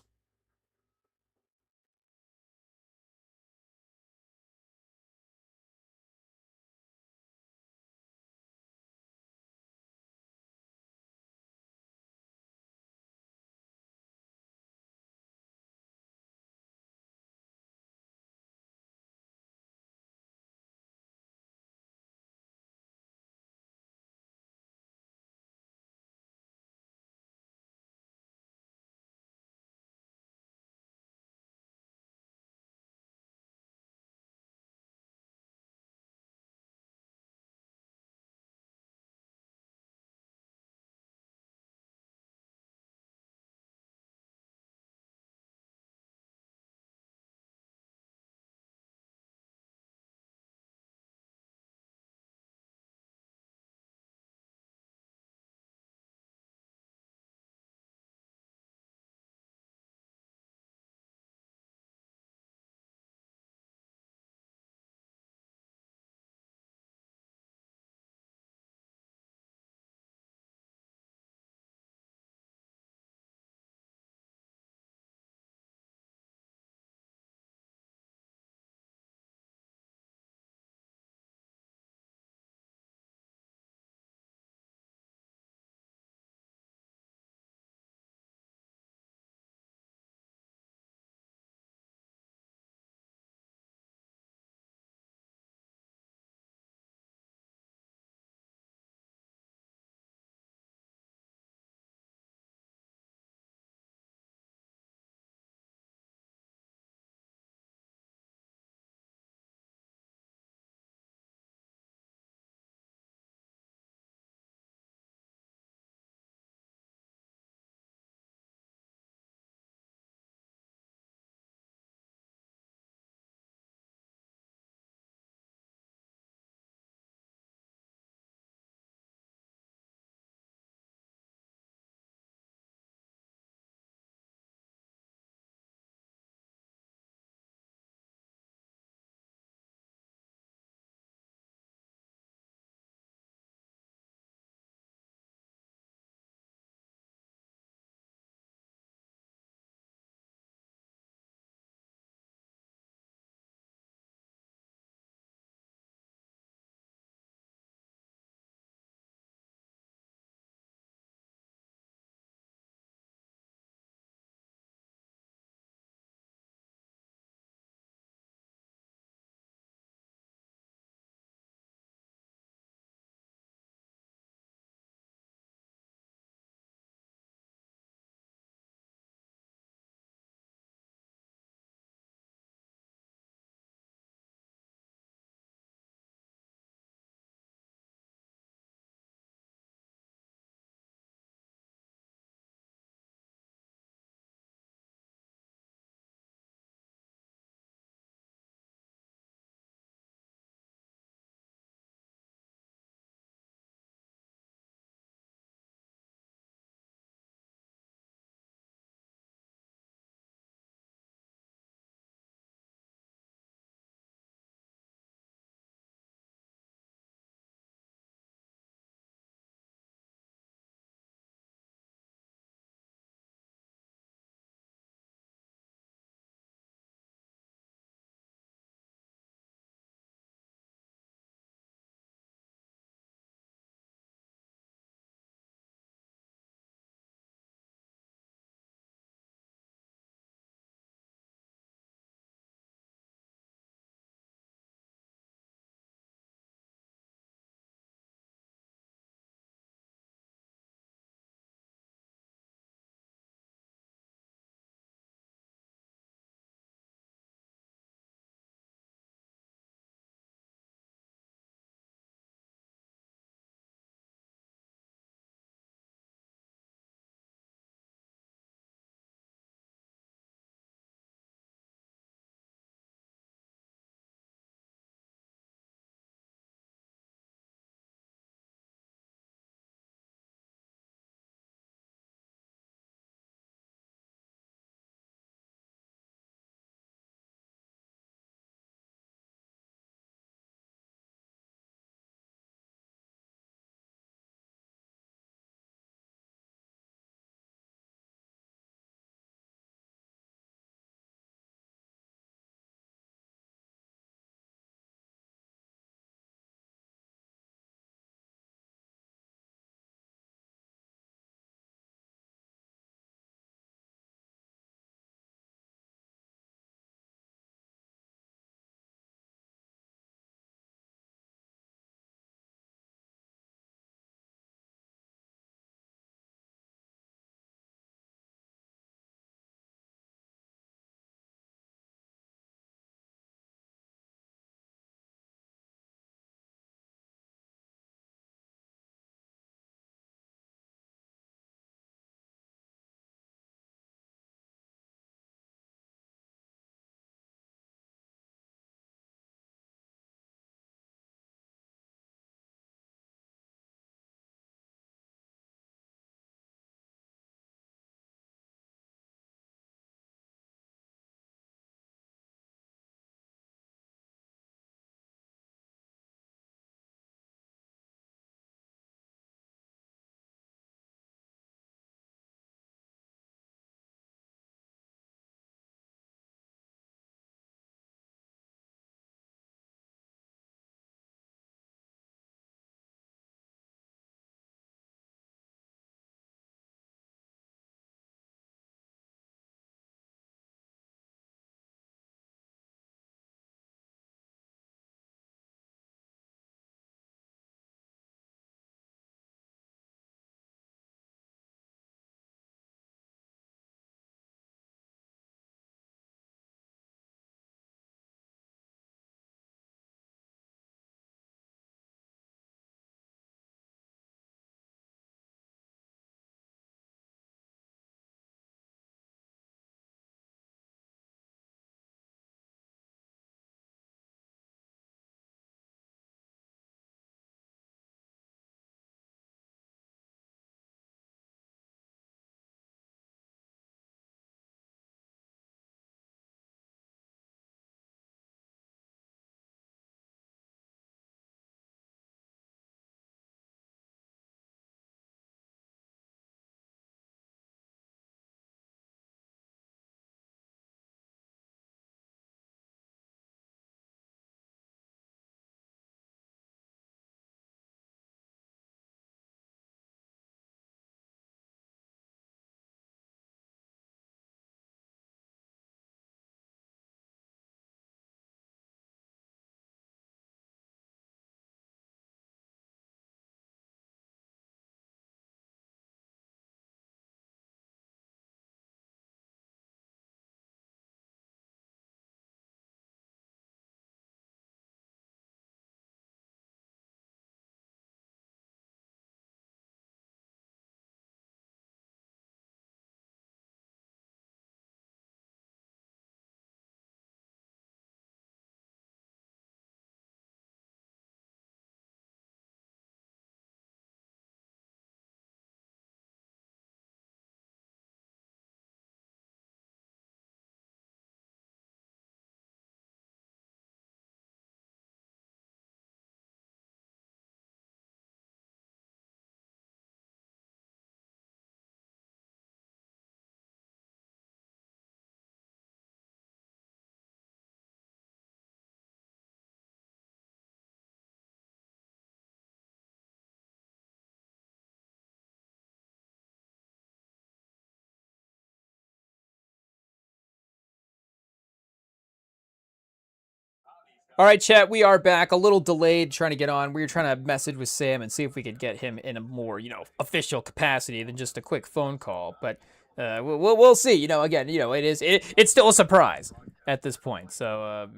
All right, chat, we are back. A little delayed trying to get on. We were trying to message with Sam and see if we could get him in a more, official capacity than just a quick phone call. But we'll see. Again, it's still a surprise at this point. So,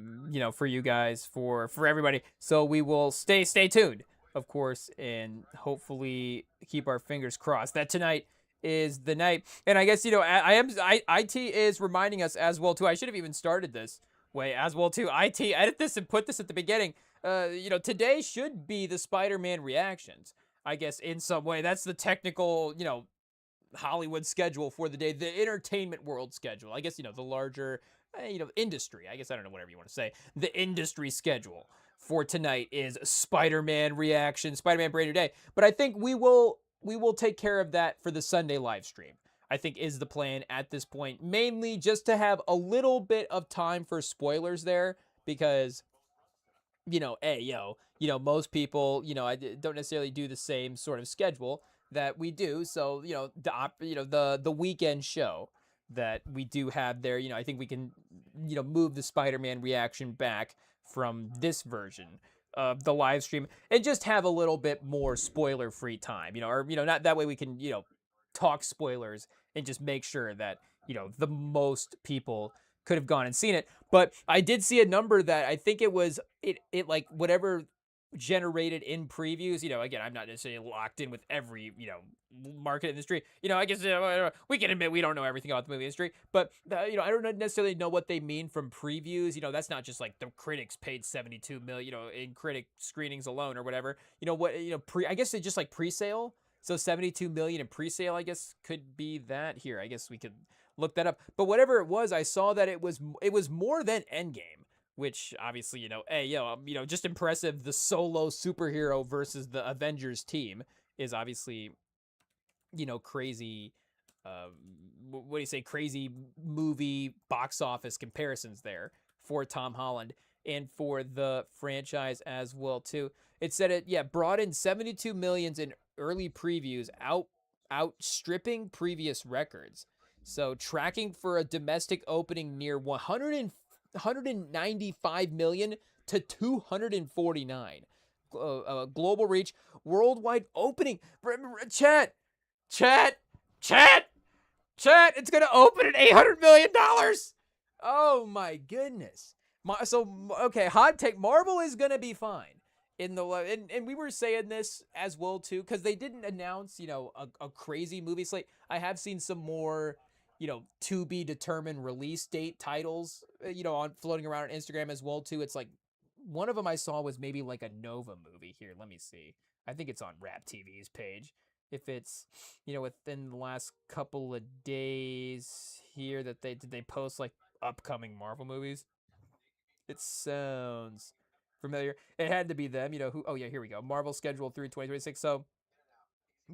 for you guys, for everybody. So we will stay tuned, of course, and hopefully keep our fingers crossed that tonight is the night. And I guess IT is reminding us as well too. I should have even started this way as well too. IT, edit this and put this at the beginning. Today should be the Spider-Man reactions. I guess in some way that's the technical, Hollywood schedule for the day, the entertainment world schedule. I guess the larger, industry. I guess I don't know whatever you want to say. The industry schedule for tonight is Spider-Man reaction, Spider-Man Brand New Day. But I think we will take care of that for the Sunday live stream. I think is the plan at this point, mainly just to have a little bit of time for spoilers there because most people, I don't necessarily do the same sort of schedule that we do. So, the weekend show that we do have there, I think we can, move the Spider-Man reaction back from this version of the live stream and just have a little bit more spoiler free time, or, not that way we can, talk spoilers and just make sure that, the most people could have gone and seen it. But I did see a number that I think it like whatever generated in previews. Again, I'm not necessarily locked in with every market industry. I guess we can admit we don't know everything about the movie industry, but I don't necessarily know what they mean from previews. That's not just like the critics paid 72 million, in critic screenings alone or whatever. I guess they just like pre-sale. So 72 million in pre-sale, I guess, could be that here. I guess we could look that up. But whatever it was, I saw that it was more than Endgame, which obviously, just impressive. The solo superhero versus the Avengers team is obviously, crazy. Uh, what do you say? Crazy movie box office comparisons there for Tom Holland and for the franchise as well too. It said brought in 72 millions in early previews, outstripping previous records. So tracking for a domestic opening near 195 million to 249. Global reach, worldwide opening. Chat, chat, chat, chat. It's gonna open at $800 million. Oh my goodness. Okay, hot take. Marvel is gonna be fine in the and we were saying this as well too because they didn't announce a crazy movie slate. I have seen some more to be determined release date titles on floating around on Instagram as well too. It's like one of them I saw was maybe like a Nova movie. Here, let me see. I think it's on Rap TV's page. If it's within the last couple of days here that they post like upcoming Marvel movies. It sounds familiar. It had to be them. Who? Oh yeah, here we go. Marvel schedule through 2026. So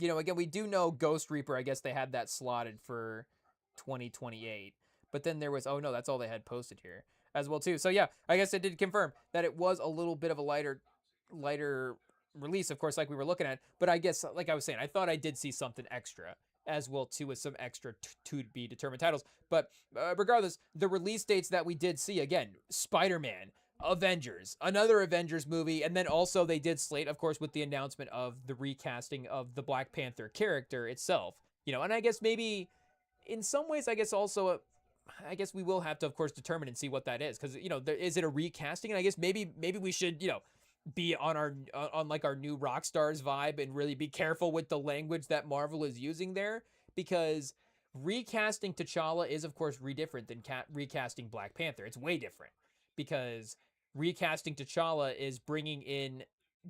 again, we do know Ghost Reaper. I guess they had that slotted for 2028. But then there was, oh no, that's all they had posted here as well too. So yeah, I guess it did confirm that it was a little bit of a lighter release, of course, like we were looking at. But I guess, like I was saying, I thought I did see something extra as well too, with some extra to be determined titles. But regardless, the release dates that we did see, again, Spider-Man, Avengers, another Avengers movie, and then also they did slate, of course, with the announcement of the recasting of the Black Panther character itself. And I guess maybe in some ways, I guess also, I guess we will have to, of course, determine and see what that is, because is it a recasting? And I guess maybe we should be on like our new Rockstars vibe and really be careful with the language that Marvel is using there, because recasting T'Challa is, of course, different than recasting Black Panther. It's way different because recasting T'Challa is bringing in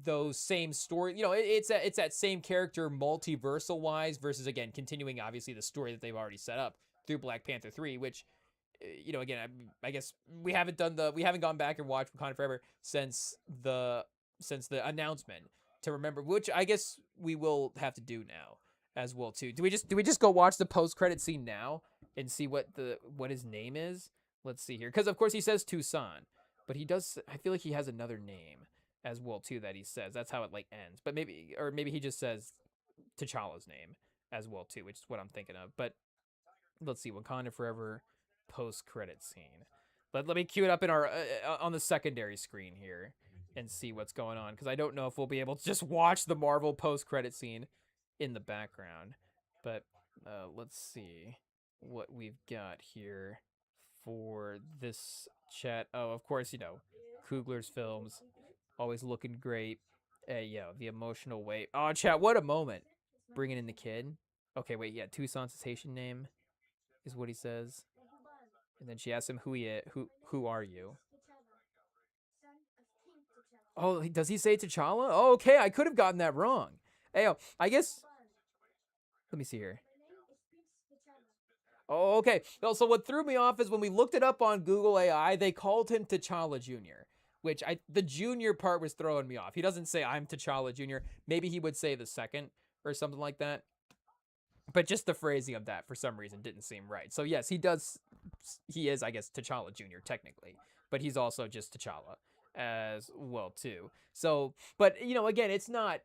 those same story. It's that same character multiversal wise versus, again, continuing obviously the story that they've already set up through Black Panther 3, which again, I guess we haven't gone back and watched Wakanda Forever since the announcement to remember, which I guess we will have to do now as well too. Do we just go watch the post credit scene now and see what his name is? Let's see here, because of course he says Tucson, but he does. I feel like he has another name as well too that he says. That's how it like ends. But maybe he just says T'Challa's name as well too, which is what I'm thinking of. But let's see, Wakanda Forever post credit scene. Let me cue it up in our on the secondary screen here and see what's going on, because I don't know if we'll be able to just watch the Marvel post-credit scene in the background. But let's see what we've got here for this chat. Oh, of course, Coogler's films always looking great. The emotional weight. Oh, chat, what a moment. Bringing in the kid. Okay, wait, yeah, Tucson's his Haitian name is what he says. And then she asks him who are you? Oh, does he say T'Challa? Oh, okay, I could have gotten that wrong. Hey, I guess. Let me see here. Oh, okay. Well, so what threw me off is when we looked it up on Google AI, they called him T'Challa Jr., which the junior part was throwing me off. He doesn't say I'm T'Challa Jr. Maybe he would say the second or something like that. But just the phrasing of that for some reason didn't seem right. So yes, he does. He is, I guess, T'Challa Jr. technically, but he's also just T'Challa as well too. So, but again, it's not.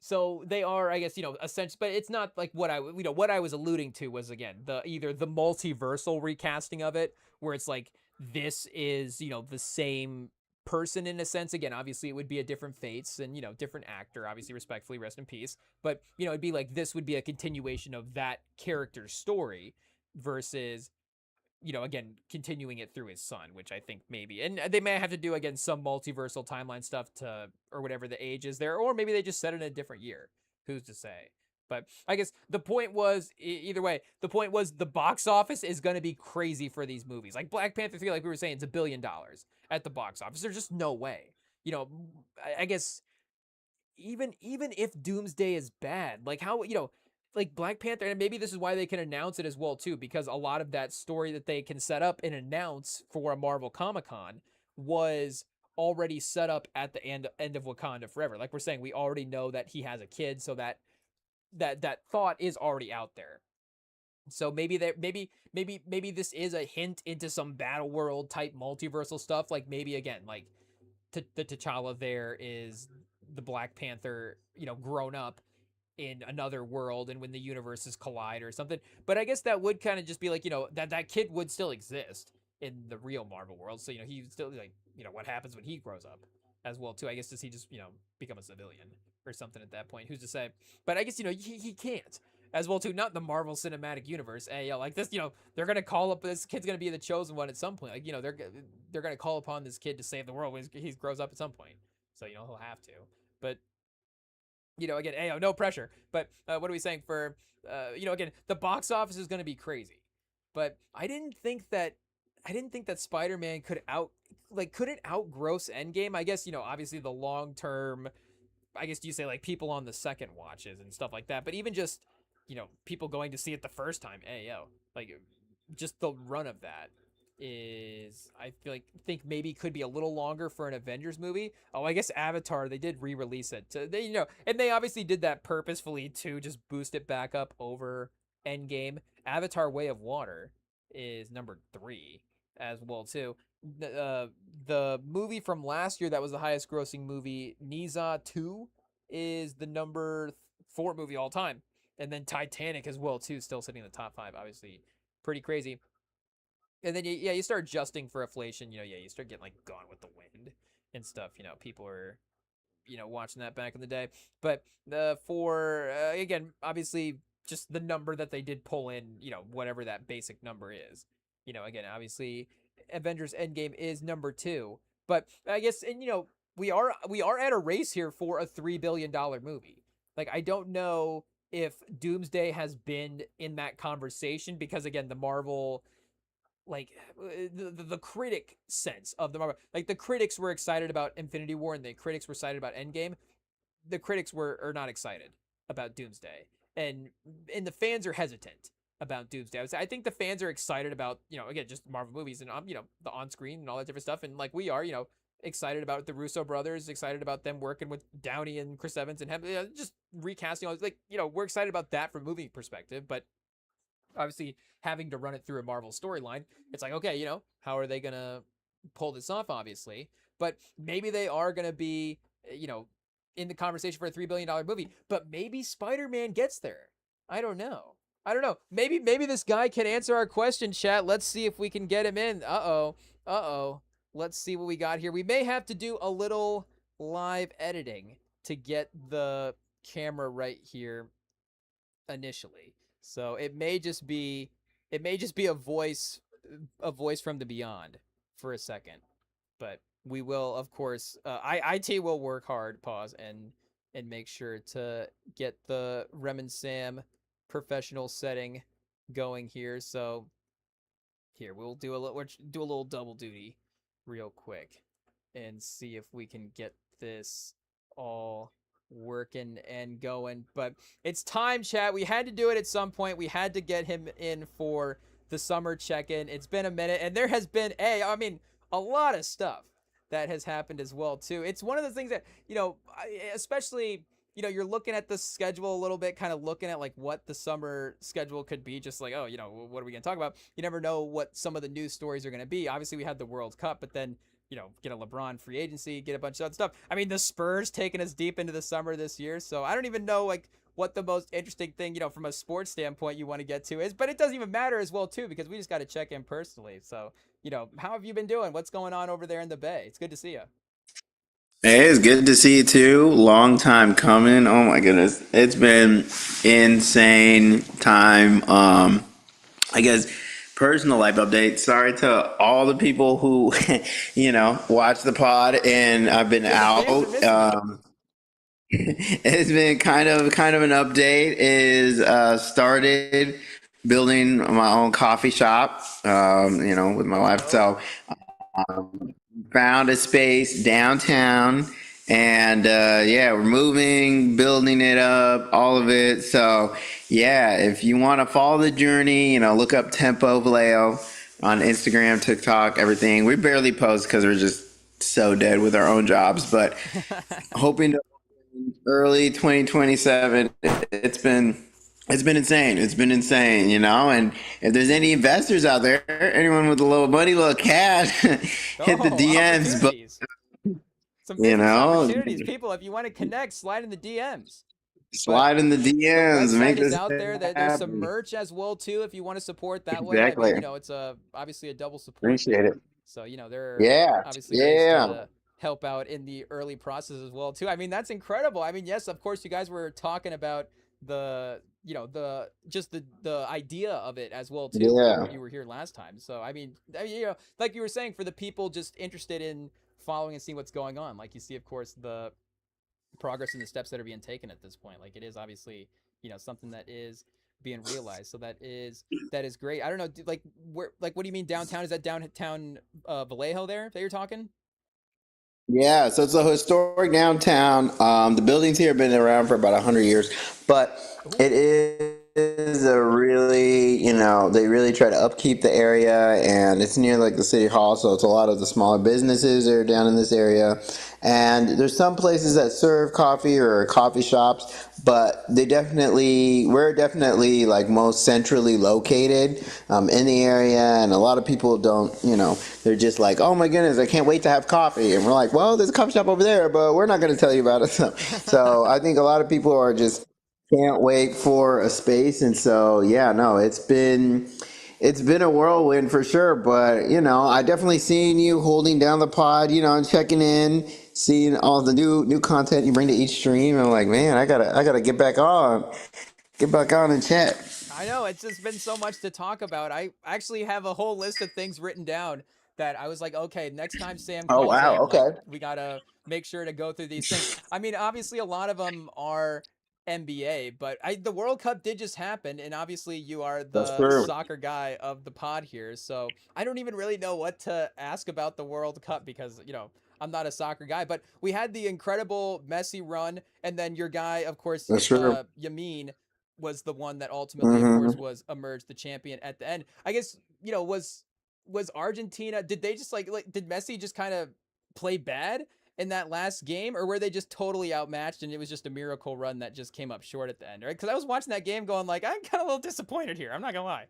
So they are, I guess, essentially, but it's not like what I was alluding to was, again, either the multiversal recasting of it, where it's like this is the same person in a sense. Again, obviously it would be a different fates and different actor, obviously, respectfully, rest in peace. But it'd be like this would be a continuation of that character's story versus again, continuing it through his son, which I think maybe, and they may have to do, again, some multiversal timeline stuff or whatever the age is there, or maybe they just set it in a different year. Who's to say? But I guess the point was, either way, the point was the box office is going to be crazy for these movies. Like Black Panther 3, like we were saying, it's $1 billion at the box office. There's just no way. I guess even if Doomsday is bad, like how like Black Panther, and maybe this is why they can announce it as well too, because a lot of that story that they can set up and announce for a Marvel Comic-Con was already set up at the end of Wakanda Forever. Like we're saying, we already know that he has a kid, so that thought is already out there. So maybe this is a hint into some Battle World type multiversal stuff. Like maybe again, like the T'Challa there is the Black Panther, grown up in another world and when the universes collide or something. But I guess that would kind of just be like, that kid would still exist in the real Marvel world. So, he would still like, what happens when he grows up as well too. I guess does he just, become a civilian or something at that point? Who's to say? But I guess, he can't as well too, not the Marvel Cinematic Universe. Hey, like this, they're gonna call up this kid's gonna be the chosen one at some point. Like, they're gonna call upon this kid to save the world when he grows up at some point. So, he'll have to. But again, no pressure. But what are we saying for, again, the box office is going to be crazy. But I didn't think that Spider-Man could outgross Endgame. I guess, obviously the long-term, I guess you say like people on the second watches and stuff like that. But even just, people going to see it the first time, like just the run of that is, I think maybe could be a little longer for an Avengers movie. Oh, I guess Avatar, they did re-release it. And they obviously did that purposefully to just boost it back up over Endgame. Avatar: Way of Water is number 3 as well too. The movie from last year that was the highest grossing movie, Niza 2, is the number 4 movie all time. And then Titanic as well too, still sitting in the top 5, obviously pretty crazy. And then you start adjusting for inflation. You start getting like Gone with the Wind and stuff. People are watching that back in the day. But for again, obviously just the number that they did pull in, whatever that basic number is. Again, obviously Avengers Endgame is number 2. But I guess, and we are at a race here for a $3 billion movie. Like, I don't know if Doomsday has been in that conversation, because again, the Marvel, like the critic sense of the Marvel, like the critics were excited about Infinity War and the critics were excited about Endgame. The critics are not excited about Doomsday, and the fans are hesitant about Doomsday. I think the fans are excited about, again, just Marvel movies and the on screen and all that different stuff, and like we are, excited about the Russo brothers, excited about them working with Downey and Chris Evans and just recasting all, like, we're excited about that from a movie perspective. But obviously having to run it through a Marvel storyline, it's like, okay, how are they gonna pull this off, obviously? But maybe they are gonna be, in the conversation for a $3 billion movie. But maybe Spider-Man gets there. I don't know. I don't know. Maybe this guy can answer our question, chat. Let's see if we can get him in. Uh-oh. Uh-oh. Let's see what we got here. We may have to do a little live editing to get the camera right here initially. So it may just be a voice from the beyond for a second. But we will, of course, IT will work hard, pause, and make sure to get the Rem and Sam professional setting going here. So here we'll do a little double duty real quick and see if we can get this all working and going. But it's time, chat. We had to do it at some point. We had to get him in for the summer check-in. It's been a minute, and there has been a lot of stuff that has happened as well too. It's one of the things that, especially, you're looking at the schedule a little bit, kind of looking at like what the summer schedule could be, just like, oh, what are we going to talk about? You never know what some of the news stories are going to be. Obviously, we had the World Cup, but then, get a LeBron free agency, get a bunch of other stuff. I mean, the Spurs taking us deep into the summer this year. So I don't even know like what the most interesting thing, from a sports standpoint you want to get to is, but it doesn't even matter as well too, because we just got to check in personally. So, how have you been doing? What's going on over there in the Bay? It's good to see you. Hey, it's good to see you too. Long time coming. Oh my goodness. It's been insane time. I guess personal life update. Sorry to all the people who, watch the pod and I've been Yeah, the fans are out. missing you. It's been kind of an update is started building my own coffee shop, with my wife. Oh, So found a space downtown and yeah, we're moving, building it up, all of it. So yeah, if you want to follow the journey, look up Tempo Vallejo on Instagram, TikTok, everything. We barely post because we're just so dead with our own jobs, but hoping to early 2027. It's been insane. It's been insane, and if there's any investors out there, anyone with a little money, little cash, hit the oh, DMs. But opportunities. Some you business know, opportunities. People, if you want to connect, slide in the DMs. But slide in the the DMs, website make is this out there. There's some happen. merch as well too if you want to support that way. I mean, Exactly. it's obviously a double support Appreciate thing. it. So, there are Yeah. obviously ways Yeah. to help out in the early process as well too. I mean, that's incredible. I mean, yes, of course you guys were talking about the idea of it as well too when Yeah. you were here last time. So, like you were saying, for the people just interested in following and seeing what's going on, like you see, of course, the progress and the steps that are being taken at this point. Like it is obviously, something that is being realized. So that is great. I don't know, like where, like what do you mean downtown? Is that downtown Vallejo there that you're talking? Yeah, so it's a historic downtown. The buildings here have been around for about 100 years, but it Ooh. is a really, they really try to upkeep the area, and it's near like the city hall, so it's a lot of the smaller businesses that are down in this area. And there's some places that serve coffee or coffee shops, but we're definitely like most centrally located in the area, and a lot of people don't, they're just like, oh my goodness, I can't wait to have coffee, and we're like, well, there's a coffee shop over there, but we're not going to tell you about it. So I think a lot of people are just can't wait for a space, and so yeah, no, it's been a whirlwind for sure, but I definitely seen you holding down the pod, and checking in, seeing all the new content you bring to each stream. I'm like, man, I gotta get back on and chat. I know it's just been so much to talk about. I actually have a whole list of things written down that I was like, okay, next time Sam Oh calls wow, in, like okay, we gotta make sure to go through these things. I mean, obviously a lot of them are NBA, but the World Cup did just happen, and obviously you are that's the true. soccer guy of the pod here, so I don't even really know what to ask about the World Cup because I'm not a soccer guy. But we had the incredible Messi run, and then your guy, of course, That's true. Yamin was the one that ultimately, of course, Hmm. was emerged the champion at the end. I guess was Argentina? Did they just like did Messi just kind of play bad in that last game, or were they just totally outmatched and it was just a miracle run that just came up short at the end? Right? Because I was watching that game, going like, I'm kind of a little disappointed here. I'm not gonna lie.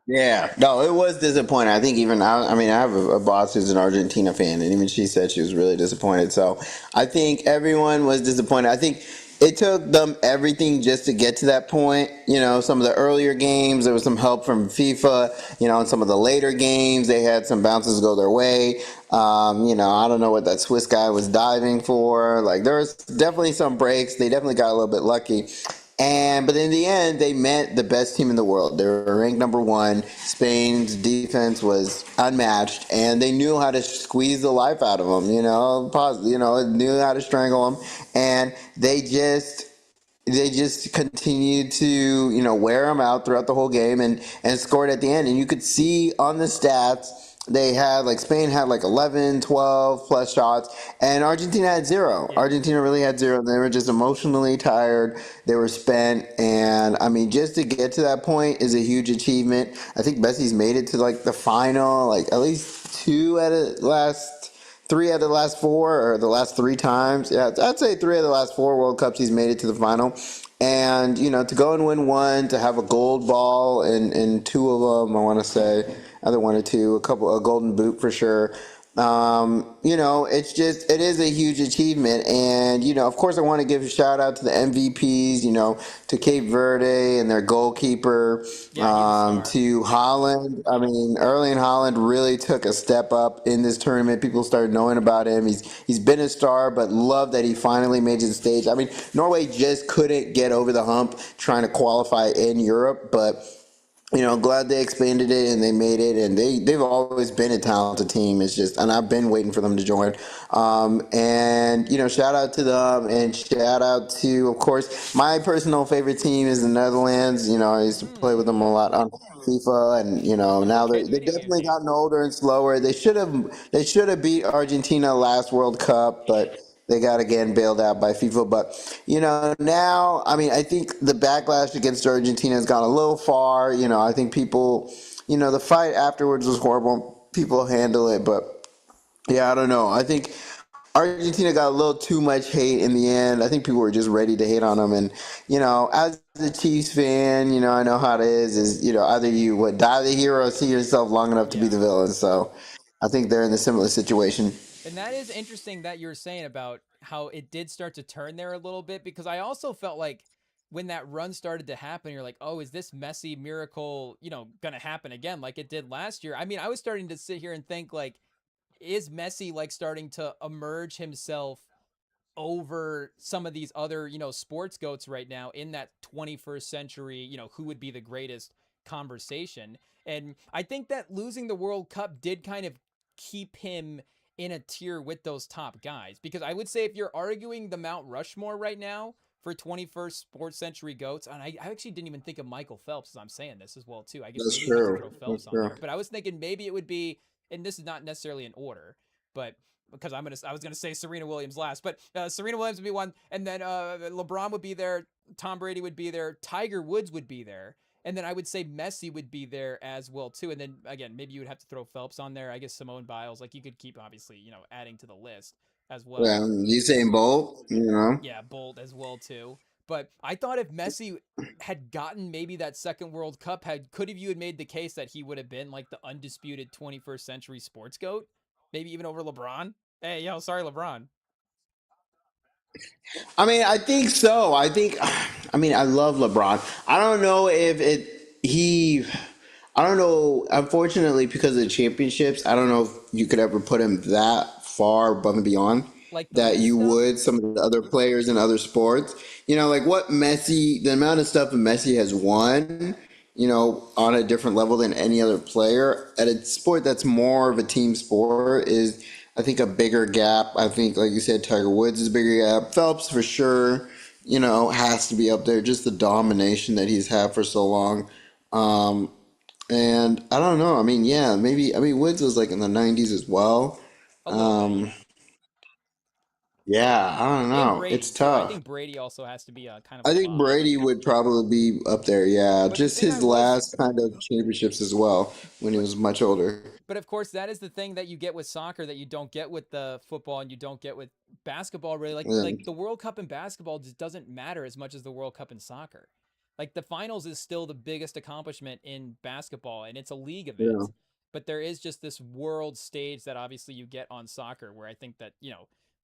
Yeah, no, it was disappointing. I think even I mean, I have a boss who's an Argentina fan, and even she said she was really disappointed. So I think everyone was disappointed. I think it took them everything just to get to that point. You know, some of the earlier games, there was some help from FIFA. You know, in some of the later games, they had some bounces go their way. You know, I don't know what that Swiss guy was diving for. Like, there was definitely some breaks. They definitely got a little bit lucky. But in the end, they met the best team in the world. They were ranked number one. Spain's defense was unmatched, and they knew how to squeeze the life out of them. Knew how to strangle them, and they just continued to wear them out throughout the whole game and scored at the end. And you could see on the stats they had like Spain had like 11, 12 plus shots, and Argentina had zero. Yeah. Argentina really had zero. They were just emotionally tired. They were spent, and I mean, just to get to that point is a huge achievement. I think Messi's made it to like the final, like at least two out of last three out of the last four, or the last three times. Yeah, I'd say three of the last four World Cups he's made it to the final. And to go and win one, to have a gold ball in two of them, I want to say, either one or two, a golden boot for sure. It is a huge achievement. And, of course, I want to give a shout out to the MVPs, to Cape Verde and their goalkeeper, Yeah, he's a star. to Holland. I mean, Erling Holland really took a step up in this tournament. People started knowing about him. He's been a star, but love that he finally made it to the stage. I mean, Norway just couldn't get over the hump trying to qualify in Europe, but glad they expanded it and they made it, and they've always been a talented team. It's just, and I've been waiting for them to join. And shout out to them, and shout out to, of course, my personal favorite team is the Netherlands. I used to play with them a lot on FIFA, and now Okay, the they've video game definitely team. gotten older and slower. They should have beat Argentina last World Cup, but they got again bailed out by FIFA. But now, I mean, I think the backlash against Argentina has gone a little far. I think people, the fight afterwards was horrible. People handle it, but yeah, I don't know. I think Argentina got a little too much hate in the end. I think people were just ready to hate on them. And as a Chiefs fan, I know how it is. Either you would die the hero, or see yourself long enough to be Yeah. the villain. So I think they're in a similar situation. And that is interesting that you're saying about how it did start to turn there a little bit, because I also felt like when that run started to happen, you're like, oh, is this Messi miracle, going to happen again like it did last year? I mean, I was starting to sit here and think, like, is Messi like starting to emerge himself over some of these other, sports goats right now in that 21st century, who would be the greatest conversation. And I think that losing the World Cup did kind of keep him in a tier with those top guys. Because I would say if you're arguing the Mount Rushmore right now for 21st sports century goats, and I actually didn't even think of Michael Phelps as I'm saying this as well too. I guess That's maybe you have to throw true. Phelps That's on true. there. But I was thinking maybe it would be, and this is not necessarily in order, but because I was gonna say Serena Williams last, but Serena Williams would be one, and then LeBron would be there, Tom Brady would be there, Tiger Woods would be there, and then I would say Messi would be there as well too, and then again maybe you would have to throw Phelps on there. I guess Simone Biles, like you could keep obviously adding to the list as Yeah, well. Usain Bolt. Yeah, Bolt as well too. But I thought if Messi had gotten maybe that second World Cup, could have you had made the case that he would have been like the undisputed 21st century sports goat, maybe even over LeBron. Hey, yo, sorry, LeBron. I mean, I think so. I mean, I love LeBron. I don't know if I don't know. Unfortunately, because of the championships, I don't know if you could ever put him that far above and beyond Like the that list you stuff. would some of the other players in other sports. Like what Messi, the amount of stuff that Messi has won, on a different level than any other player at a sport that's more of a team sport is, I think, a bigger gap. I think, like you said, Tiger Woods is a bigger gap. Phelps for sure, has to be up there. Just the domination that he's had for so long. Um, and I don't know. I mean, yeah, maybe. I mean, Woods was like in the '90s as well. A little bit, Um, yeah. yeah, I don't And know. Brady It's too. I tough. think Brady also has to be a kind of I a think father. Brady would probably be up there. Yeah, But the just thing I his will last kind of championships as well when he but was much older. but of course that is the thing that you get with soccer that you don't get with the football and you don't get with basketball really. Like Yeah, like the World Cup in basketball just doesn't matter as much as the World Cup in soccer. Like the finals is still the biggest accomplishment in basketball and it's a league yeah. event. But there is just this world stage that obviously you get on soccer where I think that,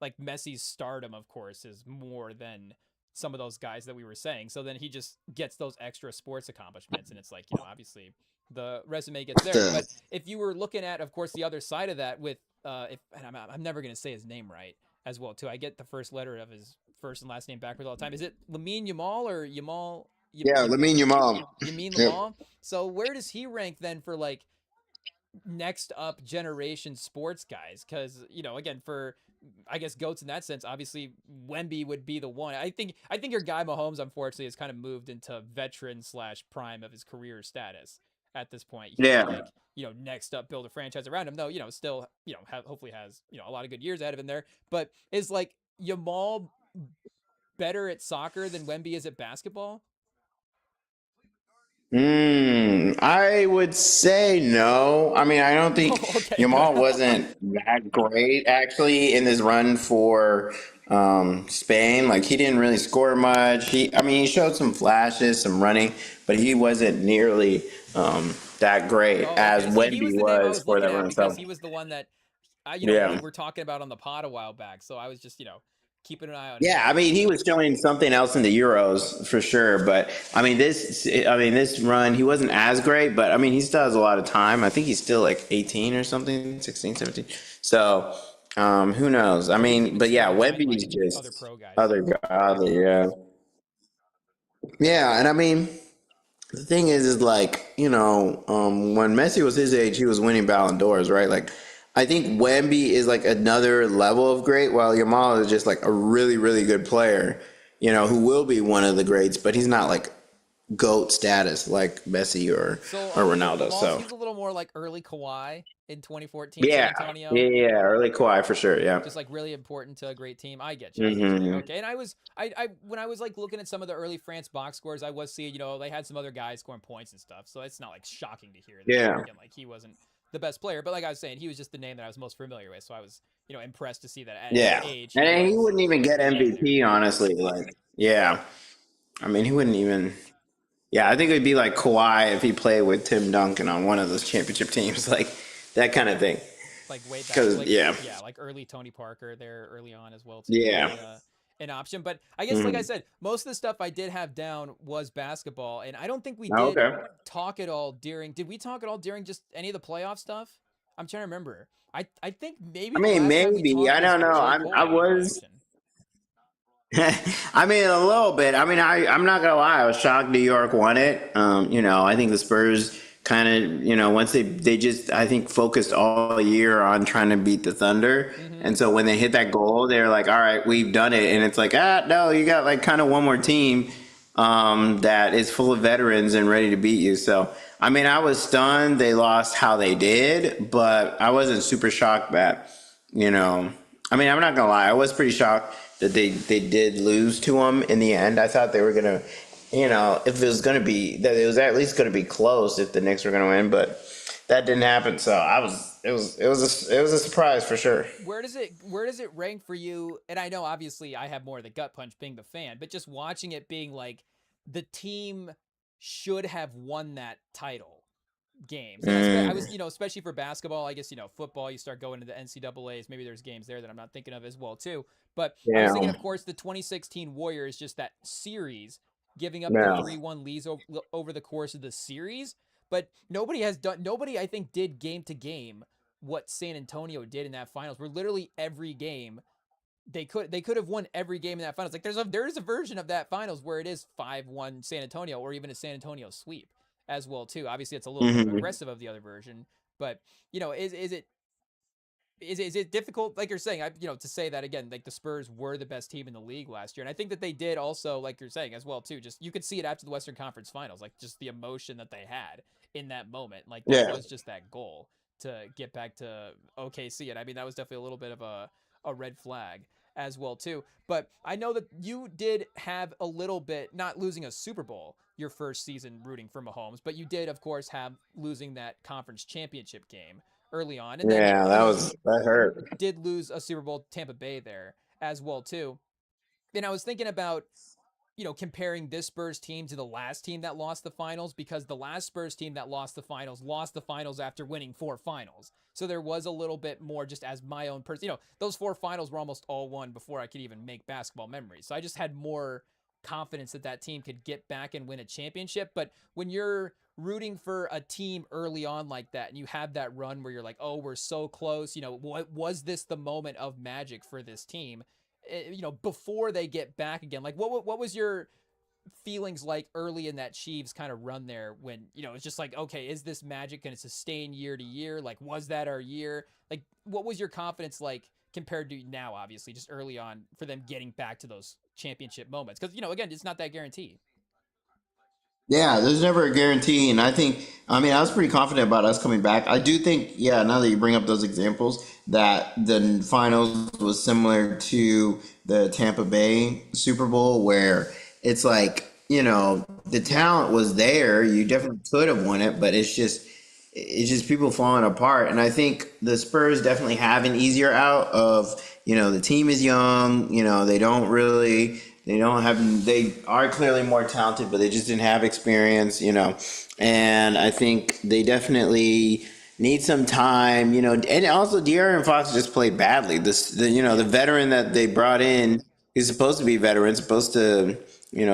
like Messi's stardom of course is more than some of those guys that we were saying. So then he just gets those extra sports accomplishments, and it's like, obviously the resume gets there. The But if you were looking at, of course, the other side of that with if and I'm never gonna say his name right as well too. I get the first letter of his first and last name backwards all the time. Is it Lamine Yamal or Yamal? yeah, Lamine Yamal. Yamin Yep. Lamal. So where does he rank then for like next up generation sports guys? Because again, for I guess goats in that sense, obviously Wemby would be the one. I think your guy Mahomes unfortunately has kind of moved into veteran slash prime of his career status at this point. He's not Yeah. like next up build a franchise around him, though. Still hopefully has a lot of good years ahead of him there. But is like Yamal better at soccer than Wemby is at basketball? I would say no. I mean, I don't think Oh, okay, good. Yamal wasn't that great actually in this run for Spain. Like he didn't really score much. I mean, he showed some flashes, some running, but he wasn't nearly that great Oh, as okay. See, he was Wemby the name I was was for looking that at run. because So he was the one that we yeah. were talking about on the pod a while back. So I was just, keeping an eye on Yeah, I him. mean, he was showing something else in the Euros for sure. But I mean, this run, he wasn't as great, but I mean, he still has a lot of time. I think he's still like 18 or something, 16, 17. So, who knows? I Yeah, he's mean, even but yeah, slower than Webby's like other just pro guys. other, yeah. Yeah, and I mean, the thing is like, when Messi was his age, he was winning Ballon d'Ors, right? Like, I think Wemby is like another level of great, while Yamal is just like a really, really good player, who will be one of the greats, but he's not like GOAT status like Messi or So Ronaldo. Yamal So seems a little more like early Kawhi in 2014 San yeah, yeah, Antonio. yeah, early Kawhi for sure. Yeah. Just like really important to a great team. I get you. I get you there. Hmm. Okay. And I when I was like looking at some of the early France box scores, I was seeing, they had some other guys scoring points and stuff. So it's not like shocking to hear that, Yeah, again, like he wasn't the best player. But like I was saying, he was just the name that I was most familiar with. So I was, impressed to see that at his yeah, age, and he then he was wouldn't even get getting there. MVP, honestly. Like, yeah, I mean, he wouldn't even. Yeah, I think it would be like Kawhi if he played with Tim Duncan on one of those championship teams, like that kind of thing. Like way back, Because like yeah, yeah, like early Tony Parker there early on as well too would yeah. be an option. But I guess like I Hmm. said, most of the stuff I did have down was basketball, and I don't think we Oh, did okay. talk at all during. Did we talk at all during just any of the playoff stuff? I'm trying to remember. I think maybe I the mean, last time we maybe talked I was don't know. J I Cole in was. action. I mean, a little bit. I mean, I'm not gonna lie. I was shocked New York won it. I think the Spurs kind of, once they just, I think, focused all year on trying to beat the Thunder, Mm-hmm. and so when they hit that goal, they're like, "All right, we've done it." And it's like, no, you got like kind of one more team that is full of veterans and ready to beat you. So, I mean, I was stunned they lost how they did, but I wasn't super shocked that, you know. I mean, I'm not gonna lie, I was pretty shocked that they did lose to them in the end. I thought they were gonna, if it was gonna be that it was at least gonna be close if the Knicks were gonna win, but that didn't happen. So it was a surprise for sure. Where does it rank for you? And I know obviously I have more of the gut punch being the fan, but just watching it being like the team should have won that title games. And I was, Mm, especially for basketball, I guess, football, you start going into the NCAA's. Maybe there's games there that I'm not thinking of as well, too. But I was thinking, yeah, of course, the 2016 Warriors, just that series, giving up the yeah. 3-1 leads over the course of the series. But nobody, I think, did game to game what San Antonio did in that finals, where literally every game they could have won every game in that finals. Like there's a version of that finals where it is 5-1 San Antonio or even a San Antonio sweep as well too. Obviously, it's a little more Hmm. aggressive of the other version, but is it difficult, like you're saying, to say that again, like the Spurs were the best team in the league last year, and I think that they did also, like you're saying as well too. Just you could see it after the Western Conference Finals, like just the emotion that they had in that moment. Like that Yeah. was just that goal to get back to OKC, and I mean that was definitely a little bit of a red flag as well too. But I know that you did have a little bit not losing a Super Bowl your first season rooting for Mahomes, but you did of course have losing that conference championship game early on, and then Yeah, that hurt. did lose a Super Bowl Tampa Bay there as well too. And I was thinking about comparing this Spurs team to the last team that lost the finals, because the last Spurs team that lost the finals after winning 4 finals. So there was a little bit more just as my own person. Those 4 finals were almost all won before I could even make basketball memories. So I just had more confidence that that team could get back and win a championship. But when you're rooting for a team early on like that, and you have that run where you're like, oh, we're so close, what was this the moment of magic for this team? Before they get back again, like what was your feelings like early in that Chiefs kind of run there when, it's just like, okay, is this magic going to sustain year to year? Like, was that our year? Like, what was your confidence like compared to now, obviously, just early on for them getting back to those championship moments? Because, again, it's not that guaranteed. Yeah, there's never a guarantee, and I mean, I was pretty confident about us coming back. I do think, yeah, now that you bring up those examples, that the finals was similar to the Tampa Bay Super Bowl, where it's like, the talent was there. You definitely could have won it, but it's just people falling apart. And I think the Spurs definitely have an easier out of, the team is young, they are clearly more talented, but they just didn't have experience. And I think they definitely need some time, and also De'Aaron Fox just played badly. The veteran that they brought in is supposed to be veteran, supposed to,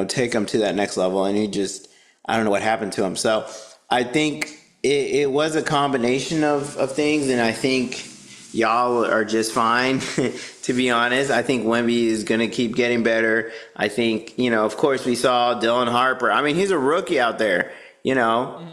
take them to that next level. And I don't know what happened to him. So I think it was a combination of things. And I think y'all are just fine, to be honest. I think Wemby is going to keep getting better. I think, of course, we saw Dylan Harper. I mean, he's a rookie out there,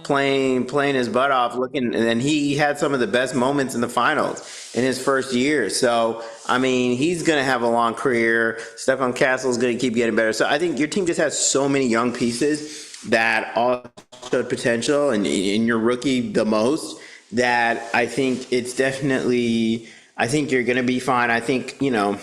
playing his butt off, and he had some of the best moments in the finals in his first year. So, I mean, he's going to have a long career. Stephon Castle is going to keep getting better. So I think your team just has so many young pieces that all showed potential, and in your rookie the most, that I think I think you're going to be fine. I think, the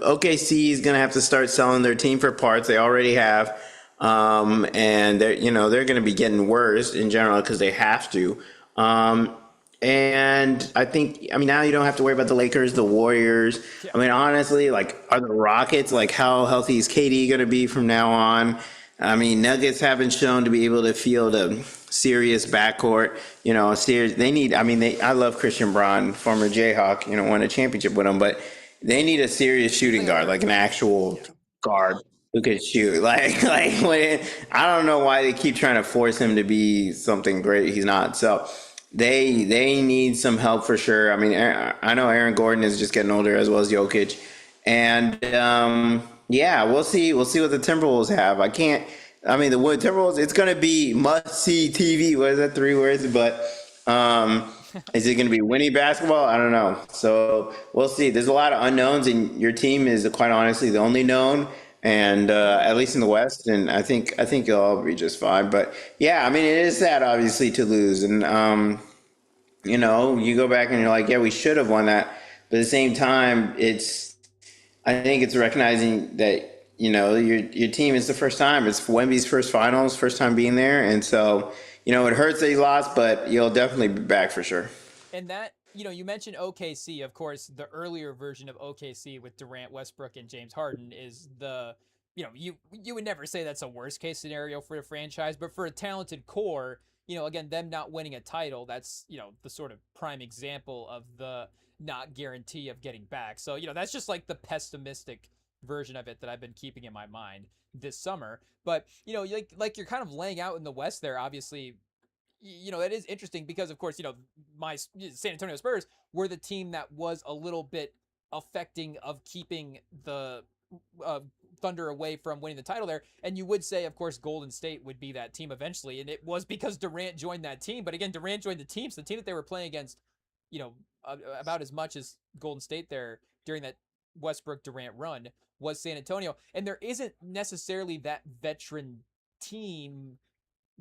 OKC is going to have to start selling their team for parts. They already have. And they're going to be getting worse in general because they have to. And I think, I mean, now you don't have to worry about the Lakers, the Warriors. Yeah. I mean, honestly, like, are the Rockets, like, how healthy is KD going to be from now on? I mean, Nuggets haven't shown to be able to field a serious backcourt. I love Christian Braun, former Jayhawk, won a championship with him, but they need a serious shooting guard, like an actual guard who could shoot. I don't know why they keep trying to force him to be something great. He's not. So they need some help for sure. I mean, I know Aaron Gordon is just getting older, as well as Jokic, and yeah, we'll see. We'll see what the Timberwolves have. The Timberwolves. It's gonna be must see TV. What is that? 3 words, but. Is it going to be winning basketball? I don't know. So we'll see. There's a lot of unknowns, and your team is quite honestly the only known, and at least in the West. And I think you'll all be just fine. But yeah, I mean, it is sad obviously to lose, and you go back and you're like, yeah, we should have won that. But at the same time, I think it's recognizing that your team is the first time. It's Wemby's first finals, first time being there, and so. It hurts that you lost, but you'll definitely be back for sure. And that, you mentioned OKC. Of course, the earlier version of OKC with Durant, Westbrook, and James Harden is you would never say that's a worst case scenario for a franchise, but for a talented core, again, them not winning a title, that's, the sort of prime example of the not guarantee of getting back. So, that's just like the pessimistic version of it that I've been keeping in my mind this summer. But like you're kind of laying out in the West there, obviously. That is interesting because, of course, my San Antonio Spurs were the team that was a little bit affecting of keeping the Thunder away from winning the title there. And you would say, of course, Golden State would be that team eventually, and it was because Durant joined that team. But again, Durant joined the team, so the team that they were playing against, about as much as Golden State there during that Westbrook Durant run was San Antonio. And there isn't necessarily that veteran team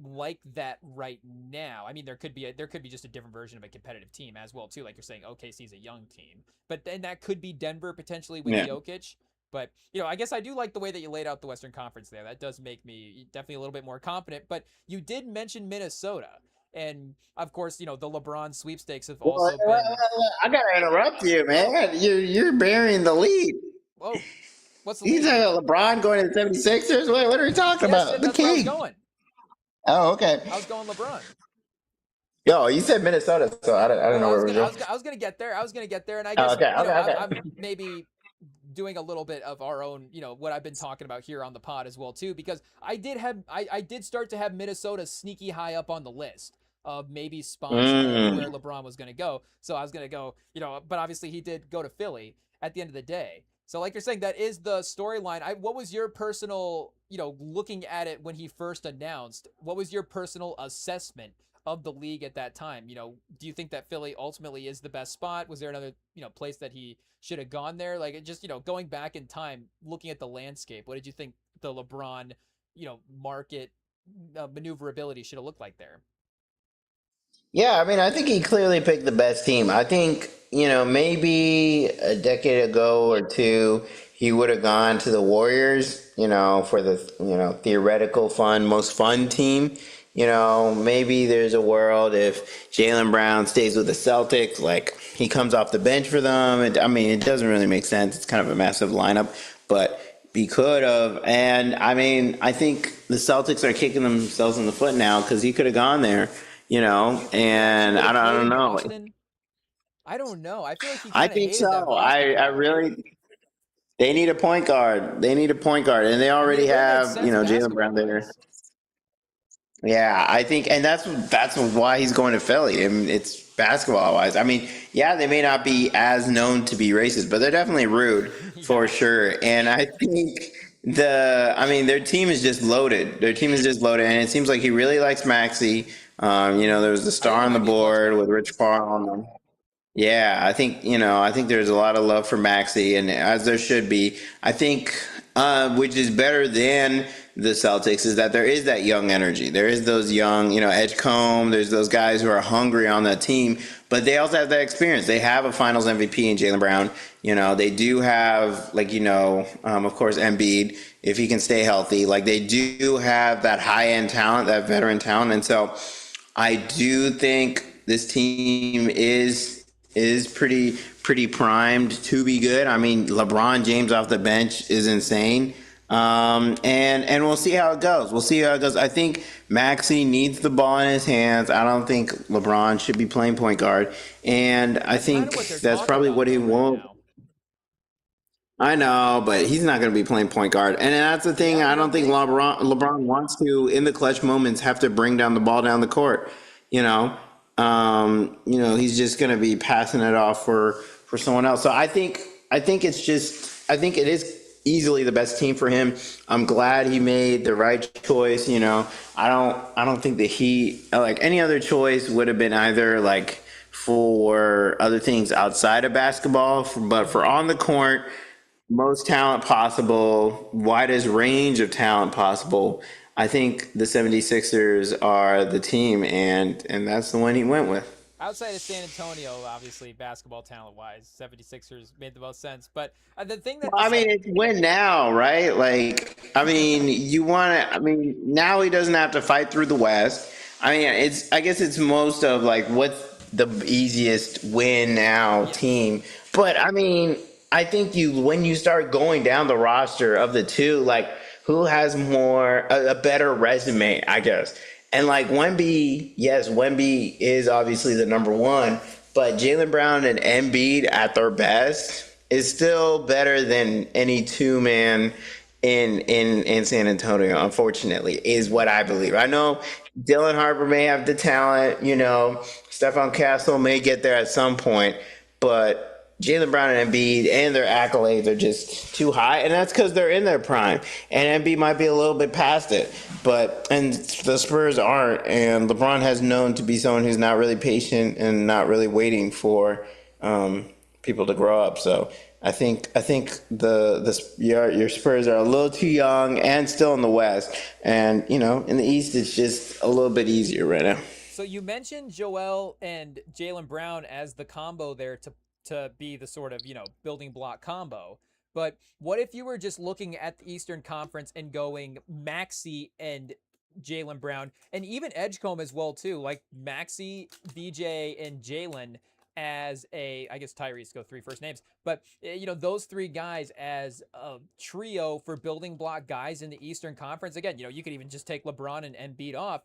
like that right now. I mean, there could be just a different version of a competitive team as well too. Like you're saying, OKC's a young team, but then that could be Denver potentially with Jokic. But I guess I do like the way that you laid out the Western Conference there. That does make me definitely a little bit more confident. But you did mention Minnesota, and of course, the LeBron sweepstakes have also been. I gotta interrupt you, man. You're burying the lead. Whoa, what's the lead? You talking about LeBron going to the 76ers? What are we talking about? That's where I was going. Oh, okay. I was going LeBron. Yo, you said Minnesota, so I don't know where we're going. I was gonna get there. And I guess I'm maybe doing a little bit of our own, what I've been talking about here on the pod as well too, because I did start to have Minnesota sneaky high up on the list of maybe spots of where Mm. LeBron was going to go. So I was going to go, but obviously he did go to Philly at the end of the day. So like you're saying, that is the storyline. What was your personal, looking at it when he first announced, what was your personal assessment of the league at that time? Do you think that Philly ultimately is the best spot? Was there another, place that he should have gone there? Like, it just, going back in time, looking at the landscape, what did you think the LeBron, market maneuverability should have looked like there? Yeah, I mean, I think he clearly picked the best team. I think, maybe a decade ago or two, he would have gone to the Warriors, for the, theoretical most fun team. Maybe there's a world if Jaylen Brown stays with the Celtics, like he comes off the bench for them. I mean, it doesn't really make sense. It's kind of a massive lineup, but he could have. And I mean, I think the Celtics are kicking themselves in the foot now because he could have gone there, Do you think he actually and would have I played don't in know. Boston? I don't know. I feel like he I kind of think hated that so. Boston I job. really, they need a point guard. They need a point guard, and they I mean, already it would have made have, sense Jalen basketball Brown there. wise. Yeah, I think, and that's why he's going to Philly. I mean, it's basketball wise. I mean, yeah, they may not be as known to be racist, but they're definitely rude for Yeah. sure. And I think I mean, their team is just loaded. Their team is just loaded, and it seems like he really likes Maxi. There was the I think star he on the might be in love board too. with Rich Paul on them. Yeah, I think there's a lot of love for Maxi, and as there should be. I think, which is better than the Celtics, is that there is that young energy. There is those young, Edgecombe. There's those guys who are hungry on that team, but they also have that experience. They have a Finals MVP in Jaylen Brown. They do have, like, of course, Embiid if he can stay healthy. Like, they do have that high end talent, that veteran talent, and so I do think this team is pretty primed to be good. I mean, LeBron James off the bench is insane. And we'll see how it goes. We'll see how it goes. I think Maxi needs the ball in his hands. I don't think LeBron should be playing point guard, and I That's kind of think what they're that's talking probably about what he though right won't. now. I know, but he's not going to be playing point guard, and that's the thing. Yeah, I you don't don't think think so? LeBron wants to in the clutch moments have to bring down the ball down the court. You know, he's just going to be passing it off for someone else. So I think it is easily the best team for him. I'm glad he made the right choice. I don't think the Heat, like any other choice, would have been either like for other things outside of basketball, but for Mm-hmm. on the court, most talent possible, widest range of talent possible. I think the 76ers are the team, and that's the one he went with. Outside of San Antonio, obviously basketball talent wise, 76ers made the most sense. But the thing that Well, I this mean, it's win now, right? Like, I mean, you want to. I mean, now he doesn't have to fight through the West. I mean, it's. I guess it's most of like what's the easiest win now yes. team. But I mean, I think when you start going down the roster of the two, like who has a better resume, I guess. And like Wemby, yes, Wemby is obviously the number one, but Jalen Brown and Embiid at their best is still better than any two man in San Antonio. Unfortunately, is what I believe. I know Dylan Harper may have the talent. Stephon Castle may get there at some point, but Jalen Brown and Embiid and their accolades are just too high, and that's because they're in their prime. And Embiid might be a little bit past it, and the Spurs aren't. And LeBron has known to be someone who's not really patient and not really waiting for people to grow up. So I think your Spurs are a little too young and still in the West, and in the East it's just a little bit easier right now. So you mentioned Joel and Jalen Brown as the combo there to be the sort of, building block combo. But what if you were just looking at the Eastern Conference and going Maxi and Jalen Brown and even Edgecombe as well too, like Maxi, BJ, and Jalen as I guess Tyrese go three first names, but those three guys as a trio for building block guys in the Eastern Conference. Again, you could even just take LeBron and Embiid off.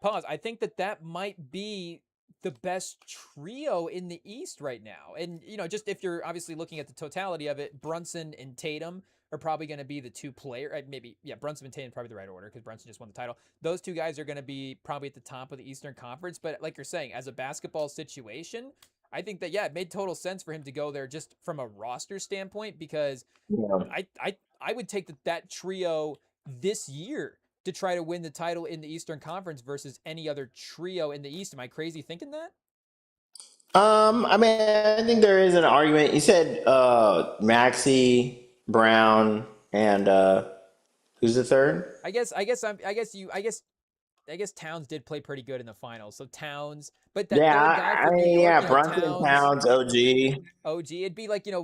Pause. I think that might be the best trio in the East right now. And, just if you're obviously looking at the totality of it, Brunson and Tatum are probably going to be the two player. Maybe, yeah, Brunson and Tatum probably the right order because Brunson just won the title. Those two guys are going to be probably at the top of the Eastern Conference. But like you're saying, as a basketball situation, I think that, yeah, it made total sense for him to go there just from a roster standpoint because Yeah. I would take that trio this year to try to win the title in the Eastern Conference versus any other trio in the East. Am I crazy thinking that? I mean, I think there is an argument. You said Maxi, Brown, and who's the third? I guess Towns did play pretty good in the finals. So Towns, but that Yeah, third guy I for New mean, York, yeah, Brunson, Towns, Towns, OG. OG. It'd be like, could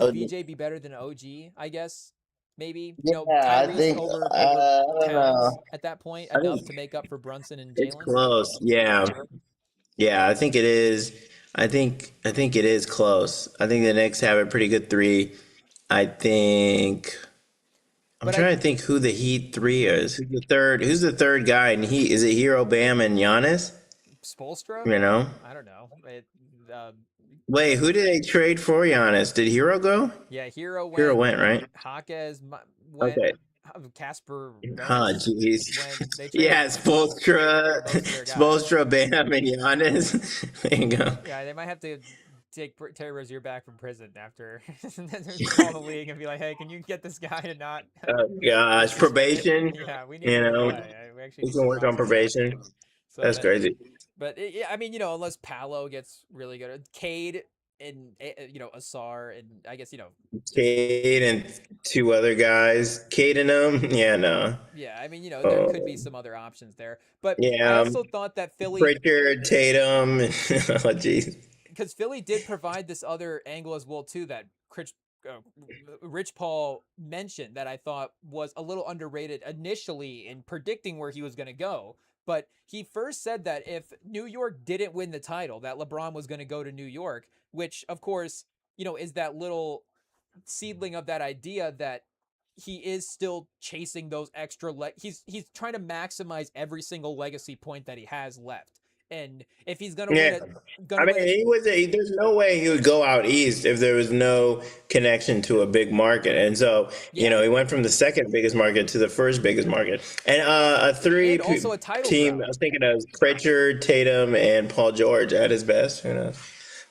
OG. VJ be better than OG? I guess maybe, Yeah, I Tyrese think over I don't Towns know. at that point I enough think to make up for Brunson and it's Jalen. close. Yeah, yeah, I think it is. I think it is close. I think the Knicks have a pretty good three. I think I'm But I trying to think who the Heat three is. Who's the third? Who's the third guy? And he is it Hero Bam and Giannis? Spolstra, You know. I don't know. Uh, Wait, who did they trade for Giannis? Did Hero go? yeah, Hero Hero went, went, right? Jaquez went, Okay. Casper Huh, Reddish jeez. went. They traded Yeah, Spolstra, most of their guys. Spolstra, Bam, and Giannis. There you go. Yeah, they might have to take Terry Rozier back from prison after call the league and be like, "Hey, can you get this guy to not Oh get gosh, suspended? probation. Yeah, we need You him to know, play. We actually we need can some work on roster depth." probation. So That's that, crazy. but yeah, I mean, unless Paolo gets really good, Cade and Asar, and I guess just Cade and two other guys. Cade and them. Yeah, no. yeah. I mean, there Oh, could be some other options there, but I yeah. also thought that Philly Pritchard, Tatum. Oh, jeez. because Philly did provide this other angle as well too that uh, Rich Paul mentioned that I thought was a little underrated initially in predicting where he was going to go. But he first said that if New York didn't win the title, that LeBron was going to go to New York, which of course, is that little seedling of that idea that he is still chasing those extra he's trying to maximize every single legacy point that he has left. And if he's going to win Yeah. it going I to mean, win it there's no way he would go out east if there was no connection to a big market. And so, yeah, he went from the second biggest market to the first biggest market. And a and also a title team, I drought. was thinking of Pritchard, Tatum, and Paul George at his best.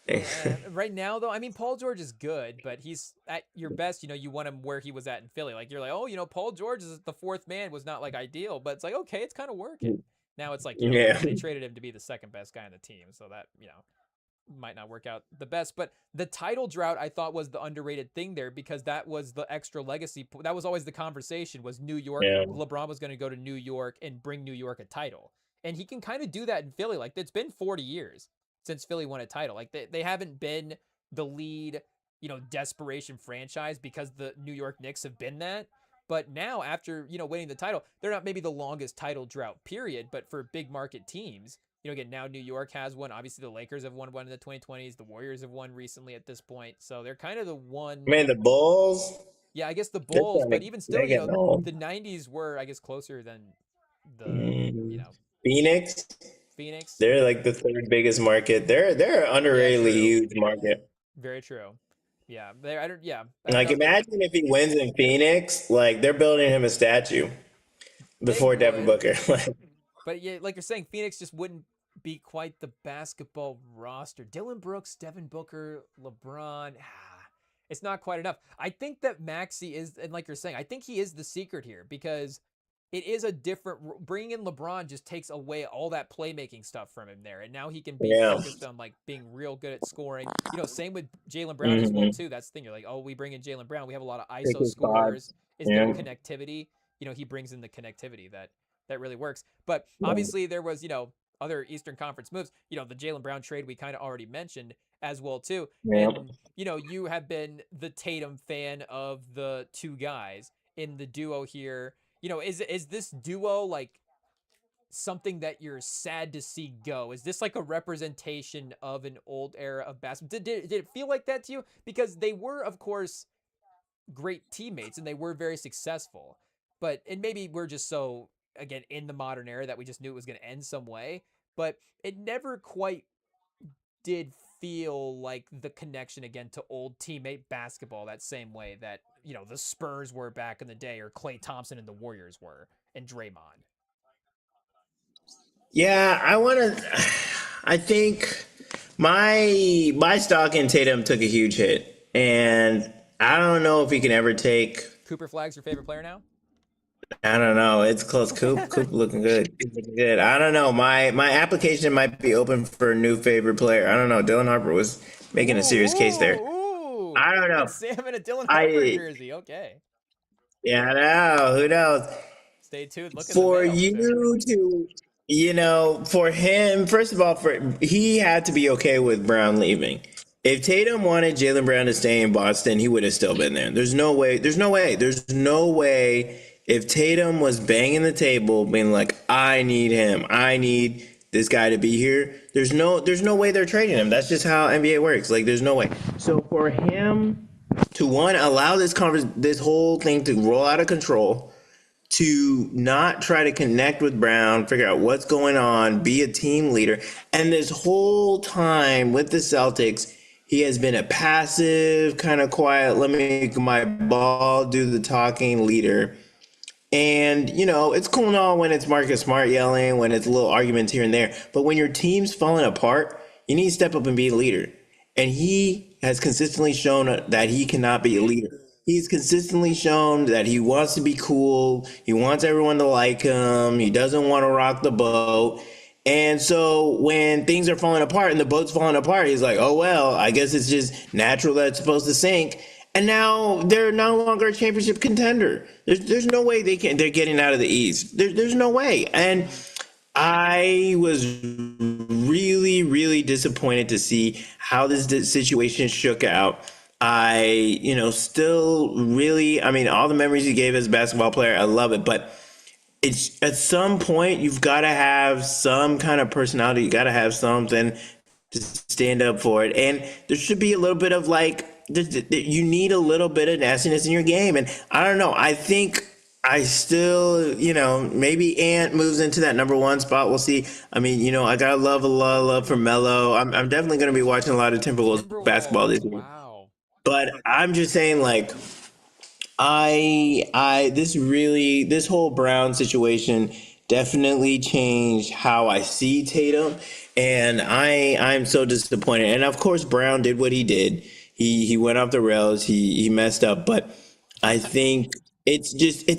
Yeah, right now though, I mean Paul George is good, but he's at your best. You want him where he was at in Philly. Like you're like, oh, Paul George is the fourth man was not like ideal, but it's like okay, it's kind of working. Now it's like Yeah. okay, they traded him to be the second best guy on the team, so that might not work out the best. But the title drought I thought was the underrated thing there because that was the extra legacy. That was always the conversation was New York. Yeah. LeBron was going to go to New York and bring New York a title, and he can kind of do that in Philly. Like it's been 40 years since Philly won a title. Like they haven't been the lead, desperation franchise because the New York Knicks have been that. But now after, winning the title, they're not maybe the longest title drought period, but for big market teams, again, now New York has one. Obviously, the Lakers have won one in the 2020s. The Warriors have won recently at this point. So they're kind of the I one. mean, the Bulls, Yeah, I guess the they're, Bulls, starting but even still, they're getting old. the 90s were, I guess, closer than the, Mm, Phoenix, Phoenix. they're like the third biggest market. They're an Yeah, underratedly true. huge market. Very true. Yeah, I don't. Yeah, I don't Like, know if they're. imagine if he wins in Phoenix, like they're building him a statue They before Devin would, Booker. Like, but yeah, like you're saying, Phoenix just wouldn't be quite the basketball roster. Dylan Brooks, Devin Booker, LeBron. It's not quite enough. I think that Maxi is, and like you're saying, I think he is the secret here because it is a different. Bringing in LeBron just takes away all that playmaking stuff from him there, and now he can be yeah. focused on like being real good at scoring. Same with Jalen Brown as well Mm-hmm. too. That's the thing. You're like, oh, we bring in Jalen Brown. We have a lot of Pick ISO his scorers. spots. Is there Yeah. connectivity? He brings in the connectivity that really works. But Yeah. obviously there was, other Eastern Conference moves. The Jalen Brown trade we kind of already mentioned as well too. Yeah. And you have been the Tatum fan of the two guys in the duo here. Is this duo like something that you're sad to see go? Is this like a representation of an old era of basketball? Did it feel like that to you? Because they were, of course, great teammates and they were very successful. And maybe we're just so again in the modern era that we just knew it was going to end some way, but it never quite did feel like the connection again to old teammate basketball that same way that, the Spurs were back in the day, or Klay Thompson and the Warriors were, and Draymond. Yeah, I want to. I think my stock in Tatum took a huge hit, and I don't know if he can ever take. Cooper Flag's your favorite player now? I don't know. It's close. Coop looking good. Coop looking good. I don't know. My application might be open for a new favorite player. I don't know. Dylan Harper was making a Ooh, serious case there. ooh, ooh. I don't know. It's Sam in a Dylan Harper I jersey. Okay. Yeah, I know. Who knows? Stay tuned. Look in the For mail for sure. you to, for him, first of all, for he had to be okay with Brown leaving. If Tatum wanted Jaylen Brown to stay in Boston, he would have still been there. There's no way. There's no way. There's no way. If Tatum was banging the table, being like, "I need him. I need this guy to be here." There's no way they're trading him. That's just how NBA works. Like, there's no way. So for him to allow this whole thing to roll out of control, to not try to connect with Brown, figure out what's going on, be a team leader. And this whole time with the Celtics, he has been a passive, kind of quiet, let me make my ball do the talking leader. And, it's cool and all when it's Marcus Smart yelling, when it's little arguments here and there. But when your team's falling apart, you need to step up and be a leader. And he has consistently shown that he cannot be a leader. He's consistently shown that he wants to be cool. He wants everyone to like him. He doesn't want to rock the boat. And so when things are falling apart and the boat's falling apart, he's like, oh, well, I guess it's just natural that it's supposed to sink. And now they're no longer a championship contender. There's no way they're getting out of the East. There's no way. And I was really, really disappointed to see how this situation shook out. Still really, I mean, all the memories you gave as a basketball player, I love it. But it's at some point, you've got to have some kind of personality. You got to have something to stand up for it. And there should be a little bit of you need a little bit of nastiness in your game. And I don't know. I think I still, maybe Ant moves into that number one spot. We'll see. I mean, I got a lot of love for Melo. I'm definitely going to be watching a lot of Timberwolves basketball this year. Wow. But I'm just saying, this whole Brown situation definitely changed how I see Tatum, and I'm so disappointed. And of course, Brown did what he did. He went off the rails. He messed up, but I think it's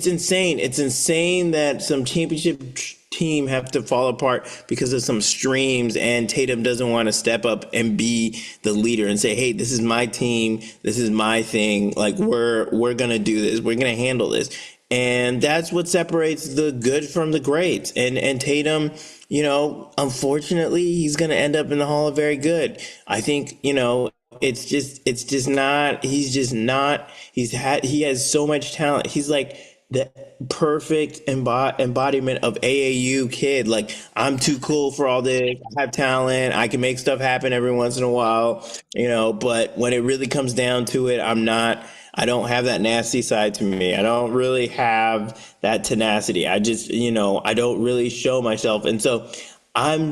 insane. It's insane that some championship team have to fall apart because of some streams, and Tatum doesn't want to step up and be the leader and say, hey, this is my team, this is my thing, like we're gonna do this, we're gonna handle this. And that's what separates the good from the great. And Tatum, unfortunately, he's gonna end up in the Hall of Very Good. I think, he has so much talent. He's like the perfect embodiment of AAU kid. Like, I'm too cool for all this. I have talent. I can make stuff happen every once in a while, but when it really comes down to it, I don't have that nasty side to me. I don't really have that tenacity. I just, I don't really show myself. And so I'm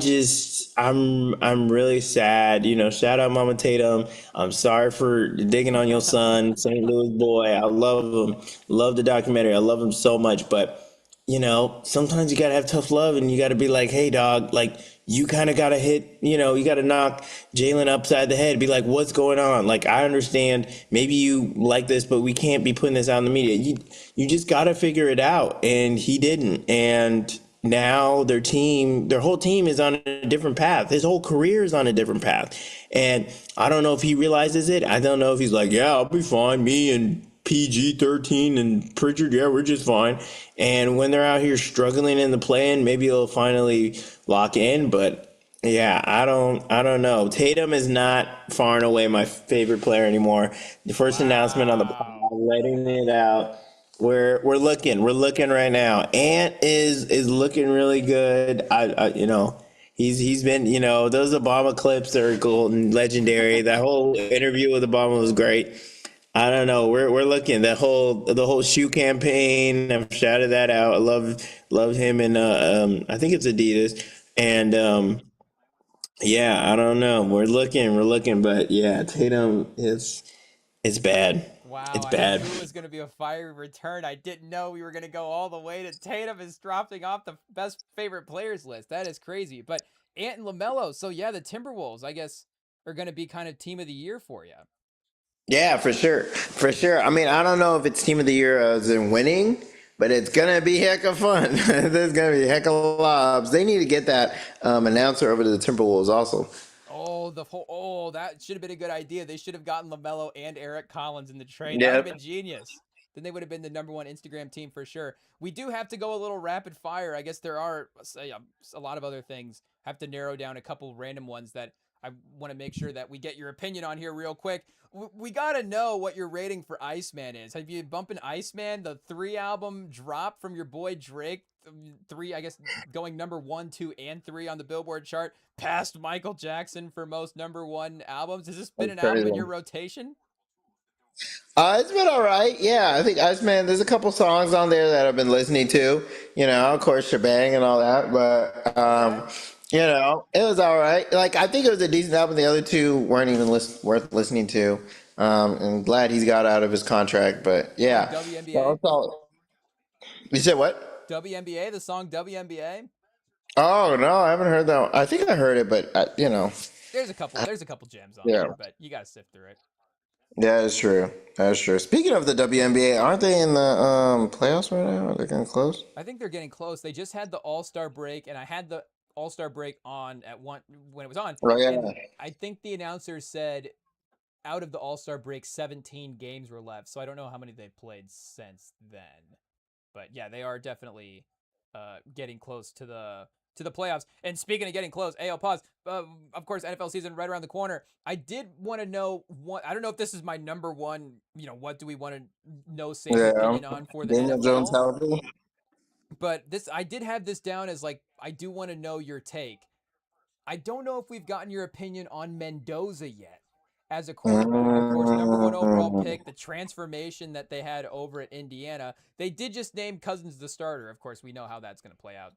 really sad. Shout out Mama Tatum. I'm sorry for digging on your son, St. Louis boy. I love him. Love the documentary. I love him so much. But, sometimes you gotta have tough love, and you gotta be like, hey dog, like, you kind of gotta hit, you gotta knock Jaylen upside the head. Be like, what's going on? Like, I understand maybe you like this, but we can't be putting this out in the media. You just gotta figure it out. And he didn't. And now their whole team is on a different path. His whole career is on a different path. And I don't know if he realizes it. I don't know if he's like, yeah, I'll be fine. Me and PG-13 and Pritchard, yeah, we're just fine. And when they're out here struggling in the play-in, maybe he'll finally lock in. But yeah, I don't know. Tatum is not far and away my favorite player anymore. The first announcement on the pod, letting it out. We're looking right now. Ant is looking really good. He's been, those Obama clips are golden, legendary. That whole interview with Obama was great. I don't know. We're looking. The whole shoe campaign, I've shouted that out. I love him, and I think it's Adidas. And Yeah, I don't know. We're looking, but yeah, Tatum is it's bad. Wow, It's I bad. knew it was going to be a fiery return. I didn't know we were going to go all the way to Tatum is dropping off the best favorite players list. That is crazy. But Ant and LaMelo, so yeah, the Timberwolves, I guess, are going to be kind of team of the year for you. Yeah, for sure, for sure. I mean, I don't know if it's team of the year as in winning, but it's gonna be heck of fun. There's gonna be heck of lobs. They need to get that announcer over to the Timberwolves also. That should have been a good idea. They should have gotten LaMelo and Eric Collins in the trade. That would have Yep. been genius. Then they would have been the number one Instagram team for sure. We do have to go a little rapid fire. I guess there are a lot of other things. Have to narrow down a couple random ones that I want to make sure that we get your opinion on here real quick. We got to know what your rating for Iceman is. Have you bumping Iceman, the 3 album drop from your boy Drake? Three, I guess, going number 1, 2, and 3 on the Billboard chart, past Michael Jackson for most number 1 albums. Has this been That's an album crazy. in your rotation? It's been all right. Yeah, I think Iceman. There's a couple songs on there that I've been listening to. Of course, Shebang and all that. But Okay. it was all right. Like I think it was a decent album. The other two weren't even worth listening to. And glad he's got out of his contract. But Like yeah, so WNBA? it's all. You said what? WNBA, the song WNBA? Oh no, I haven't heard that. I think I heard it, but There's a couple gems on yeah, there, but you got to sift through it. yeah, that's true. That's true. Speaking of the WNBA, aren't they in the playoffs right now? Are they getting close? I think they're getting close. They just had the All-Star break and I had the All-Star break on at one when it was on, Oh and yeah. I think the announcer said out of the All-Star break 17 games were left. So I don't know how many they've played since then. But yeah, they are definitely getting close to the playoffs. And speaking of getting close, AL pause. Of course, NFL season right around the corner. I did want to know what I don't know if this is my number one. What do we want to know Sam's Yeah. opinion on for the Daniel Jones NFL? healthy. But this I did have this down as like I do want to know your take. I don't know if we've gotten your opinion on Mendoza yet as a quarterback. Of course, number 1 overall Mm, pick, the transformation that they had over at Indiana. They did just name Cousins the starter. Of course, we know how that's going to play out.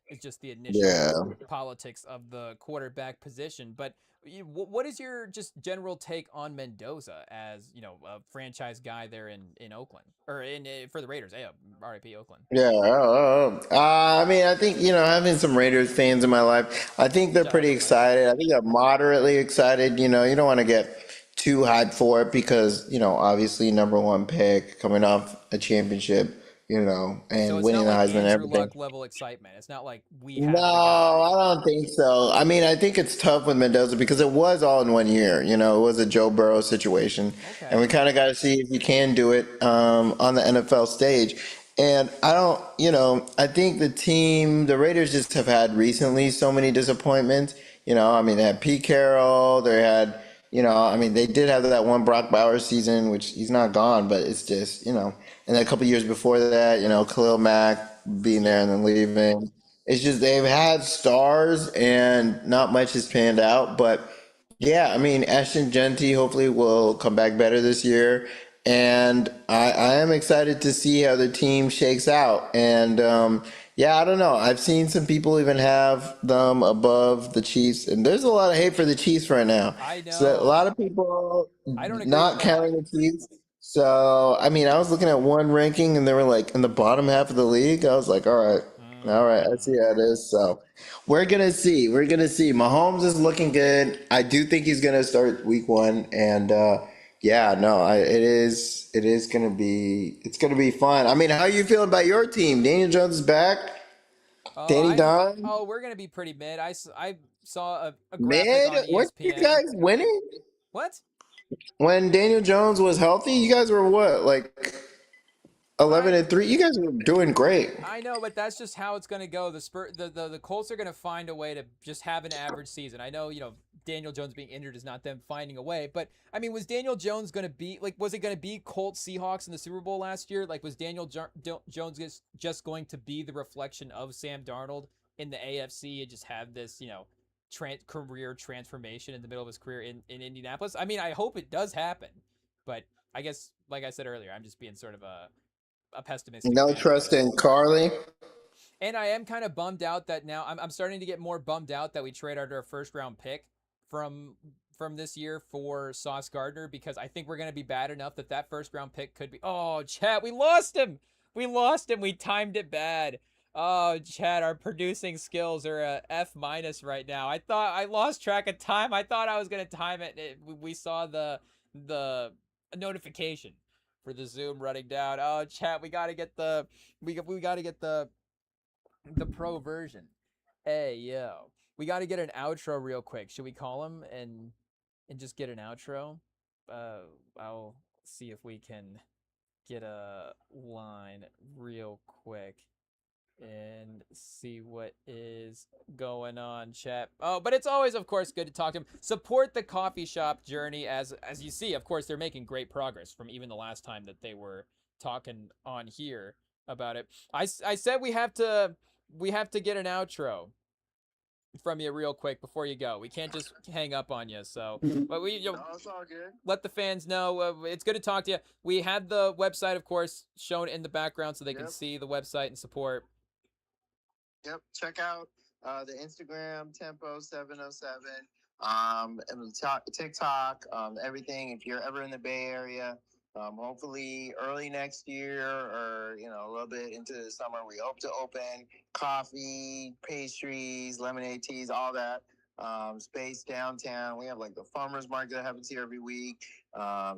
It's just the initial yeah. politics of the quarterback position. But what is your just general take on Mendoza as, a franchise guy there in Oakland or in for the Raiders? Hey, RIP Oakland. Yeah. I mean, I think, having some Raiders fans in my life, I think they're Shout out pretty to Blake. excited. I think they're moderately excited. You don't want to get too hyped for it because, obviously number one pick coming off a championship, So and it's winning not the like Heisman and Andrew everything. Luck level excitement. It's not like we No, have the guy. I don't think so. I mean, I think it's tough with Mendoza because it was all in one year. It was a Joe Burrow situation, and we Okay. kind of got to see if you can do it on the NFL stage. And I don't, I think the Raiders just have had recently so many disappointments. I mean, they had Pete Carroll, they had, I mean, they did have that one Brock Bowers season, which he's not gone, but it's just, and then a couple years before that, Khalil Mack being there Yeah. and then leaving. It's just they've had stars and not much has panned out. But yeah, I mean, Ashton Genty hopefully will come back better this year. And I am excited to see how the team shakes out. And yeah, I don't know. I've seen some people even have them above the Chiefs. And there's a lot of hate for the Chiefs right now. I So a lot know. of people I don't agree with not that. counting the Chiefs. So, I mean, I was looking at one ranking and they were like in the bottom half of the league. I was like, all right, I see Mm. how it is. So, we're gonna see. We're gonna see. Mahomes is looking good. I do think he's gonna start week one, and yeah, no, it is it's gonna be fun. I mean, how you feeling about your team? Daniel Jones is back. Oh, Danny Don, we're gonna be pretty mid. I saw a graphic mid. on Weren't you ESPN. guys winning What? when Daniel Jones was healthy? You guys were what, like I 11-3? You guys were doing great. I know, but that's just how it's going to go. The Colts are going to find a way to just have an average season. I know, Daniel Jones being injured is not them finding a way, but I mean, was Daniel Jones going to be like was it going to be Colts Seahawks in the Super Bowl last year? Like was Jones just going to be the reflection of Sam Darnold in the AFC and just have this, career transformation in the middle of his career in Indianapolis? I mean, I hope it does happen, but I guess like I said earlier, I'm just being sort of a pessimistic No fan about trust it. in Carly. And I am kind of bummed out that now I'm starting to get more bummed out that we traded our first round pick from this year for Sauce Gardner, because I think we're going to be bad enough that first round pick could be. Oh, chat, we lost him. We lost him. We timed it bad. Oh, chat, our producing skills are a F minus right now. I thought I lost track of time. I thought I was going to time it. We saw the notification for the Zoom running down. Oh, chat, we got to get we got to get the pro version. Hey, yo. We got to get an outro real quick. Should we call him and just get an outro? I'll see if we can get a line real quick and see what is going on, chat. Oh, but it's always, of course, good to talk to him. Support the coffee shop journey. As you see, of course, they're making great progress from even the last time that they were talking on here about it. I said we have to get an outro from you real quick before you go. We can't just hang up on you. So, but No, it's all good. let the fans know. It's good to talk to you. We had the website, of course, shown in the background so they can see the website and support. Yep. Check out the Instagram Tempo707, and the TikTok, everything. If you're ever in the Bay Area, hopefully early next year, or a little bit into the summer, we hope to open coffee, pastries, lemonade teas, all that. Space downtown. We have like the farmers market that happens here every week.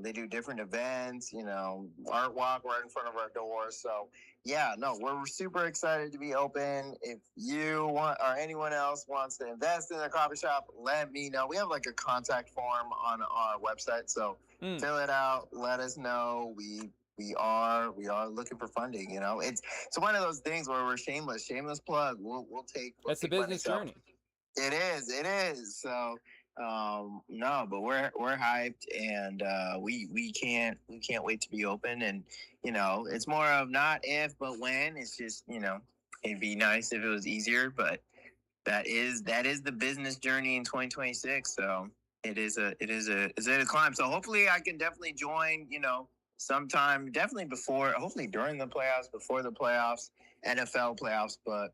They do different events, art walk right in front of our doors. So yeah, no, we're super excited to be open. If you want, or anyone else wants to invest in a coffee shop, let me know. We have like a contact form on our website, so fill it out. Let us know. We are looking for funding. It's one of those things where we're shameless plug. We'll take. That's the business journey. It is. So no, but we're hyped, and we can't wait to be open. And it's more of not if but when. It's just it'd be nice if it was easier, but that is the business journey in 2026. So it is a climb. So hopefully I can definitely join sometime, definitely before, hopefully during the playoffs, before the playoffs, NFL playoffs. But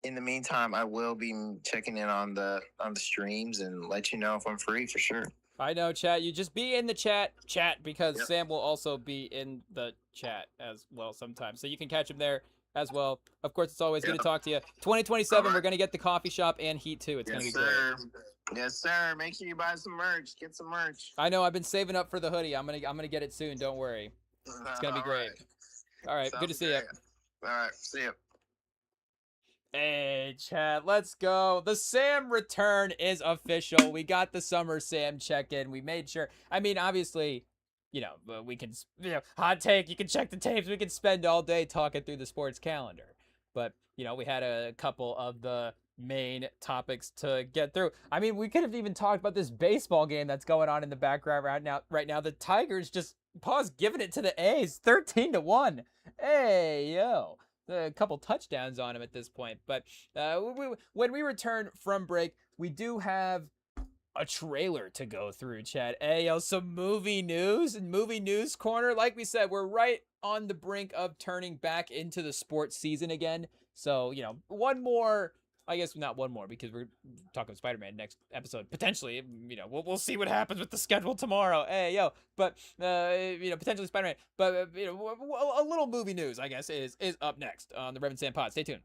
in the meantime, I will be checking in on the streams and let you know if I'm free for sure. I know, chat. You just be in the chat, because Sam will also be in the chat as well sometimes. So you can catch him there as well. Of course, it's always good to talk to you. 2027, we're going to get the coffee shop and Heat too. It's going to be great. Yes, sir. Make sure you buy some merch. Get some merch. I know. I've been saving up for the hoodie. I'm gonna get it soon. Don't worry. It's going to be great. All right. Good to see you. All right. See you. Hey, chat, let's go. The Sam return is official. We got the summer Sam check-in. We made sure. I mean, obviously, we can, hot take. You can check the tapes. We can spend all day talking through the sports calendar. But, we had a couple of the main topics to get through. I mean, we could have even talked about this baseball game that's going on in the background right now. The Tigers just giving it to the A's 13-1. Hey, yo. A couple touchdowns on him at this point. But when we return from break, we do have a trailer to go through, chat. Hey, yo, some movie news and movie news corner. Like we said, we're right on the brink of turning back into the sports season again. So, one more, I guess not one more, because we're talking Spider-Man next episode. Potentially, we'll see what happens with the schedule tomorrow. Hey, yo, but potentially Spider-Man. But a little movie news, I guess, is up next on the Rev and Sam Pod. Stay tuned.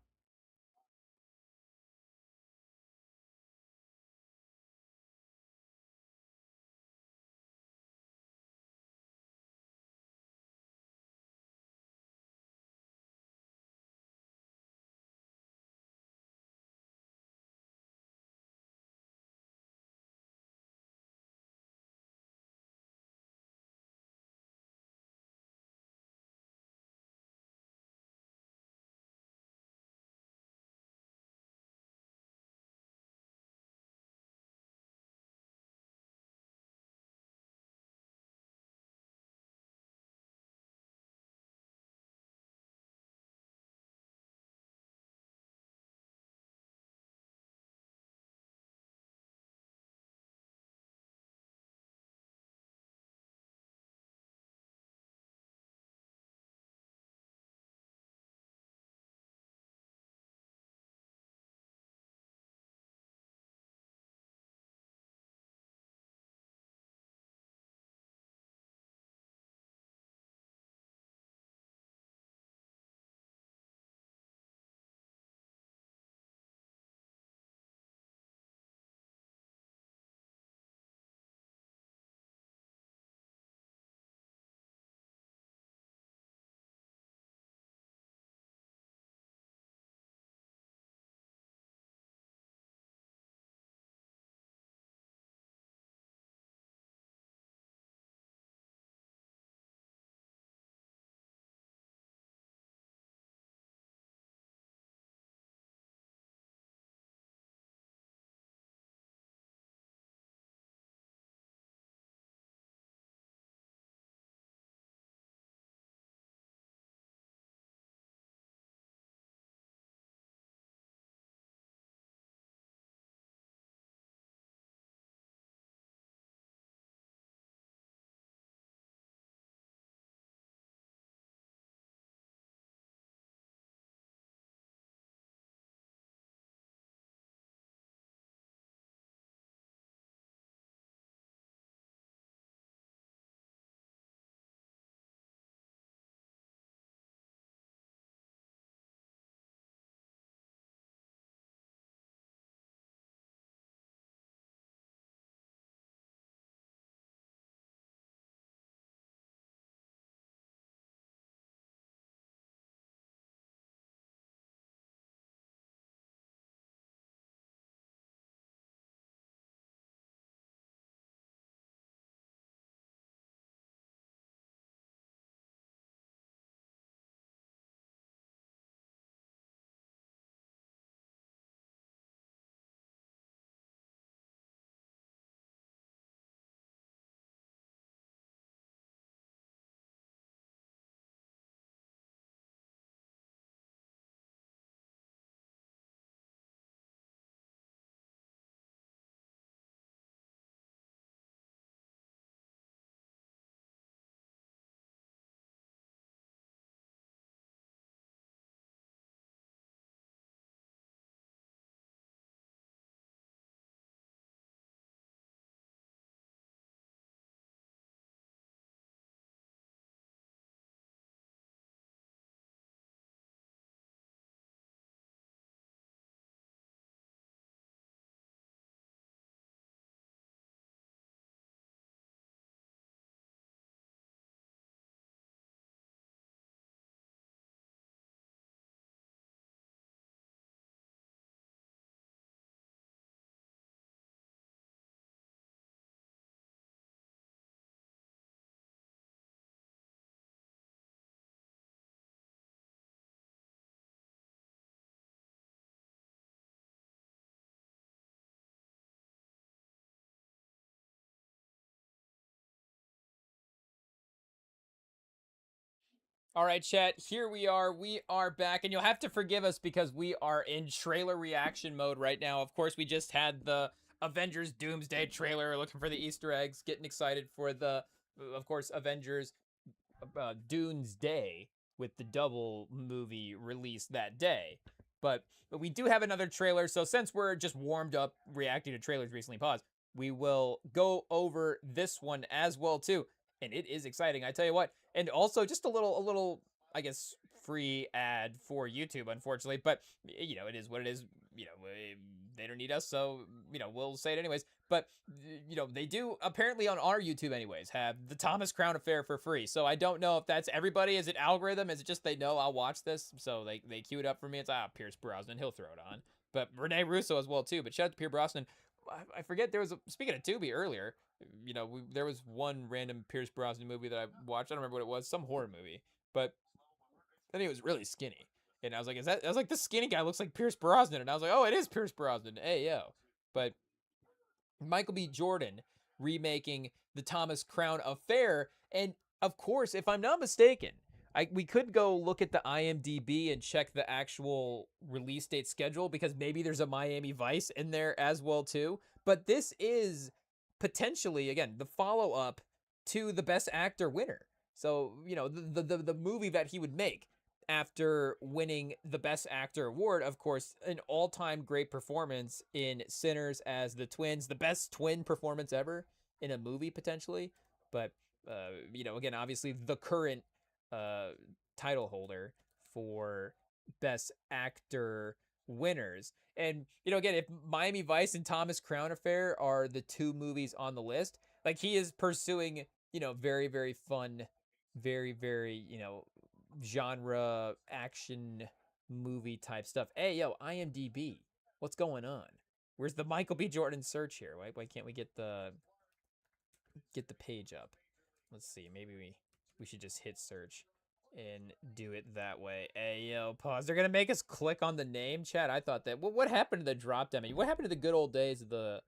All right, chat, here we are. We are back, and you'll have to forgive us because we are in trailer reaction mode right now. Of course, we just had the Avengers Doomsday trailer, looking for the Easter eggs, getting excited for the, of course, Avengers Doomsday with the double movie release that day. But we do have another trailer, so since we're just warmed up reacting to trailers recently paused, we will go over this one as well too. And it is exciting, I tell you what. And also just a little, I guess, free ad for YouTube, unfortunately. But it is what it is. They don't need us, so we'll say it anyways. But they do apparently on our YouTube anyways have the Thomas Crown Affair for free. So I don't know if that's everybody. Is it algorithm? Is it just they know I'll watch this, so they queue it up for me? It's Pierce Brosnan, he'll throw it on. But Rene Russo as well too. But shout out to Pierce Brosnan. I forget there was speaking of Tubi earlier. There was one random Pierce Brosnan movie that I watched. I don't remember what it was, some horror movie. But then he was really skinny. And I was like, I was like, this skinny guy looks like Pierce Brosnan. And I was like, oh, it is Pierce Brosnan. Hey, yo. But Michael B. Jordan remaking the Thomas Crown Affair. And of course, if I'm not mistaken, we could go look at the IMDb and check the actual release date schedule because maybe there's a Miami Vice in there as well too. But this is potentially, again, the follow-up to the Best Actor winner. So, the movie that he would make after winning the Best Actor award, of course, an all-time great performance in Sinners as the twins, the best twin performance ever in a movie, potentially. But, again, obviously the current title holder for Best Actor winners. And, again, if Miami Vice and Thomas Crown Affair are the two movies on the list, like he is pursuing, very, very fun, very, very, genre action movie type stuff. Hey, yo, IMDb, what's going on? Where's the Michael B. Jordan search here? Why can't we get the page up? Let's see. Maybe we should just hit search and do it that way. Hey, yo, pause. They're gonna make us click on the name, chat. I thought that. What happened to the drop down menu? What happened to the good old days of the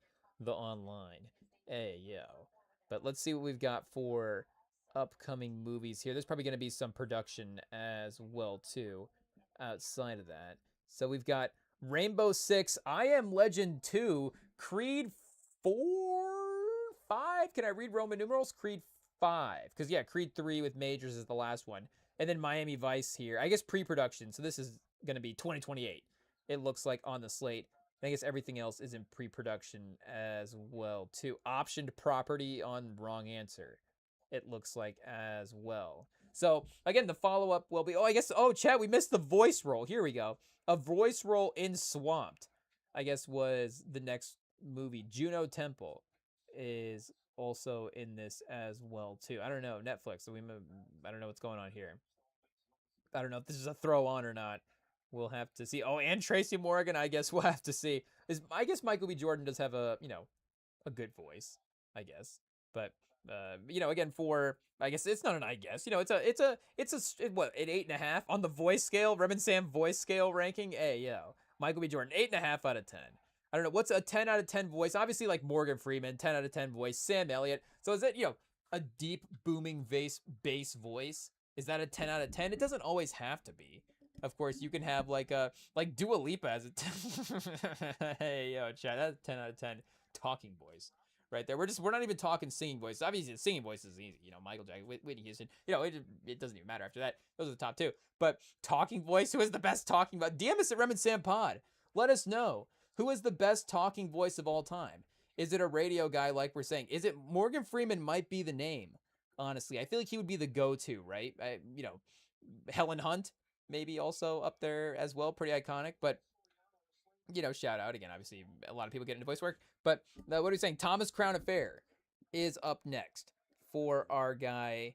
online? Hey, yo. But let's see what we've got for upcoming movies here. There's probably going to be some production as well too outside of that. So we've got Rainbow Six, I Am Legend 2, Creed 4, 5. Can I read Roman numerals? Creed 5. Because yeah, Creed 3 with Majors is the last one. And then Miami Vice here. I guess pre-production. So this is going to be 2028. It looks like on the slate. I guess everything else is in pre-production as well too. Optioned property on Wrong Answer, it looks like as well. So again, the follow-up will be, Chad, we missed the voice role. Here we go. A voice role in Swamped, I guess, was the next movie. Juno Temple is also in this as well too. I don't know, Netflix. So I don't know what's going on here. I don't know if this is a throw on or not. We'll have to see. Oh, and Tracy Morgan, I guess we'll have to see. I guess Michael B. Jordan does have a good voice, I guess. But again, I guess it's not an I guess. It's an 8.5 on the voice scale, Rem and Sam voice scale ranking. Hey, yo, Michael B. Jordan, 8.5 out of 10. I don't know what's a 10 out of 10 voice. Obviously, like Morgan Freeman, 10 out of 10 voice. Sam Elliott. So is it a deep booming bass voice? Is that a 10 out of 10? It doesn't always have to be. Of course, you can have like Dua Lipa as a hey, yo, chat, that's 10 out of 10 talking voice right there. We're not even talking singing voice. Obviously, the singing voice is easy. Michael Jackson, Whitney Houston. It doesn't even matter after that. Those are the top two. But talking voice, who is the best talking voice? DM us at Rem and Sam Pod. Let us know who is the best talking voice of all time. Is it a radio guy like we're saying? Is it Morgan Freeman? Might be the name. Honestly, I feel like he would be the go-to, right? Helen Hunt. Maybe also up there as well, pretty iconic, but shout out again. Obviously, a lot of people get into voice work, but what are you saying? Thomas Crown Affair is up next for our guy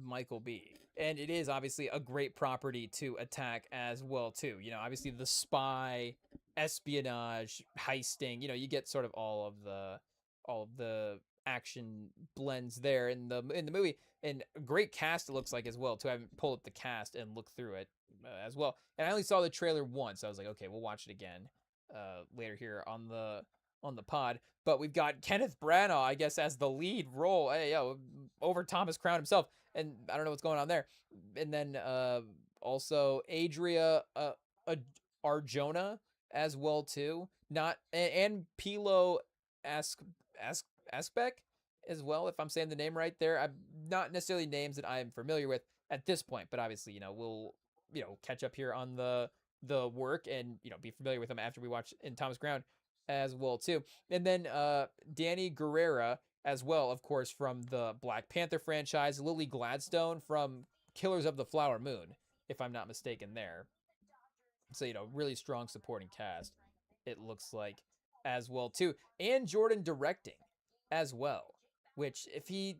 Michael B, and it is obviously a great property to attack as well too. Obviously the spy, espionage, heisting. You get sort of all of the action blends there in the movie, and a great cast it looks like as well too. I haven't pulled up the cast and looked through it as well, and I only saw the trailer once. I was like, okay, we'll watch it again later here on the pod. But we've got Kenneth Branagh, I guess, as the lead role. Hey, yo, over Thomas Crown himself, and I don't know what's going on there. And then also Adria Arjona as well too. Not and Pilo Ask Ask Aspec as well, if I'm saying the name right there. I'm not necessarily names that I'm familiar with at this point, but obviously, we'll catch up here on the work and be familiar with them after we watch in Thomas Crown as well too. And then Danny Guerrera as well, of course, from the Black Panther franchise, Lily Gladstone from Killers of the Flower Moon, if I'm not mistaken there. So, really strong supporting cast, it looks like, as well too. And Jordan directing as well, which if he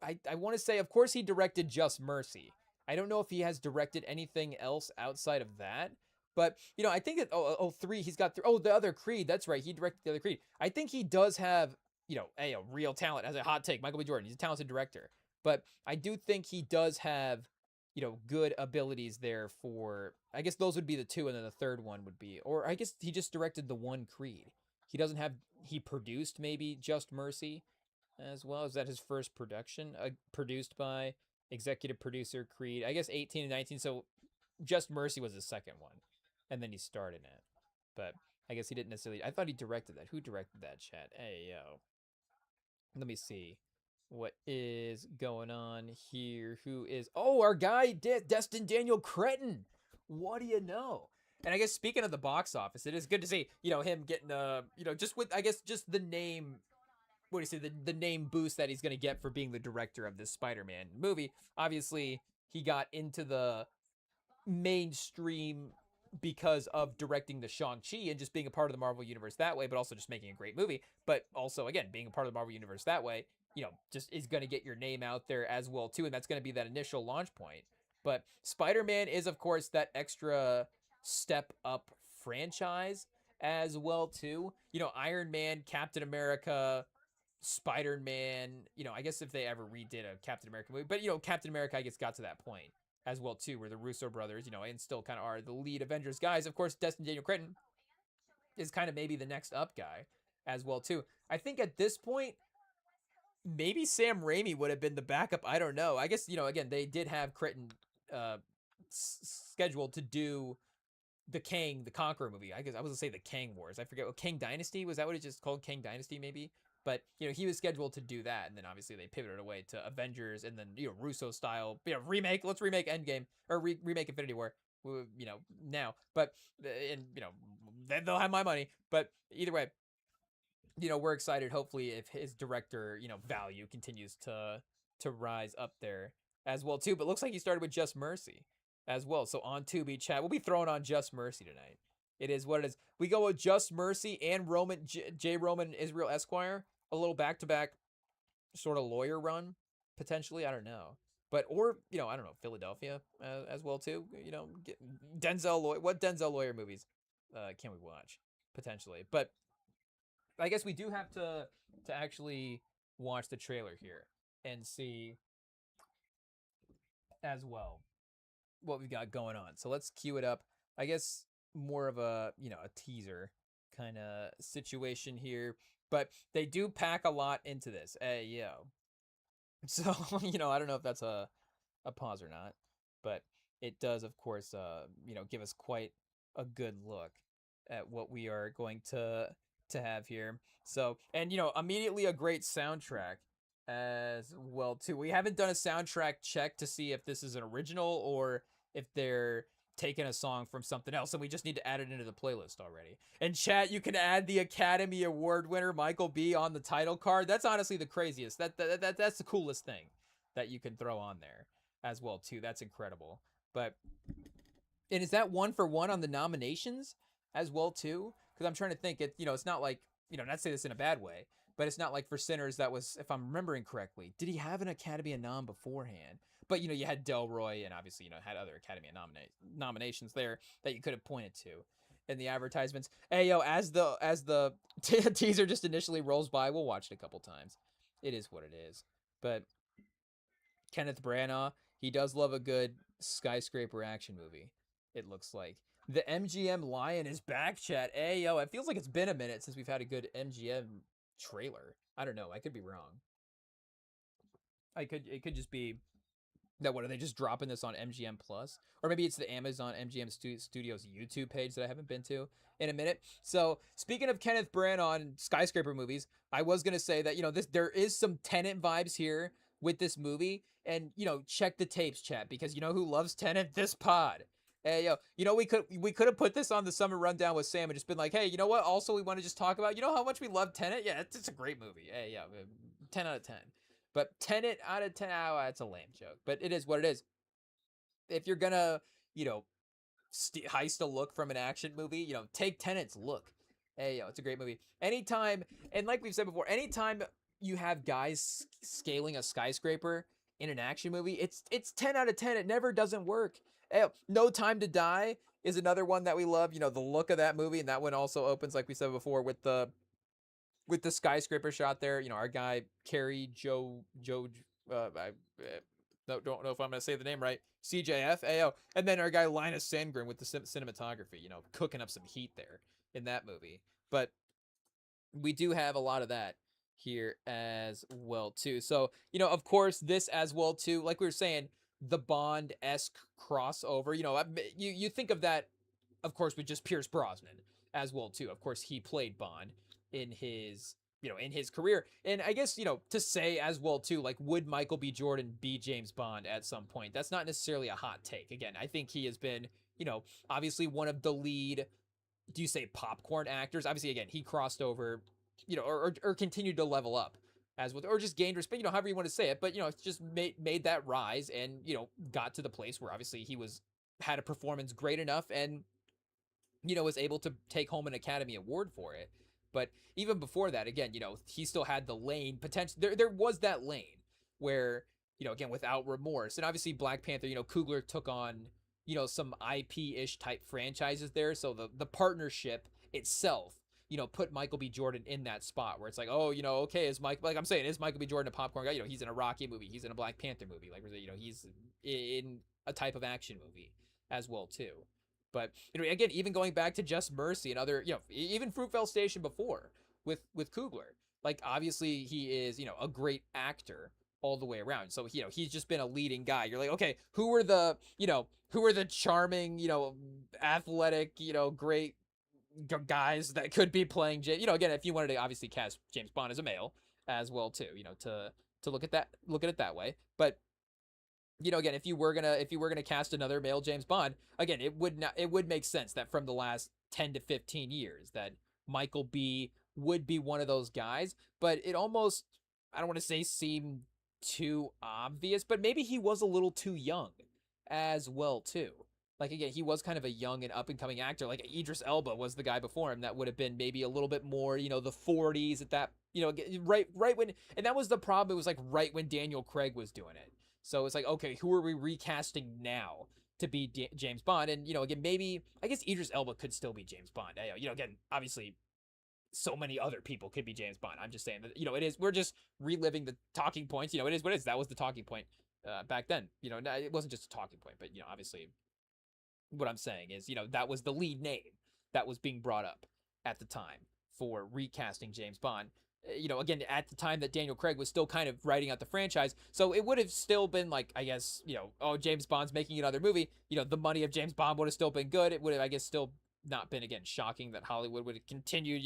I want to say, of course, he directed Just Mercy. I don't know if he has directed anything else outside of that. But, I think that, he's got, the other Creed. That's right. He directed the other Creed. I think he does have, a real talent as a hot take. Michael B. Jordan, he's a talented director. But I do think he does have, good abilities there for, I guess those would be the two. And then the third one would be, or I guess he just directed the one Creed. He produced maybe Just Mercy as well. Is that his first production? Produced by executive producer Creed. I guess 18 and 19. So Just Mercy was his second one. And then he starred in it. But I guess he didn't necessarily. I thought he directed that. Who directed that, chat? Hey, yo. Let me see what is going on here. Who is. Oh, our guy, Destin Daniel Cretton. What do you know? And I guess speaking of the box office, it is good to see, him getting, just with, I guess, just the name. What do you say? The name boost that he's going to get for being the director of this Spider-Man movie. Obviously, he got into the mainstream because of directing the Shang-Chi and just being a part of the Marvel Universe that way, but also just making a great movie. But also, again, being a part of the Marvel Universe that way, just is going to get your name out there as well, too. And that's going to be that initial launch point. But Spider-Man is, of course, that extra step up franchise as well, too. Iron Man, Captain America, Spider-Man, I guess if they ever redid a Captain America movie, but Captain America, I guess, got to that point as well too, where the Russo brothers, and still kind of are the lead Avengers guys. Of course, Destin Daniel Cretton is kind of maybe the next up guy as well too. I think at this point, maybe Sam Raimi would have been the backup. I don't know. I guess, again, they did have Cretton scheduled to do the Kang the Conqueror movie. I guess I was gonna say the Kang Wars. I forget. Kang Dynasty, was that what it just called? Kang Dynasty maybe. But he was scheduled to do that, and then obviously they pivoted away to Avengers, and then Russo style remake. Let's remake Endgame or remake Infinity War. Now, but and they'll have my money. But either way, we're excited. Hopefully, if his director value continues to rise up there as well too. But looks like he started with Just Mercy as well. So on Tubi chat, we'll be throwing on Just Mercy tonight. It is what it is. We go with Just Mercy and J. Roman Israel Esquire. A little back-to-back sort of lawyer run, potentially. I don't know. But, or, I don't know, Philadelphia as well, too. What Denzel lawyer movies can we watch, potentially? But I guess we do have to actually watch the trailer here and see as well what we've got going on. So let's cue it up. I guess more of a, a teaser kind of situation here. But they do pack a lot into this. Hey, yo. So, I don't know if that's a pause or not. But it does, of course, give us quite a good look at what we are going to have here. So, and, immediately a great soundtrack as well, too. We haven't done a soundtrack check to see if this is an original or if they're taking a song from something else, and we just need to add it into the playlist already. And chat, you can add the Academy Award winner Michael B on the title card. That's honestly the craziest. That's the coolest thing that you can throw on there as well too. That's incredible. But and is that 1-for-1 on the nominations as well too? Because I'm trying to think. It's not like not to say this in a bad way, but it's not like for Sinners that was, if I'm remembering correctly, did he have an Academy nom beforehand? But, you had Delroy and obviously, had other Academy nominations there that you could have pointed to in the advertisements. Hey, yo, as the teaser just initially rolls by, we'll watch it a couple times. It is what it is. But Kenneth Branagh, he does love a good skyscraper action movie, it looks like. The MGM Lion is back, chat. Hey, yo, it feels like it's been a minute since we've had a good MGM trailer. I don't know. I could be wrong. It could just be that what are they just dropping this on MGM Plus, or maybe it's the Amazon MGM Studios YouTube page that I haven't been to in a minute. So speaking of Kenneth Branagh on skyscraper movies, I was gonna say that this there is some Tenet vibes here with this movie, and check the tapes, chat, because who loves Tenet? This pod. Hey yo, we could have put this on the summer rundown with Sam and just been like, hey, you know what? Also, we want to just talk about how much we love Tenet. Yeah, it's a great movie. Hey, yeah, 10 out of 10. But 10 it out of 10, that's a lame joke. But it is what it is. If you're gonna, you know, heist a look from an action movie, take Tenet's look. Hey, it's a great movie. Anytime, and like we've said before, anytime you have guys scaling a skyscraper in an action movie, it's 10 out of 10. It never doesn't work. Hey, No Time to Die is another one that we love. The look of that movie, and that one also opens, like we said before, with the skyscraper shot there. Our guy Carrie Joe I don't know if I'm gonna say the name right. CJF AO, and then our guy Linus Sandgren with the cinematography. Cooking up some heat there in that movie. But we do have a lot of that here as well too. So of course, this as well too. Like we were saying, the Bond-esque crossover. You think of that, of course, with just Pierce Brosnan as well too. Of course, he played Bond in his in his career. And I guess to say as well too, like, would Michael B. Jordan be James Bond at some point? That's not necessarily a hot take. Again, I think he has been obviously one of the lead, do you say popcorn actors? Obviously, again, he crossed over, or continued to level up as with, or just gained respect, however you want to say it. But it's just made that rise, and got to the place where obviously he had a performance great enough, and was able to take home an Academy Award for it. But even before that, again, he still had the lane potential. There was that lane where, again, without remorse. And obviously Black Panther, Coogler took on, some IP-ish type franchises there. So the partnership itself, put Michael B. Jordan in that spot where it's like, oh, okay, is Michael B. Jordan a popcorn guy? He's in a Rocky movie. He's in a Black Panther movie. Like, he's in a type of action movie as well too. But again, even going back to Just Mercy and other, even Fruitvale Station before with Coogler, like, obviously he is, a great actor all the way around. So he's just been a leading guy. You're like, okay, who are the charming, athletic, great guys that could be playing again, if you wanted to obviously cast James Bond as a male as well too, to look at it that way. But again, if you were gonna cast another male James Bond, again, it would make sense that from the last 10 to 15 years that Michael B would be one of those guys. But it almost, I don't want to say seemed too obvious, but maybe he was a little too young as well too. Like, again, he was kind of a young and up and coming actor. Like, Idris Elba was the guy before him that would have been maybe a little bit more, the 40s at that, right when, and that was the problem. It was like right when Daniel Craig was doing it. So it's like, okay, who are we recasting now to be James Bond? And, again, maybe, I guess Idris Elba could still be James Bond. Again, obviously, so many other people could be James Bond. I'm just saying that, it is, we're just reliving the talking points. It is what it is. That was the talking point back then. It wasn't just a talking point, but, obviously, what I'm saying is, that was the lead name that was being brought up at the time for recasting James Bond. Again, at the time that Daniel Craig was still kind of writing out the franchise. So it would have still been like, I guess, oh, James Bond's making another movie. The money of James Bond would have still been good. It would have, I guess, still not been, again, shocking that Hollywood would have continued,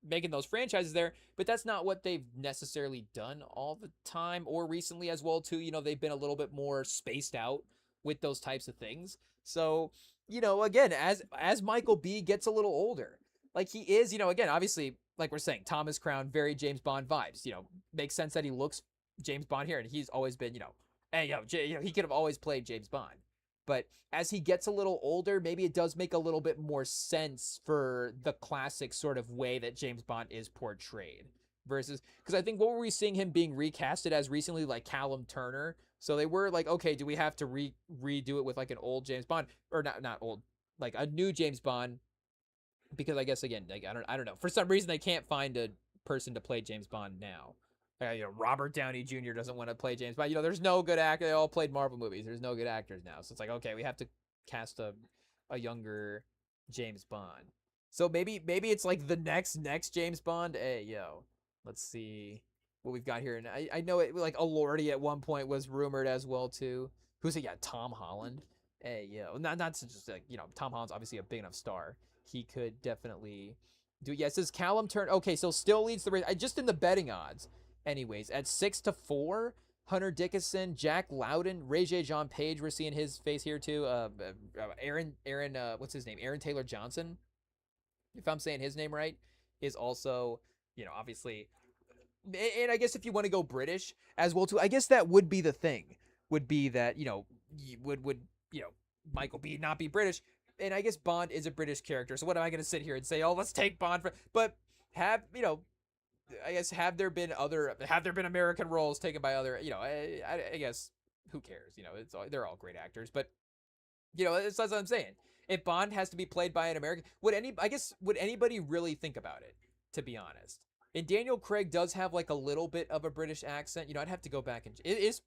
making those franchises there. But that's not what they've necessarily done all the time, or recently as well, too. They've been a little bit more spaced out with those types of things. So, again, as Michael B gets a little older, like he is, again, obviously, like we're saying, Thomas Crown, very James Bond vibes. Makes sense that he looks James Bond here, and he's always been, hey, he could have always played James Bond. But as he gets a little older, maybe it does make a little bit more sense for the classic sort of way that James Bond is portrayed. Versus, because I think, what were we seeing him being recasted as recently, like Callum Turner? So they were like, okay, do we have to redo it with like an old James Bond, or not old, like a new James Bond? Because I guess, again, like, I don't know. For some reason, they can't find a person to play James Bond now. Robert Downey Jr. doesn't want to play James Bond. There's no good actor. They all played Marvel movies. There's no good actors now. So it's like, okay, we have to cast a younger James Bond. So maybe it's like the next James Bond. Hey, yo, let's see what we've got here. And I know it like Alordi at one point was rumored as well too. Who's it? Yeah, Tom Holland. Hey, not just like Tom Holland's obviously a big enough star. He could definitely do. Yeah, it says Callum Turner. Okay, so still leads the race. Just in the betting odds, anyways, at 6-4. Hunter Dickinson, Jack Loudon, Ray J. John Page. We're seeing his face here too. Aaron, what's his name? Aaron Taylor Johnson, if I'm saying his name right, is also, obviously. And I guess if you want to go British as well too, I guess that would be the thing. Would be that would Michael B not be British, and I guess Bond is a British character. So what am I going to sit here and say? Oh, let's take Bond for, but have I guess have there been American roles taken by other, I guess who cares? They're all great actors, but that's what I'm saying. If Bond has to be played by an American, would anybody really think about it? To be honest, and Daniel Craig does have like a little bit of a British accent. I'd have to go back and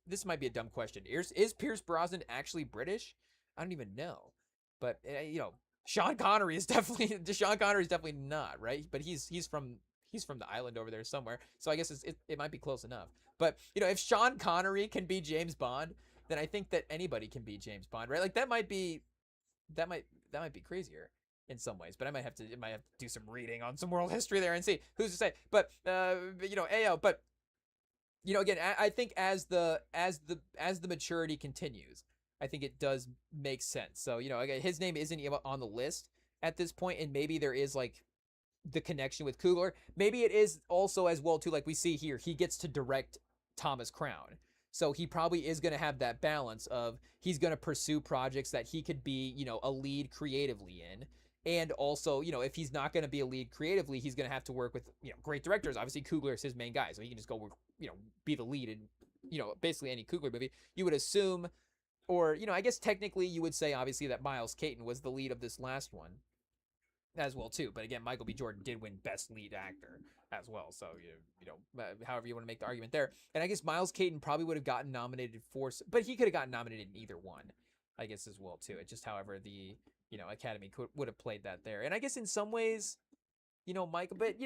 this might be a dumb question. Is Pierce Brosnan actually British? I don't even know, but Sean Connery is definitely not, right? But he's from the island over there somewhere, so I guess it might be close enough. But if Sean Connery can be James Bond, then I think that anybody can be James Bond, right? Like that might be crazier in some ways, but I might have to do some reading on some world history there and see who's to say. But but again, I think as the maturity continues, I think it does make sense. So again, his name isn't even on the list at this point, and maybe there is like the connection with Coogler. Maybe it is also as well too, like we see here, he gets to direct Thomas Crown. So he probably is going to have that balance of he's going to pursue projects that he could be, a lead creatively in. And also, if he's not going to be a lead creatively, he's going to have to work with, great directors. Obviously, Coogler is his main guy, so he can just go work, be the lead in, basically any Coogler movie. You would assume, or, I guess technically you would say, obviously, that Miles Caton was the lead of this last one as well too. But again, Michael B. Jordan did win Best Lead Actor as well. So however you want to make the argument there. And I guess Miles Caton probably would have gotten nominated for, but he could have gotten nominated in either one, I guess as well too. It just however the Academy would have played that there. And I guess in some ways, Michael, but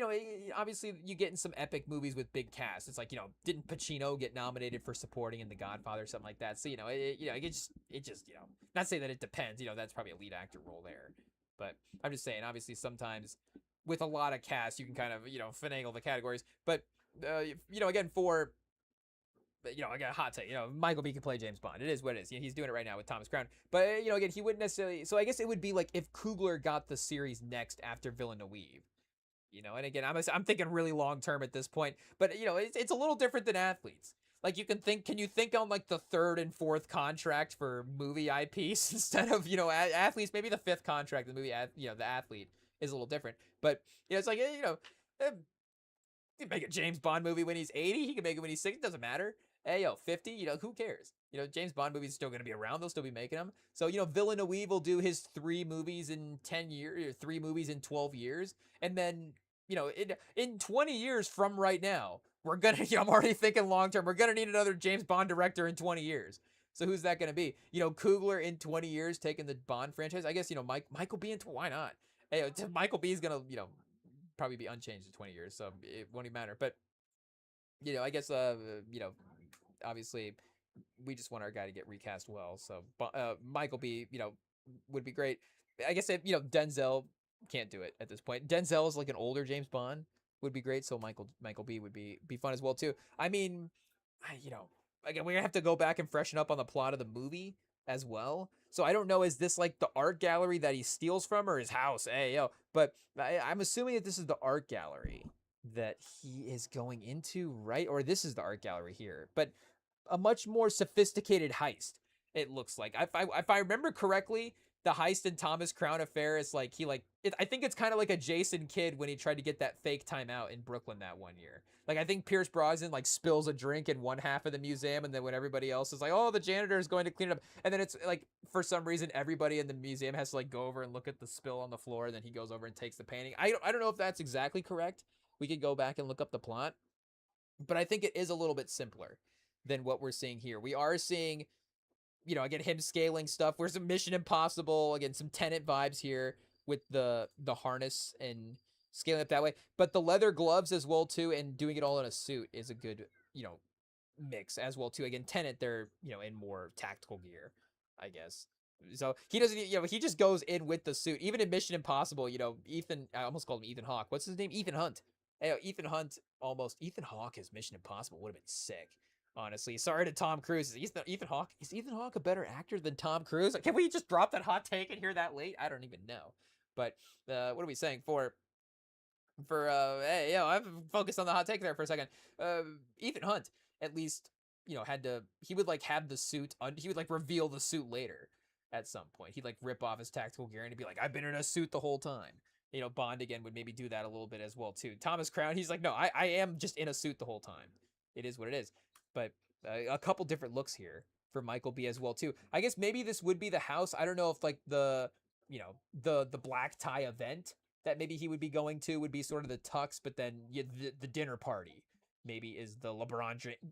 obviously you get in some epic movies with big casts. It's like didn't Pacino get nominated for supporting in The Godfather or something like that? So it just not say that it depends. That's probably a lead actor role there. But I'm just saying, obviously, sometimes with a lot of casts, you can kind of, finagle the categories. But, again, again, hot take, Michael B. can play James Bond. It is what it is. He's doing it right now with Thomas Crown. But, again, he wouldn't necessarily. So I guess it would be like if Coogler got the series next after Villeneuve. And again, I'm thinking really long term at this point. But, it's a little different than athletes. Like can you think on like the third and fourth contract for movie IPs instead of, athletes, maybe the fifth contract, the movie, the athlete is a little different, but it's like, he can make a James Bond movie when he's 80. He can make it when he's 60. It doesn't matter. Hey, 50, who cares? James Bond movies are still going to be around. They'll still be making them. So, Villeneuve will do his 3 movies in 10 years, or 3 movies in 12 years. And then, in 20 years from right now, we're going to, I'm already thinking long term, we're going to need another James Bond director in 20 years. So who's that going to be? Coogler in 20 years taking the Bond franchise. I guess, Michael B. Why not? Hey, Michael B. is going to, probably be unchanged in 20 years. So it won't even matter. But, I guess, obviously we just want our guy to get recast well. So Michael B., would be great. I guess, Denzel can't do it at this point. Denzel is like an older James Bond. Would be great. So Michael B would be fun as well too. I mean, again, we're gonna have to go back and freshen up on the plot of the movie as well. So I don't know, is this like the art gallery that he steals from or his house? But I'm assuming that this is the art gallery that he is going into, right? Or this is the art gallery here, but a much more sophisticated heist. It looks like, if I remember correctly, the heist in Thomas Crown Affair is like I think it's kind of like a Jason Kidd when he tried to get that fake timeout in Brooklyn that one year. Like I think Pierce Brosnan like spills a drink in one half of the museum, and then when everybody else is like, oh, the janitor is going to clean it up, and then it's like for some reason everybody in the museum has to like go over and look at the spill on the floor, and then he goes over and takes the painting. I don't know if that's exactly correct. We could go back and look up the plot, but I think it is a little bit simpler than what we're seeing here. We are seeing, again, him scaling stuff. Where's some Mission Impossible, again, some Tenet vibes here with the harness and, scaling up that way. But the leather gloves as well too, and doing it all in a suit is a good, mix as well too. Again, Tenet, they're in more tactical gear, I guess. So he doesn't, he just goes in with the suit. Even in Mission Impossible, Ethan, I almost called him Ethan Hawke. What's his name? Ethan Hunt. Hey, Ethan Hawke as Mission Impossible would have been sick. Honestly, sorry to Tom Cruise. Ethan Hawke? Is Ethan Hawke a better actor than Tom Cruise? Can we just drop that hot take in here that late? I don't even know. But what are we saying hey, I've focused on the hot take there for a second. Ethan Hunt at least he would like have the suit he would like reveal the suit later at some point. He'd like rip off his tactical gear and he'd be like, I've been in a suit the whole time. Bond again would maybe do that a little bit as well too. Thomas Crown, he's like, no, I am just in a suit the whole time. It is what it is. But a couple different looks here for Michael B as well too. I guess maybe this would be the house. I don't know if like the black tie event that maybe he would be going to would be sort of the tux, but then the dinner party maybe is the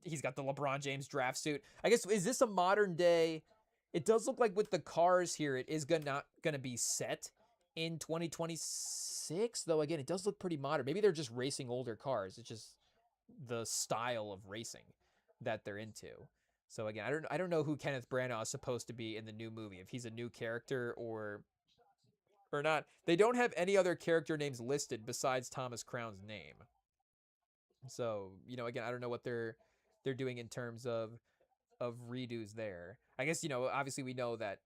he's got the LeBron James draft suit. I guess, is this a modern day? It does look like with the cars here, it is not going to be set in 2026, though. Again, it does look pretty modern. Maybe they're just racing older cars. It's just the style of racing that they're into. So again, I don't know who Kenneth Branagh is supposed to be in the new movie, if he's a new character or not. They don't have any other character names listed besides Thomas Crown's name. So, again, I don't know what they're doing in terms of redos there. I guess, obviously we know that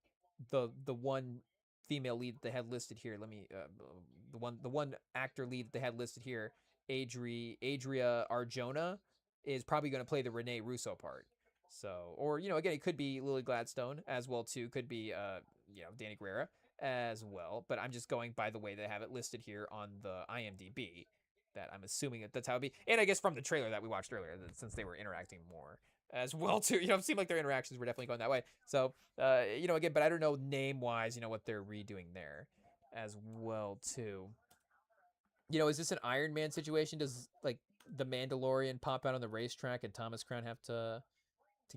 the one female lead that they had listed here, the one actor lead that they had listed here, Adria Arjona, is probably going to play the Rene Russo part. So, or, again, it could be Lily Gladstone as well too, could be Danny Guerrera as well, but I'm just going by the way they have it listed here on the IMDb, that I'm assuming that's how it be. And I guess from the trailer that we watched earlier, that since they were interacting more as well too, it seemed like their interactions were definitely going that way. So, again, but I don't know name wise, what they're redoing there as well too. Is this an Iron Man situation? Does like the Mandalorian pop out on the racetrack and Thomas Crown have to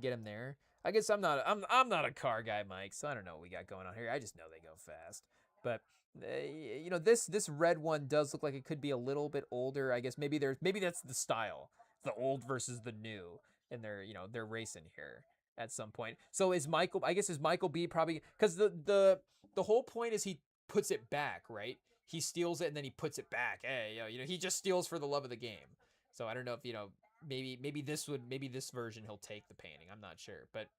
get him there? I guess I'm not a car guy, Mike, so I don't know what we got going on here. I just know they go fast. But this red one does look like it could be a little bit older. I guess maybe that's the style, the old versus the new, and they're racing here at some point. So is Michael B probably, because the whole point is he puts it back, right? He steals it and then he puts it back. Hey, he just steals for the love of the game. So I don't know if maybe this version he'll take the painting. I'm not sure, but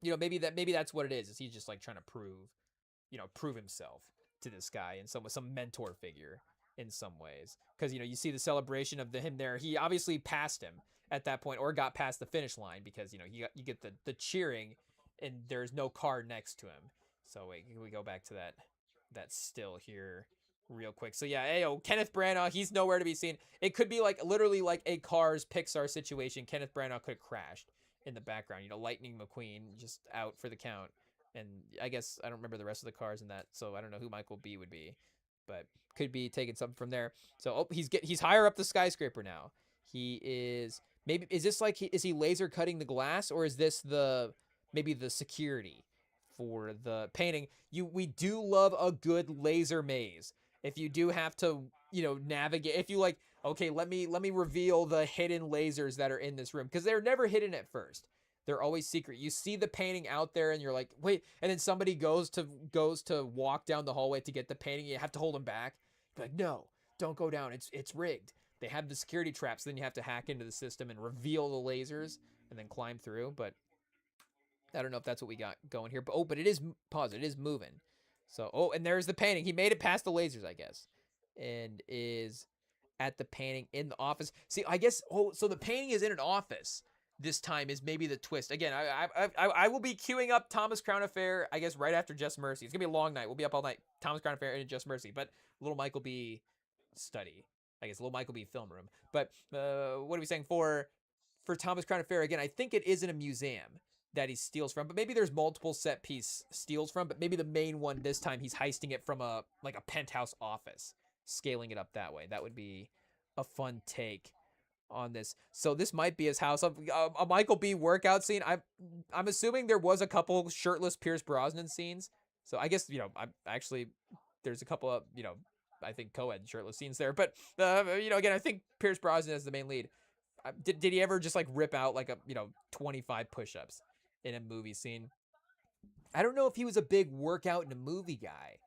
maybe that's what it is he's just like trying to prove himself to this guy and some mentor figure in some ways, because you see the celebration of him there. He obviously passed him at that point, or got past the finish line, because you get the cheering and there's no car next to him. So we go back to that still here real quick. So yeah, Kenneth Branagh, he's nowhere to be seen. It could be like literally like a Cars Pixar situation. Kenneth Branagh could have crashed in the background. Lightning McQueen just out for the count. And I guess I don't remember the rest of the cars in that, so I don't know who Michael B would be, but could be taking something from there. So he's higher up the skyscraper now. He is is this like is he laser cutting the glass, or is this maybe the security for the painting? We do love a good laser maze. If you do have to navigate, if you like, okay, let me reveal the hidden lasers that are in this room, because they're never hidden at first. They're always secret. You see the painting out there and you're like, wait, and then somebody goes to walk down the hallway to get the painting. You have to hold them back. You're like, no, don't go down. It's rigged. They have the security traps. Then you have to hack into the system and reveal the lasers and then climb through. But I don't know if that's what we got going here. But it is pause. It is moving. So, and there's the painting. He made it past the lasers, I guess, and is at the painting in the office. See, I guess, so the painting is in an office this time, is maybe the twist. Again, I will be queuing up Thomas Crown Affair, I guess, right after Just Mercy. It's going to be a long night. We'll be up all night. Thomas Crown Affair and Just Mercy. But little Michael B study. I guess little Michael B film room. But what are we saying for Thomas Crown Affair? Again, I think it is in a museum that he steals from, but maybe there's multiple set piece steals from, but maybe the main one this time he's heisting it from a penthouse office, scaling it up that way. That would be a fun take on this. So this might be his house. A Michael B workout scene. I'm assuming there was a couple shirtless Pierce Brosnan scenes. So I guess, I actually, there's a couple of, I think co-ed shirtless scenes there. But again, I think Pierce Brosnan is the main lead. Did he ever just like rip out like 25 push-ups in a movie scene? I don't know if he was a big workout in a movie guy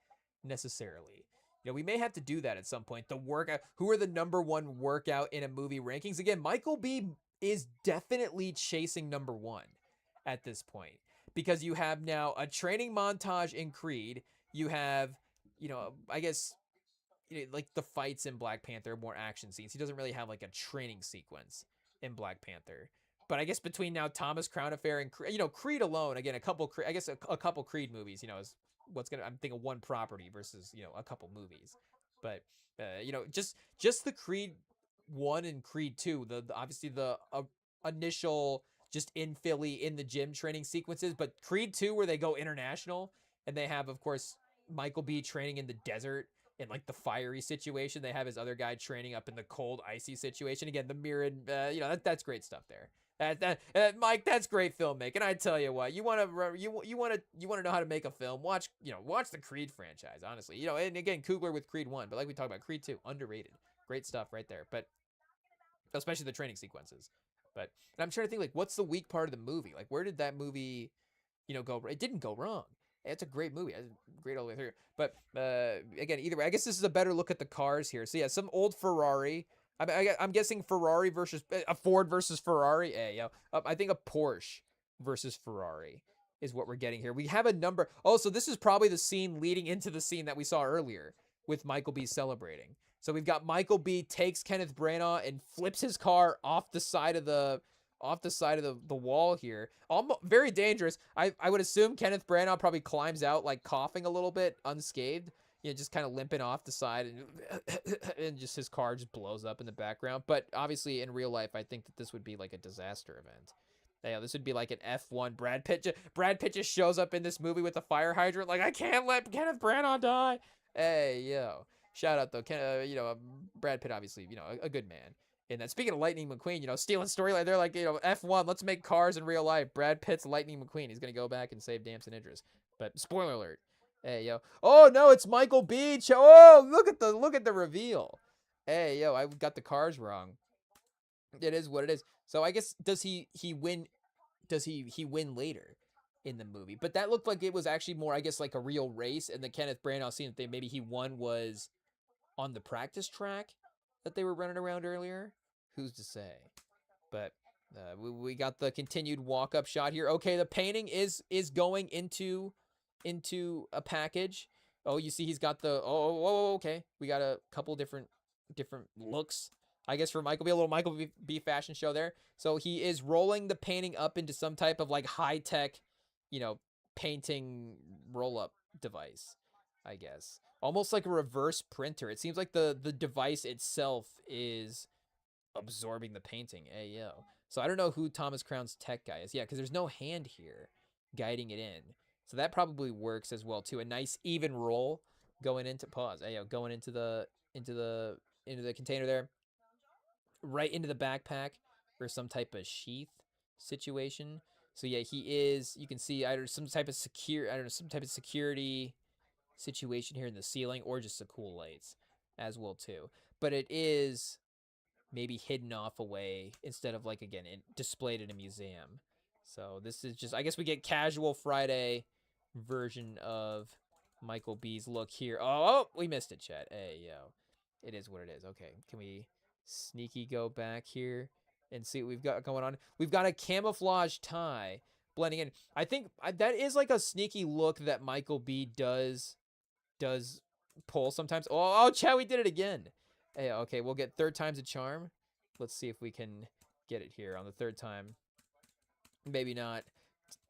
necessarily. We may have to do that at some point. The workout, who are the number one workout in a movie rankings? Again, Michael B is definitely chasing number one at this point, because you have now a training montage in Creed. You have, I guess, like the fights in Black Panther, more action scenes. He doesn't really have like a training sequence in Black Panther. But I guess between now Thomas Crown Affair and Creed alone, again, a couple Creed movies, is I'm thinking one property versus, a couple movies. But just the Creed 1 and Creed 2, the obviously the initial just in Philly in the gym training sequences, but Creed 2 where they go international and they have, of course, Michael B training in the desert in like the fiery situation. They have his other guy training up in the cold, icy situation. Again, the mirrored, that's great stuff there. Mike, that's great filmmaking. I tell you what, you want to know how to make a film? Watch the Creed franchise. Honestly, and again, Coogler with Creed 1, but like we talked about, Creed 2, underrated, great stuff right there. But especially the training sequences. But and I'm trying to think, like, what's the weak part of the movie? Like, where did that movie, go? It didn't go wrong. It's a great movie. It's great all the way through. But again, either way, I guess this is a better look at the cars here. So yeah, some old Ferrari. I'm guessing Ferrari versus a Ford versus Ferrari. I think a Porsche versus Ferrari is what we're getting here. We have a number. Oh, so this is probably the scene leading into the scene that we saw earlier with Michael B celebrating. So we've got Michael B takes Kenneth Branagh and flips his car off the side of the wall here. Very dangerous. I would assume Kenneth Branagh probably climbs out like coughing a little bit, unscathed. Just kind of limping off the side, and just his car just blows up in the background. But obviously, in real life, I think that this would be like a disaster event. This would be like an F1. Brad Pitt just shows up in this movie with a fire hydrant. Like, I can't let Kenneth Branagh die. Hey, yo. Shout out, though. Brad Pitt, obviously, a good man. And then, speaking of Lightning McQueen, stealing storyline, they're like, F1, let's make cars in real life. Brad Pitt's Lightning McQueen. He's going to go back and save Damson Idris. But, spoiler alert. Hey, yo. Oh, no, it's Michael B. Oh, look at the reveal. Hey, yo, I got the cars wrong. It is what it is. So, I guess, does he win? Does he win later in the movie? But that looked like it was actually more, I guess, like a real race. And the Kenneth Branagh scene that maybe he won was on the practice track that they were running around earlier. Who's to say? But we got the continued walk-up shot here. Okay, the painting is going into a package. Oh, you see he's got the okay. We got a couple different looks, I guess, for Michael B. A little Michael B. fashion show there. So he is rolling the painting up into some type of like high-tech, painting roll-up device, I guess. Almost like a reverse printer. It seems like the device itself is absorbing the painting. Hey, yo. So I don't know who Thomas Crown's tech guy is. Yeah, because there's no hand here guiding it in. So that probably works as well too. A nice even roll going into going into the container there, right into the backpack or some type of sheath situation. So yeah, he is. You can see either some type of security situation here in the ceiling, or just the cool lights as well too. But it is maybe hidden off away instead of, like, again, displayed in a museum. So this is just, I guess we get casual Friday version of Michael B's look here. Oh, we missed it, chat. Hey, yo. It is what it is. Okay, can we sneaky go back here and see what we've got going on? We've got a camouflage tie blending in. I think that is like a sneaky look that Michael B does pull sometimes. Oh, chat, we did it again. Hey, okay, we'll get third time's a charm. Let's see if we can get it here on the third time. Maybe not.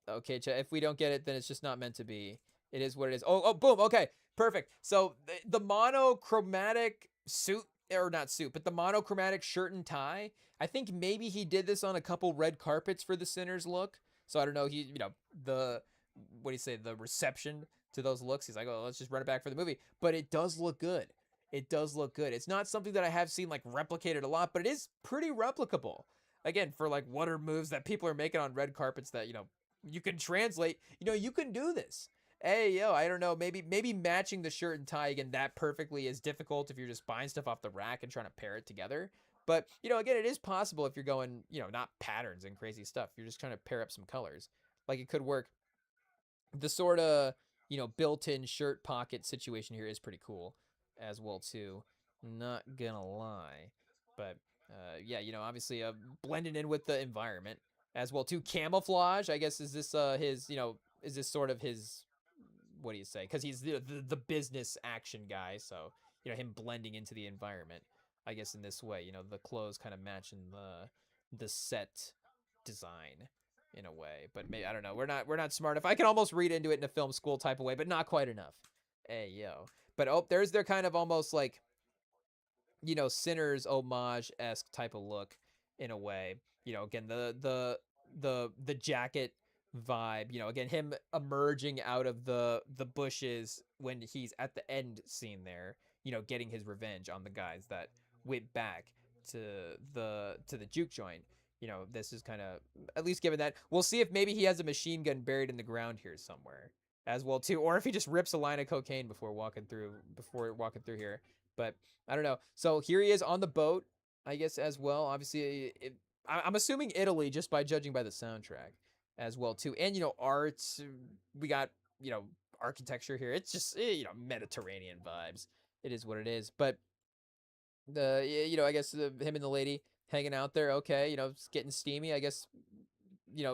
Okay, chat, if we don't get it, then it's just not meant to be. It is what it is. Oh, boom. Okay, perfect. So the monochromatic suit, or not suit, but the monochromatic shirt and tie. I think maybe he did this on a couple red carpets for the Sinners look. So I don't know. The reception to those looks. He's like, oh, let's just run it back for the movie. But it does look good. It does look good. It's not something that I have seen like replicated a lot, but it is pretty replicable. Again, for like what are moves that people are making on red carpets that, you can translate, you can do this. Hey, yo, I don't know. Maybe matching the shirt and tie again that perfectly is difficult if you're just buying stuff off the rack and trying to pair it together. But, again, it is possible if you're going, not patterns and crazy stuff. You're just trying to pair up some colors. Like it could work. The sort of, built-in shirt pocket situation here is pretty cool as well too. Not gonna lie. But yeah, obviously blending in with the environment as well too. Camouflage, I guess, is this his, is this sort of his, what do you say? Because he's the business action guy, so him blending into the environment. I guess in this way, the clothes kind of matching the set design in a way. But maybe I don't know. We're not smart enough. I can almost read into it in a film school type of way, but not quite enough. Hey yo. But there's their kind of almost like Sinners homage-esque type of look in a way. Again, the jacket vibe, again, him emerging out of the bushes when he's at the end scene there, getting his revenge on the guys that went back to the juke joint. This is kind of, at least given that. We'll see if maybe he has a machine gun buried in the ground here somewhere as well too, or if he just rips a line of cocaine before walking through here. But I don't know. So here he is on the boat, I guess, as well. Obviously, I'm assuming Italy just by judging by the soundtrack as well too. And art, we got architecture here. It's just Mediterranean vibes. It is what it is. But I guess him and the lady hanging out there. Okay, it's getting steamy. I guess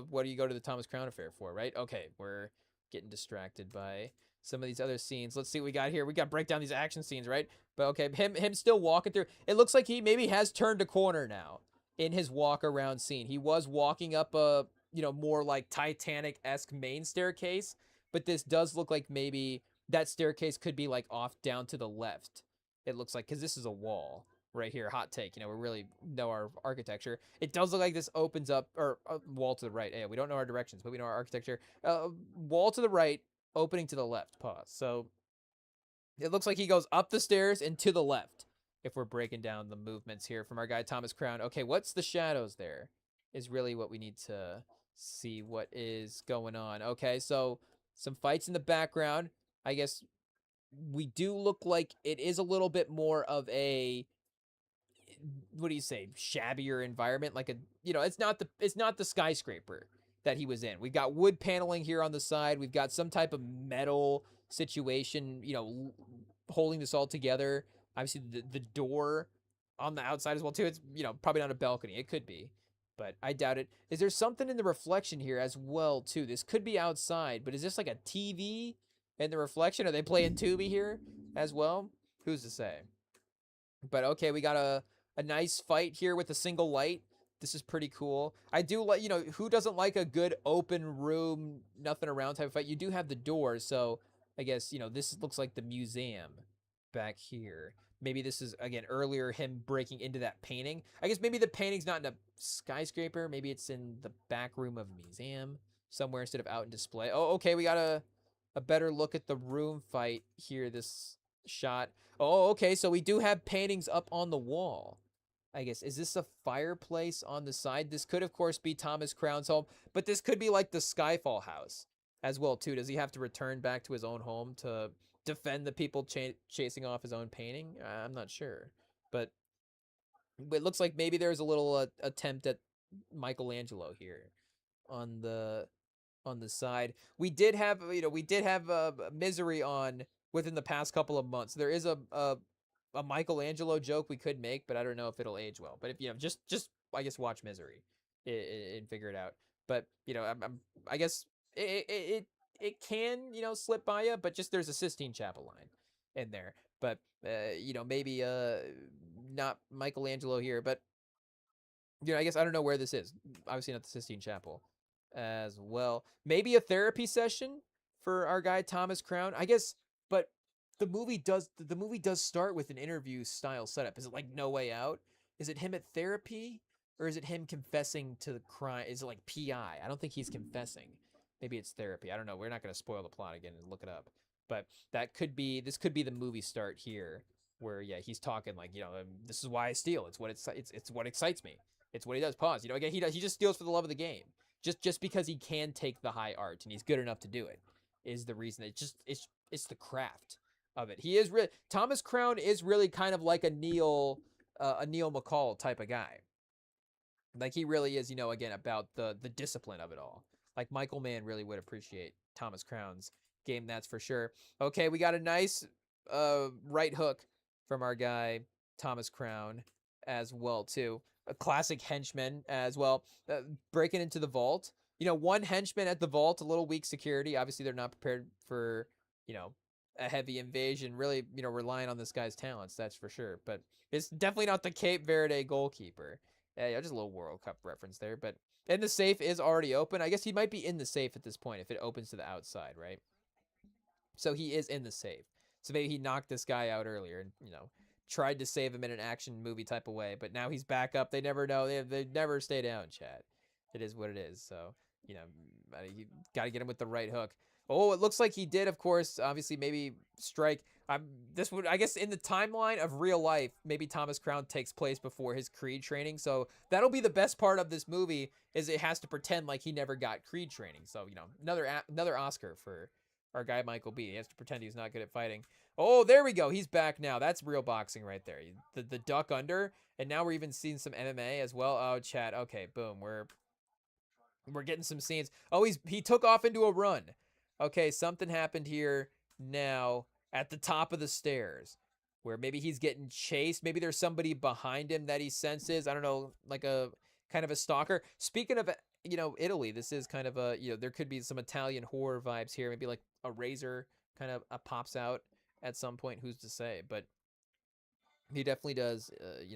what do you go to the Thomas Crown Affair for, right? Okay, we're getting distracted by some of these other scenes. Let's see what we got here. We got to break down these action scenes, right? But okay, him still walking through. It looks like he maybe has turned a corner now in his walk around scene. He was walking up a more like Titanic-esque main staircase, but this does look like maybe that staircase could be like off down to the left. It looks like, because this is a wall right here. Hot take. We really know our architecture. It does look like this opens up, or a wall to the right. Yeah, we don't know our directions, but we know our architecture. Wall to the right, opening to the left. Pause. So it looks like he goes up the stairs and to the left. If we're breaking down the movements here from our guy Thomas Crown. Okay, what's the shadows there? Is really what we need to see what is going on. Okay, so some fights in the background. I guess we do look like it is a little bit more of a, what do you say, shabbier environment. Like it's not the skyscraper that he was in. We've got wood paneling here on the side. We've got some type of metal situation, holding this all together. Obviously, the door on the outside as well too. It's probably not a balcony. It could be, but I doubt it. Is there something in the reflection here as well too? This could be outside, but is this like a TV in the reflection? Are they playing Tubi here as well? Who's to say? But okay, we got a nice fight here with a single light. This is pretty cool. I do like, who doesn't like a good open room, nothing around type of fight? You do have the doors, so I guess, this looks like the museum back here. Maybe this is, again, earlier him breaking into that painting. I guess maybe the painting's not in a skyscraper. Maybe it's in the back room of a museum somewhere instead of out in display. Oh, okay, we got a better look at the room fight here, this shot. Oh, okay, so we do have paintings up on the wall. I guess, is this a fireplace on the side? This could, of course, be Thomas Crown's home, but this could be like the Skyfall house as well, too. Does he have to return back to his own home to defend the people chasing off his own painting? I'm not sure, but it looks like maybe there's a little attempt at Michelangelo here on the side. We did have Misery on within the past couple of months. There is a Michelangelo joke we could make, but I don't know if it'll age well. But if just I guess watch Misery and figure it out. But I guess it can slip by you, but just there's a Sistine Chapel line in there. But maybe not Michelangelo here, but I guess I don't know where this is. Obviously not the Sistine Chapel as well. Maybe a therapy session for our guy Thomas Crown, I guess. But the movie does start with an interview style setup. Is it like No Way Out? Is it him at therapy, or is it him confessing to the crime? Is it like PI? I don't think he's confessing. Maybe it's therapy. I don't know. We're not going to spoil the plot again and look it up. But this could be the movie start here, where he's talking like this is why I steal. It's what it's what excites me. It's what he does. Pause. Again, he just steals for the love of the game. Just because he can take the high art and he's good enough to do it. is the reason. It's the craft of it. He is Thomas Crown is really kind of like a Neil McCall type of guy. Like he really is, again, about the discipline of it all. Like Michael Mann really would appreciate Thomas Crown's game, that's for sure. Okay, we got a nice right hook from our guy Thomas Crown as well too. A classic henchman as well, breaking into the vault. One henchman at the vault, a little weak security. Obviously, they're not prepared for a heavy invasion. Really, relying on this guy's talents, that's for sure. But it's definitely not the Cape Verde goalkeeper. Yeah, just a little World Cup reference there. But and the safe is already open. I guess he might be in the safe at this point if it opens to the outside, right? So he is in the safe. So maybe he knocked this guy out earlier and, tried to save him in an action movie type of way. But now he's back up. They never know. They never stay down, Chad. It is what it is. So, you got to get him with the right hook. Oh, it looks like he did, of course, obviously maybe strike. This would, I guess, in the timeline of real life, maybe Thomas Crown takes place before his Creed training. So that'll be the best part of this movie is it has to pretend like he never got Creed training. So, another Oscar for our guy Michael B. He has to pretend he's not good at fighting. Oh, there we go. He's back now. That's real boxing right there. The duck under, and now we're even seeing some MMA as well. Oh, chat. Okay, boom. We're getting some scenes. Oh, he took off into a run. Okay, something happened here now at the top of the stairs where maybe he's getting chased. Maybe there's somebody behind him that he senses. I don't know, like a kind of a stalker. Speaking of, Italy, this is kind of a, there could be some Italian horror vibes here. Maybe like a razor kind of pops out at some point. Who's to say? But he definitely does,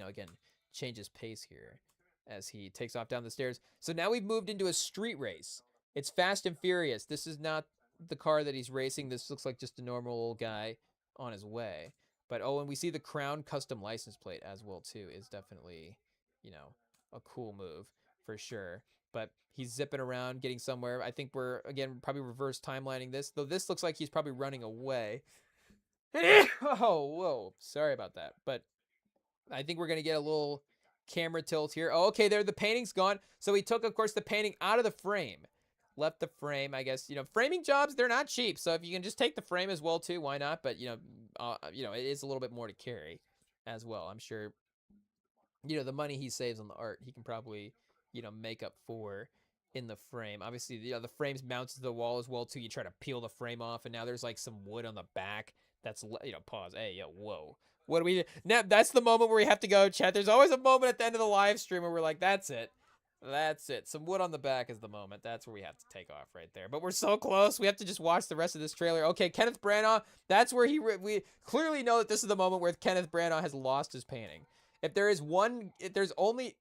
again, change his pace here as he takes off down the stairs. So now we've moved into a street race. It's Fast and Furious. This is not the car that he's racing. This looks like just a normal old guy on his way. But and we see the Crown custom license plate as well too. Is definitely, a cool move for sure. But he's zipping around, getting somewhere. I think we're again probably reverse timelining this, though. This looks like he's probably running away. Oh, whoa! Sorry about that. But I think we're gonna get a little camera tilt here. Oh, okay, there the painting's gone. So he took, of course, the painting out of the frame. Left the frame, I guess, framing jobs, they're not cheap. So if you can just take the frame as well too, why not? But, it is a little bit more to carry as well. I'm sure, the money he saves on the art, he can probably, make up for in the frame. Obviously, the frame's mounted to the wall as well too. You try to peel the frame off and now there's like some wood on the back. That's, pause. Hey, yo, whoa. What do we do? Now, that's the moment where we have to go, chat. There's always a moment at the end of the live stream where we're like, that's it. That's it. Some wood on the back is the moment. That's where we have to take off right there. But we're so close. We have to just watch the rest of this trailer. Okay, Kenneth Branagh. That's where we clearly know that this is the moment where Kenneth Branagh has lost his painting. If there's only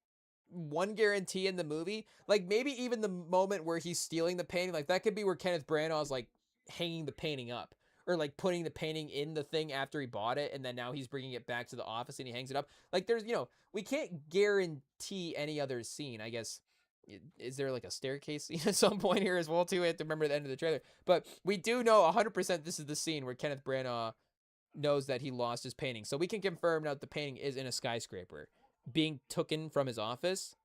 one guarantee in the movie, like maybe even the moment where he's stealing the painting, like that could be where Kenneth Branagh's like hanging the painting up. Or like putting the painting in the thing after he bought it, and then now he's bringing it back to the office and he hangs it up. Like there's, we can't guarantee any other scene. I guess, is there like a staircase scene at some point here as well too? I have to remember the end of the trailer. But we do know 100% this is the scene where Kenneth Branagh knows that he lost his painting. So we can confirm now that the painting is in a skyscraper, being taken from his office.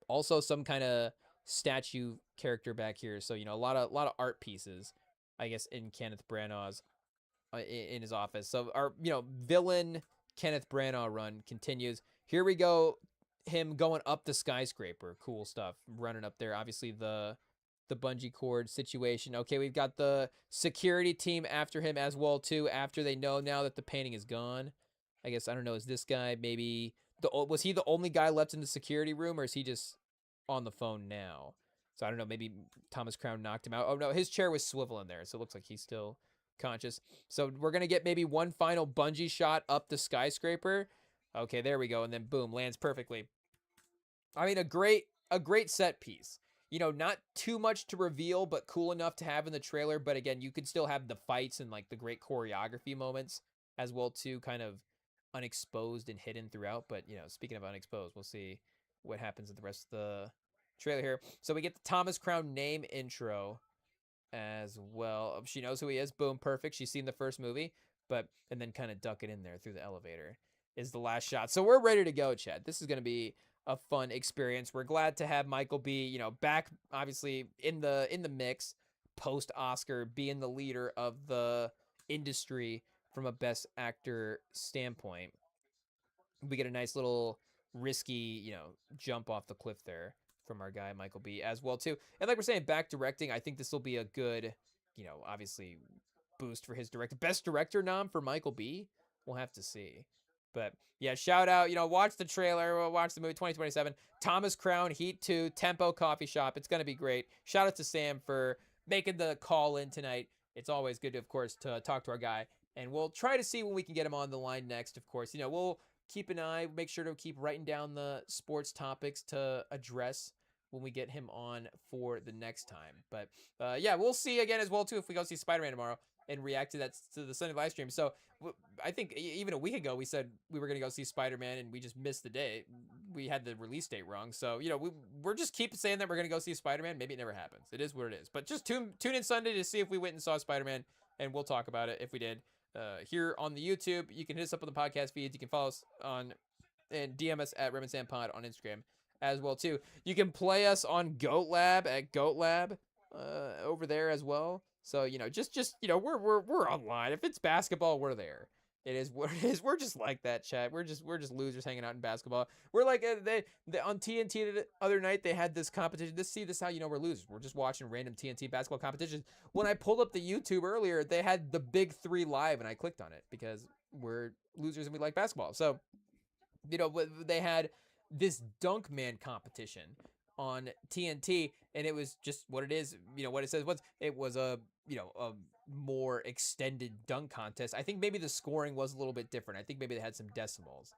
Also some kind of statue character back here. So, a lot of art pieces, I guess, in Kenneth Branagh's in his office. So our villain Kenneth Branagh run continues. Here we go, him going up the skyscraper. Cool stuff, running up there. Obviously the bungee cord situation. Okay, we've got the security team after him as well too. After they know now that the painting is gone, I guess, I don't know. Is this guy maybe was he the only guy left in the security room, or is he just on the phone now? So I don't know, maybe Thomas Crown knocked him out. Oh, no, his chair was swiveling there, so it looks like he's still conscious. So we're going to get maybe one final bungee shot up the skyscraper. Okay, there we go, and then boom, lands perfectly. I mean, a great set piece. Not too much to reveal, but cool enough to have in the trailer. But again, you could still have the fights and like the great choreography moments as well too, kind of unexposed and hidden throughout. But, speaking of unexposed, we'll see what happens in the rest of the trailer here. So we get the Thomas Crown name intro as well. She knows who he is. Boom, perfect. She's seen the first movie, and then kind of duck it in there through the elevator is the last shot. So we're ready to go, Chad. This is going to be a fun experience. We're glad to have Michael B, back obviously in the mix, post-Oscar being the leader of the industry from a Best Actor standpoint. We get a nice little risky, jump off the cliff there from our guy Michael B as well too. And like we're saying, back directing, I think this will be a good, obviously boost for his best director nom for Michael B. We'll have to see. But yeah, shout out, watch the trailer, watch the movie 2027. Thomas Crown, Heat 2, Tempo Coffee Shop. It's going to be great. Shout out to Sam for making the call in tonight. It's always good, of course, to talk to our guy. And we'll try to see when we can get him on the line next, of course. We'll keep an eye, make sure to keep writing down the sports topics to address when we get him on for the next time. But yeah, we'll see again as well too if we go see Spider-Man tomorrow and react to that to the Sunday live stream. So I think even a week ago we said we were going to go see Spider-Man and we just missed the day. We had the release date wrong. So, we're just keep saying that we're going to go see Spider-Man. Maybe it never happens. It is what it is. But just tune in Sunday to see if we went and saw Spider-Man, and we'll talk about it if we did. Here on the YouTube, you can hit us up on the podcast feeds. You can follow us on and DM us at REMINGTOM on Instagram as well too. You can play us on Goat Lab at Goat Lab over there as well. So just we're online. If it's basketball, we're there. It is what it is. We're just like that, chat. We're just losers hanging out in basketball. We're like they on TNT the other night they had this competition. This is how you know we're losers. We're just watching random TNT basketball competitions. When I pulled up the YouTube earlier, they had the Big Three live, and I clicked on it because we're losers and we like basketball. So they had this Dunk Man competition on TNT, and it was just what it is. What it says was it was a more extended dunk contest. I think maybe the scoring was a little bit different. I think maybe they had some decimals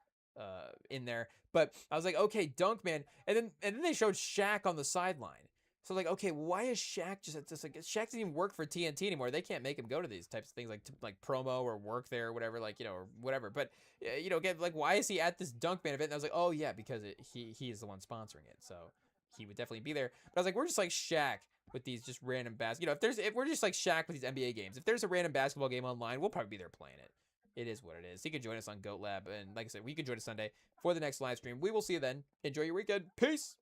in there. But I was like, okay, Dunk Man, and then they showed Shaq on the sideline. So like, okay, why is Shaq just like Shaq doesn't even work for TNT anymore? They can't make him go to these types of things like promo or work there or whatever, or whatever. But again, like, why is he at this Dunk Man event? And I was like, oh yeah, because he is the one sponsoring it, so he would definitely be there. But I was like, we're just like Shaq with these just random if we're just like Shaq with these NBA games. If there's a random basketball game online, we'll probably be there playing it. It is what it is. You can join us on Goat Lab, and like I said, we can join us Sunday for the next live stream. We will see you then. Enjoy your weekend. Peace.